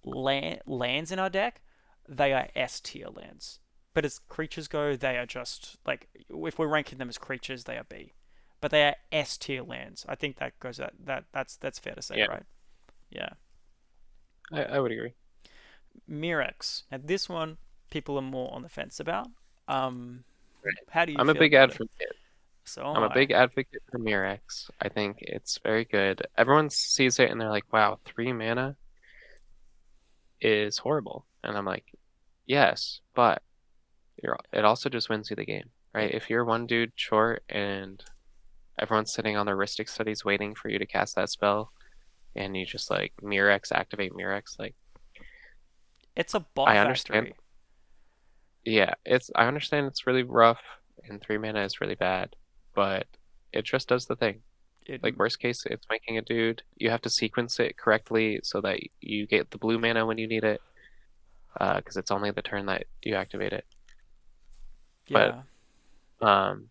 lands in our deck, they are S tier lands. But as creatures go, they are just like if we're ranking them as creatures, they are B. But they are S tier lands. I think that goes that's fair to say, Yeah, right? Yeah. I would agree. Mirex. Now this one people are more on the fence about. Um, Right. how do you I'm a feel big about it? advocate. So am I'm a I. big advocate for Murex. I think it's very good. Everyone sees it and they're like, "Wow, 3 mana is horrible," and I'm like, "Yes, but it also just wins you the game, right? It If you're one dude short and everyone's sitting on their Ristic studies waiting for you to cast that spell, and you just like Murex activate Murex, like it's a bot I understand. factory. Yeah, I understand it's really rough and 3 mana is really bad, but it just does the thing. It Like worst case, it's making a dude. You have to sequence it correctly so that you get the blue mana when you need it, because it's only the turn that you activate it. But yeah. um,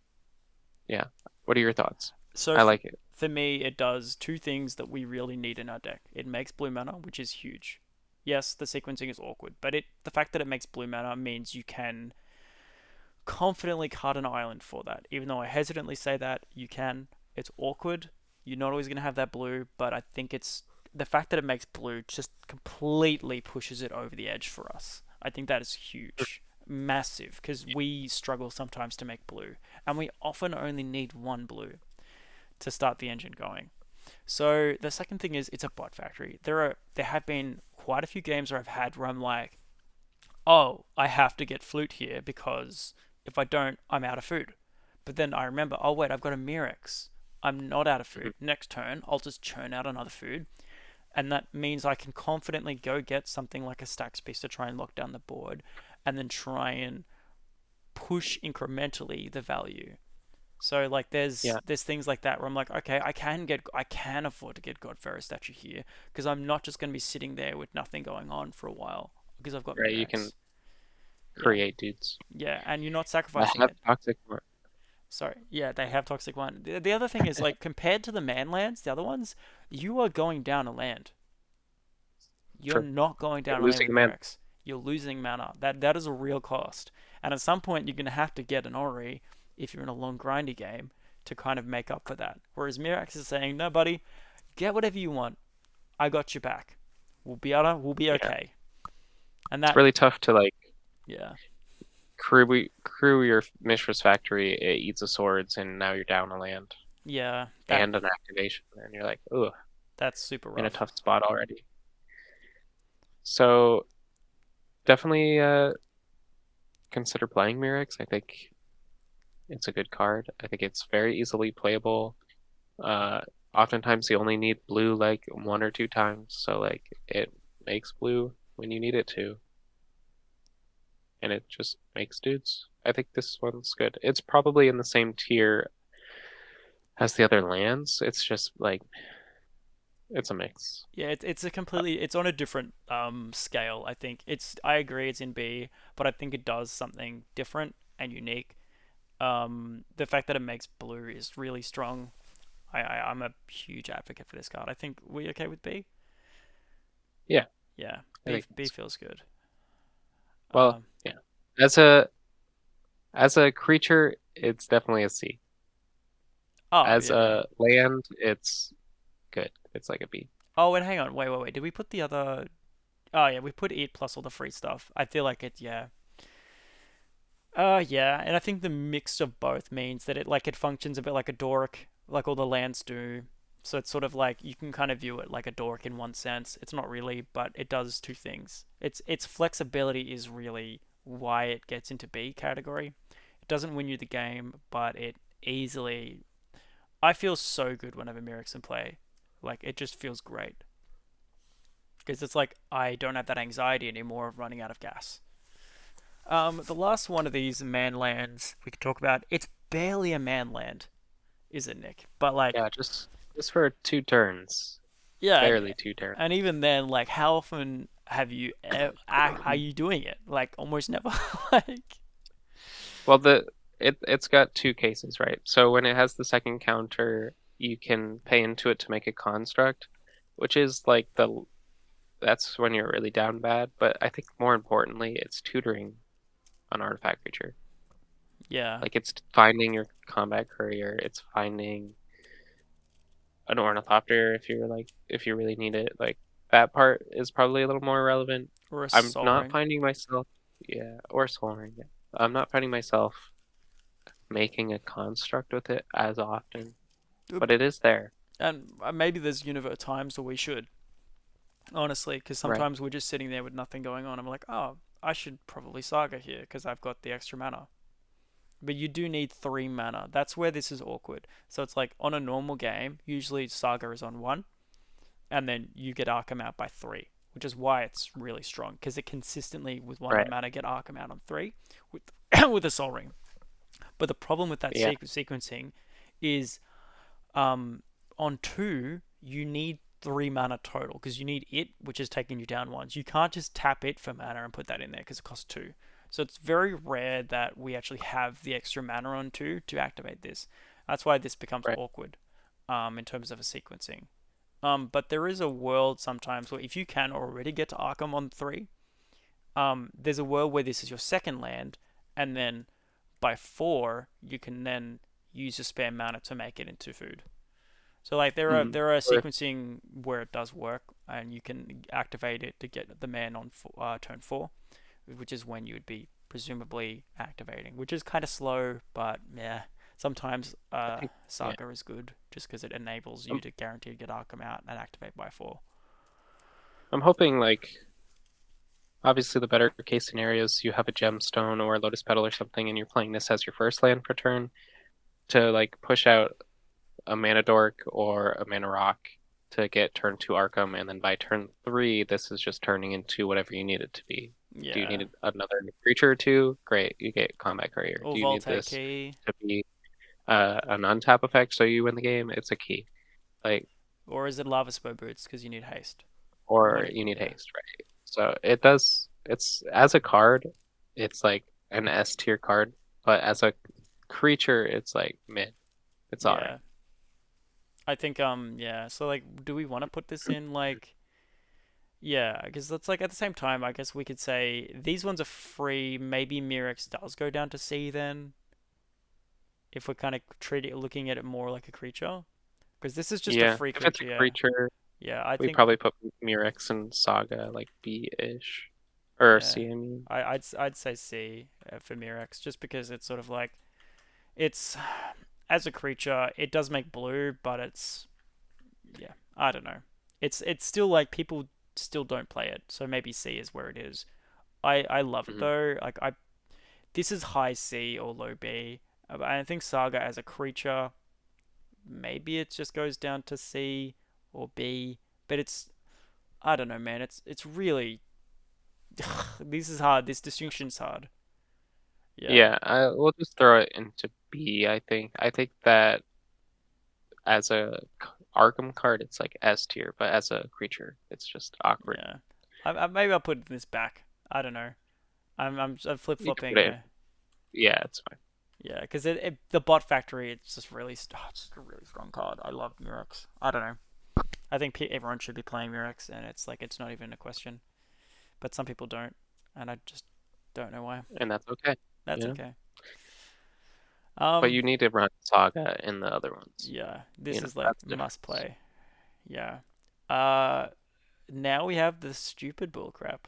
yeah. What are your thoughts? So I like it. for me, it does two things that we really need in our deck. It makes blue mana, which is huge. Yes, the sequencing is awkward, but the fact that it makes blue mana means you can confidently cut an island for that. Even though I hesitantly say that, you can. It's awkward. You're not always going to have that blue, but I think it's the fact that it makes blue just completely pushes it over the edge for us. I think that is huge. Massive, because we struggle sometimes to make blue, and we often only need one blue to start the engine going. So the second thing is it's a bot factory. There have been quite a few games where I'm like, oh, I have to get flute here because if I don't, I'm out of food. But then I remember, oh wait, I've got a Mirex. I'm not out of Mhm. food. Next turn, I'll just churn out another food, and that means I can confidently go get something like a stacks piece to try and lock down the board, and then try and push incrementally the value. So like Yeah, there's things like that where I'm like, okay, I can afford to get Godfrey statue here because I'm not just going to be sitting there with nothing going on for a while because I've got right. You can Mirex. Yeah, create dudes. yeah, and you're not I sacrificing have it. toxic. Sorry, yeah, they have toxic one. The other thing is like compared to the man lands, the other ones, you are going down a land. You're True. not going You're down a lane losing with a man. Mirex. You're losing mana. That is a real cost. And at some point, you're going to have to get an Ori if you're in a long grindy game to kind of make up for that. Whereas Mirax is saying, no, buddy, get whatever you want. I got your back. We'll be Yeah. okay. And It's that, really tough to like yeah, crew your Mishra's factory. It eats the swords, and now you're down a land yeah, and an activation, and you're like, oh, that's super in a rough. tough spot already. So definitely consider playing Mirrex. I think it's a good card. I think it's very easily playable. Uh, Oftentimes you only need blue like one or two times, so like it makes blue when you need it to, and it just makes dudes. I think this one's good. It's probably in the same tier as the other lands. It's just like it's a mix. Yeah, it's a completely it's on a different scale. I think I agree it's in B, but I think it does something different and unique. The fact that it makes blue is really strong. I'm a huge advocate for this card. I think we okay with B. Yeah, Yeah, I think B it's feels good. well, Um, yeah. As a creature, it's definitely a C. oh As yeah. a land, it's good. It's like a B. Oh, and hang on, wait. Did we put the other? Oh yeah, we put it plus all the free stuff. I feel like it. Yeah. Yeah, and I think the mix of both means that it functions a bit like a dork, like all the lands do. So it's sort of like you can kind of view it like a dork in one sense. It's not really, but it does two things. Its flexibility is really why it gets into B category. It doesn't win you the game, but it easily. I feel so good whenever Mirixen play. Like it just feels great because it's like I don't have that anxiety anymore of running out of gas. The last one of these manlands we could talk about, it's barely a manland, is it, Nick? But like, Yeah, just for 2 turns, yeah, barely 2 turns. and even then, like, how often are you doing it? Like, almost never. Like, Well, it's got two cases, right? So when it has the second counter, you can pay into it to make a construct, which is like the that's when you're really down bad. But I think more importantly, it's tutoring an artifact creature. yeah, Like it's finding your combat courier, it's finding an ornithopter if you really need it. Like that part is probably a little more relevant. or a I'm soul not ring. finding myself, yeah, or soaring. Yeah. I'm not finding myself making a construct with it as often, but it is there, And maybe there's times where we should, honestly, because right? sometimes we're just sitting there with nothing going on. I'm like, oh, I should probably Saga here because I've got the extra mana. But you do need 3 mana. That's where this is awkward. So it's like on a normal game, usually Saga is on 1, and then you get Arcum out by 3, which is why it's really strong because it consistently with one Right. mana get Arcum out on 3 with with a Soul Ring. But the problem with that Yeah. sequencing is um, on 2 you need 3 mana total because you need it, which is taking you down once. You can't just tap it for mana and put that in there because it costs 2. So it's very rare that we actually have the extra mana on 2 to activate this. That's why this becomes Right. awkward in terms of a sequencing. But there is a world sometimes where if you can already get to Arkham on 3, there's a world where this is your second land, and then by 4 you can then use your spare mana to make it into food. So like Mm. there are Or sequencing where it does work, and you can activate it to get the man on turn 4, which is when you would be presumably activating, which is kind of slow, but yeah. Sometimes I think, yeah. Saga is good just because it enables you I'm to guarantee to get Arkham out and activate by 4. I'm hoping like obviously the better case scenarios you have a gemstone or a lotus petal or something, and you're playing this as your first land per turn to like push out a mana dork or a mana rock to get turn 2 Arkham, and then by turn 3, this is just turning into whatever you need it to be. Do you Yeah. need another creature or two? Great, you get combat courier. Or Do you need Voltaic this Key, to be an untap effect so you win the game? It's a key. Like, or is it Lava Spur Boots because you need haste? or One, you need yeah, haste, right? So it does. It's as a card, it's like an S tier card, but as a creature, it's like mid. It's all yeah. right. I think yeah. So like, do we want to put this in like? Yeah, because that's like at the same time, I guess we could say these ones are free. Maybe Mirex does go down to C then, if we're kind of looking at it more like a creature, because this is just a Yeah, free if it's a creature. Yeah, creature, Yeah, I We think probably put Murex and Saga like B-ish. Or yeah, C, I mean. I'd say C for Mirex just because it's sort of like it's as a creature it does make blue, but it's yeah, I don't know. It's still like people still don't play it, so maybe C is where it is. I love it Mhm. though. Like I this is high C or low B. I think Saga as a creature, maybe it just goes down to C or B. But it's I don't know, man. It's really this is hard. This distinction's hard. Yeah, Yeah, we'll just throw it into B, I think. I think that as a Arcum card, it's like S tier, but as a creature, it's just awkward. yeah. Maybe I'll put this back. I don't know. I'm flip You could flopping put it in. here. Yeah, it's fine. Yeah, because the bot factory it's just really it's just a really strong card. I love Murex. I don't know. I think everyone should be playing Murex, and it's like it's not even a question. But some people don't, and I just don't know why. And that's okay, That's you know? okay. But Um, you need to run Saga in the other ones. yeah, this is like That's the must difference. play. Yeah. Uh, now we have the stupid bullcrap.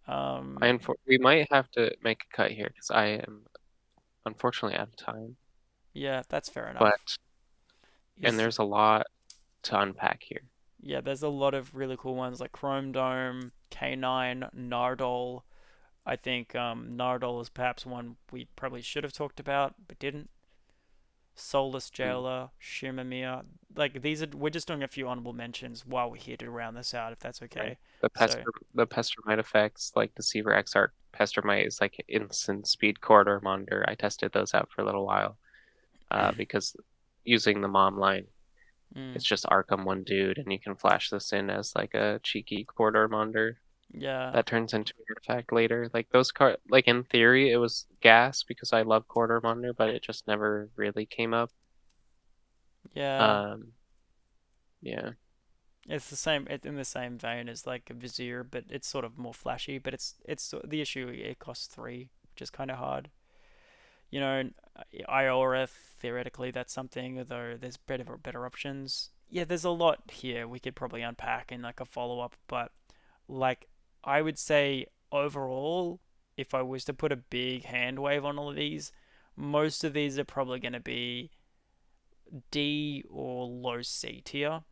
Um, We might have to make a cut here because I am unfortunately out of time. yeah, that's fair enough. But and Is there's a lot to unpack here. yeah, there's a lot of really cool ones like Chrome Dome, K9, Nardole. I think Nardole is perhaps one we probably should have talked about but didn't. Soulless Mm. Jailer, Shimamia. Like these are we're just doing a few honorable mentions while we're here to round this out if that's Right. okay. So The Pestermite effects, like Deceiver X Art Pestermite is like instant speed corridor monitor. I tested those out for a little while because using the mom line, mm, it's just Arkham one dude, and you can flash this in as like a cheeky corridor monitor yeah. that turns into an artifact later. Like those card, like in theory, it was gas because I love corridor monitor, but it just never really came up. Yeah. Um, yeah, It's the same it's in the same vein as like a Vizier, but it's sort of more flashy, but it's the issue it costs 3, which is kind of hard. You know, Iora theoretically that's something, although there's better options. Yeah, there's a lot here we could probably unpack in like a follow up, but like I would say overall, if I was to put a big hand wave on all of these, most of these are probably going to be D or low C tier.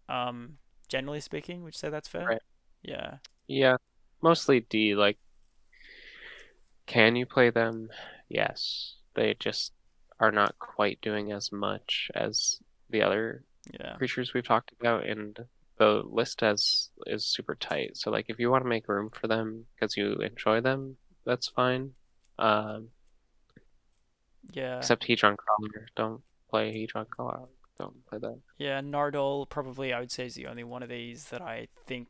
Um, Generally speaking, would you say that's fair? right. Yeah, Yeah, mostly D. Like, can you play them? Yes. They just are not quite doing as much as the other yeah, creatures we've talked about, and the list has is super tight. So like if you want to make room for them because you enjoy them, that's fine. Um, yeah, except Hedron Crawler. Don't play Hedron Crawler. Don't play that. yeah. Nardole probably I would say is the only one of these that I think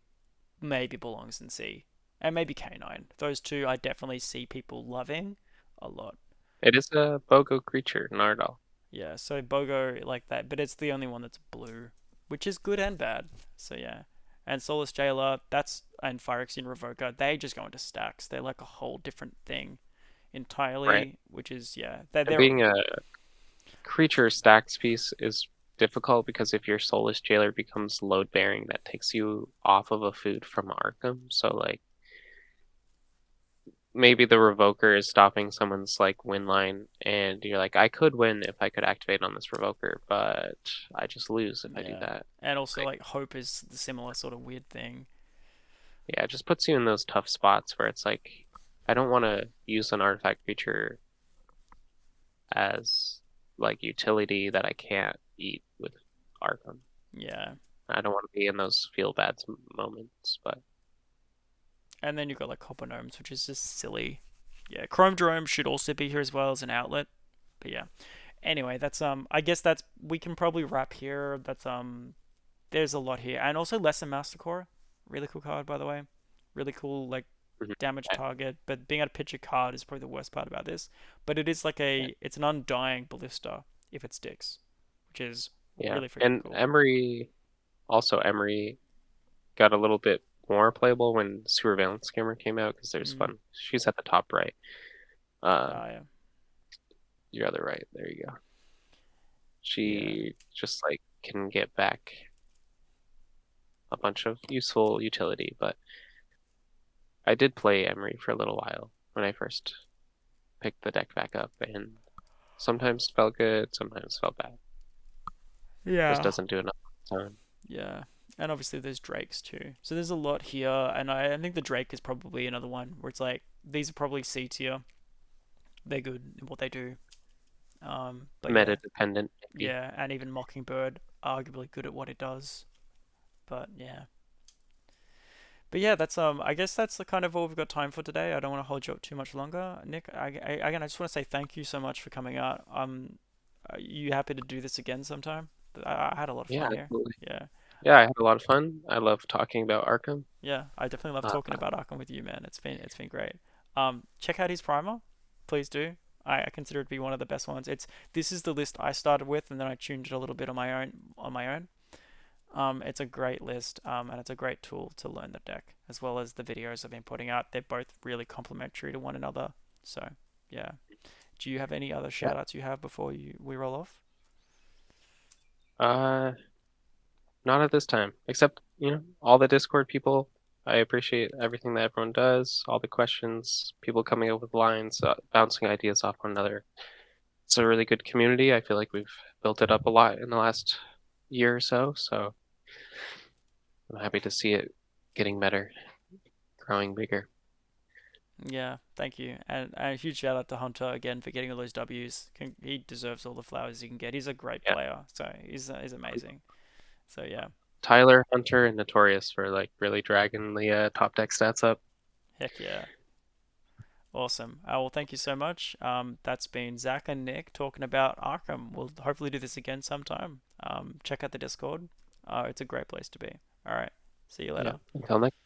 maybe belongs in C, and maybe K9. Those two I definitely see people loving a lot. It is a BOGO creature, Nardal. Yeah, so Bogo like that, but it's the only one that's blue, which is good and bad. So yeah, and Soulless Jailer, that's and Phyrexian Revoker, they just go into stacks. They're like a whole different thing Right. entirely, which is yeah, And they're being a creature stacks piece is difficult because if your soulless jailer becomes load bearing, that takes you off of a food from Arkham. So like maybe the revoker is stopping someone's like win line, and you're like, I could win if I could activate on this revoker, but I just lose if I do yeah, that. and also Like, like Hope is the similar sort of weird thing. yeah, it just puts you in those tough spots where it's like, I don't want to use an artifact creature as like utility that I can't eat with Arkham. Yeah, I don't want to be in those feel bad moments, but and then you've got like Copper Gnomes, which is just silly. Yeah, Chrome Drome should also be here as well as an outlet, but yeah. Anyway, that's I guess that's we can probably wrap here. That's there's a lot here, and also Lesson Mastercore, really cool card by the way, really cool like mhm. damage Yeah, target. But being able to pitch a card is probably the worst part about this. But it is like yeah, it's an undying ballista if it sticks, which is yeah. really freaking And cool. Emery got a little bit more playable when Sewer Valence Scammer came out because there's Mm. fun. She's at the top right. Um, Yeah, your other right. There you go. yeah, She just like can get back. a bunch of useful utility, but I did play Emery for a little while when I first picked the deck back up, and sometimes felt good, sometimes felt bad. Just Yeah. doesn't do enough all the time. Yeah. And obviously there's Drakes too. So there's a lot here, and I think the Drake is probably another one where it's like these are probably C tier. They're good in what they do. But Meta yeah, dependent, maybe. yeah, and even Mockingbird, arguably good at what it does. But yeah, but yeah, that's I guess that's the kind of all we've got time for today. I don't want to hold you up too much longer, Nick. Again, I just want to say thank you so much for coming out. Are you happy to do this again sometime? I had a lot of Yeah, fun here. absolutely. Yeah, Yeah, I had a lot of fun. I love talking about Arkham. yeah, I definitely love Uh, talking about Arkham with you, man. It's been great. Check out his primer, please do. I consider it to be one of the best ones. This is the list I started with, and then I tuned it a little bit on my own. It's a great list, and it's a great tool to learn the deck, as well as the videos I've been putting out. They're both really complementary to one another. So, yeah. Do you have any other yeah. shout outs you have before we roll off? Uh, Not at this time, except, all the Discord people. I appreciate everything that everyone does, all the questions, people coming up with lines, bouncing ideas off one another. It's a really good community. I feel like we've built it up a lot in the last year or so, so I'm happy to see it getting better, growing bigger. Yeah, thank you. And a huge shout out to Hunter again for getting all those W's. He deserves all the flowers he can get. He's a great Yeah. player, so he's amazing. So, yeah. Tyler, Hunter, and Notorious for like really dragging the top deck stats up. Heck yeah. Awesome. Well, thank you so much. That's been Zach and Nick talking about Arkham. We'll hopefully do this again sometime. Check out the Discord. It's a great place to be. All right. See you Yeah. later. Until next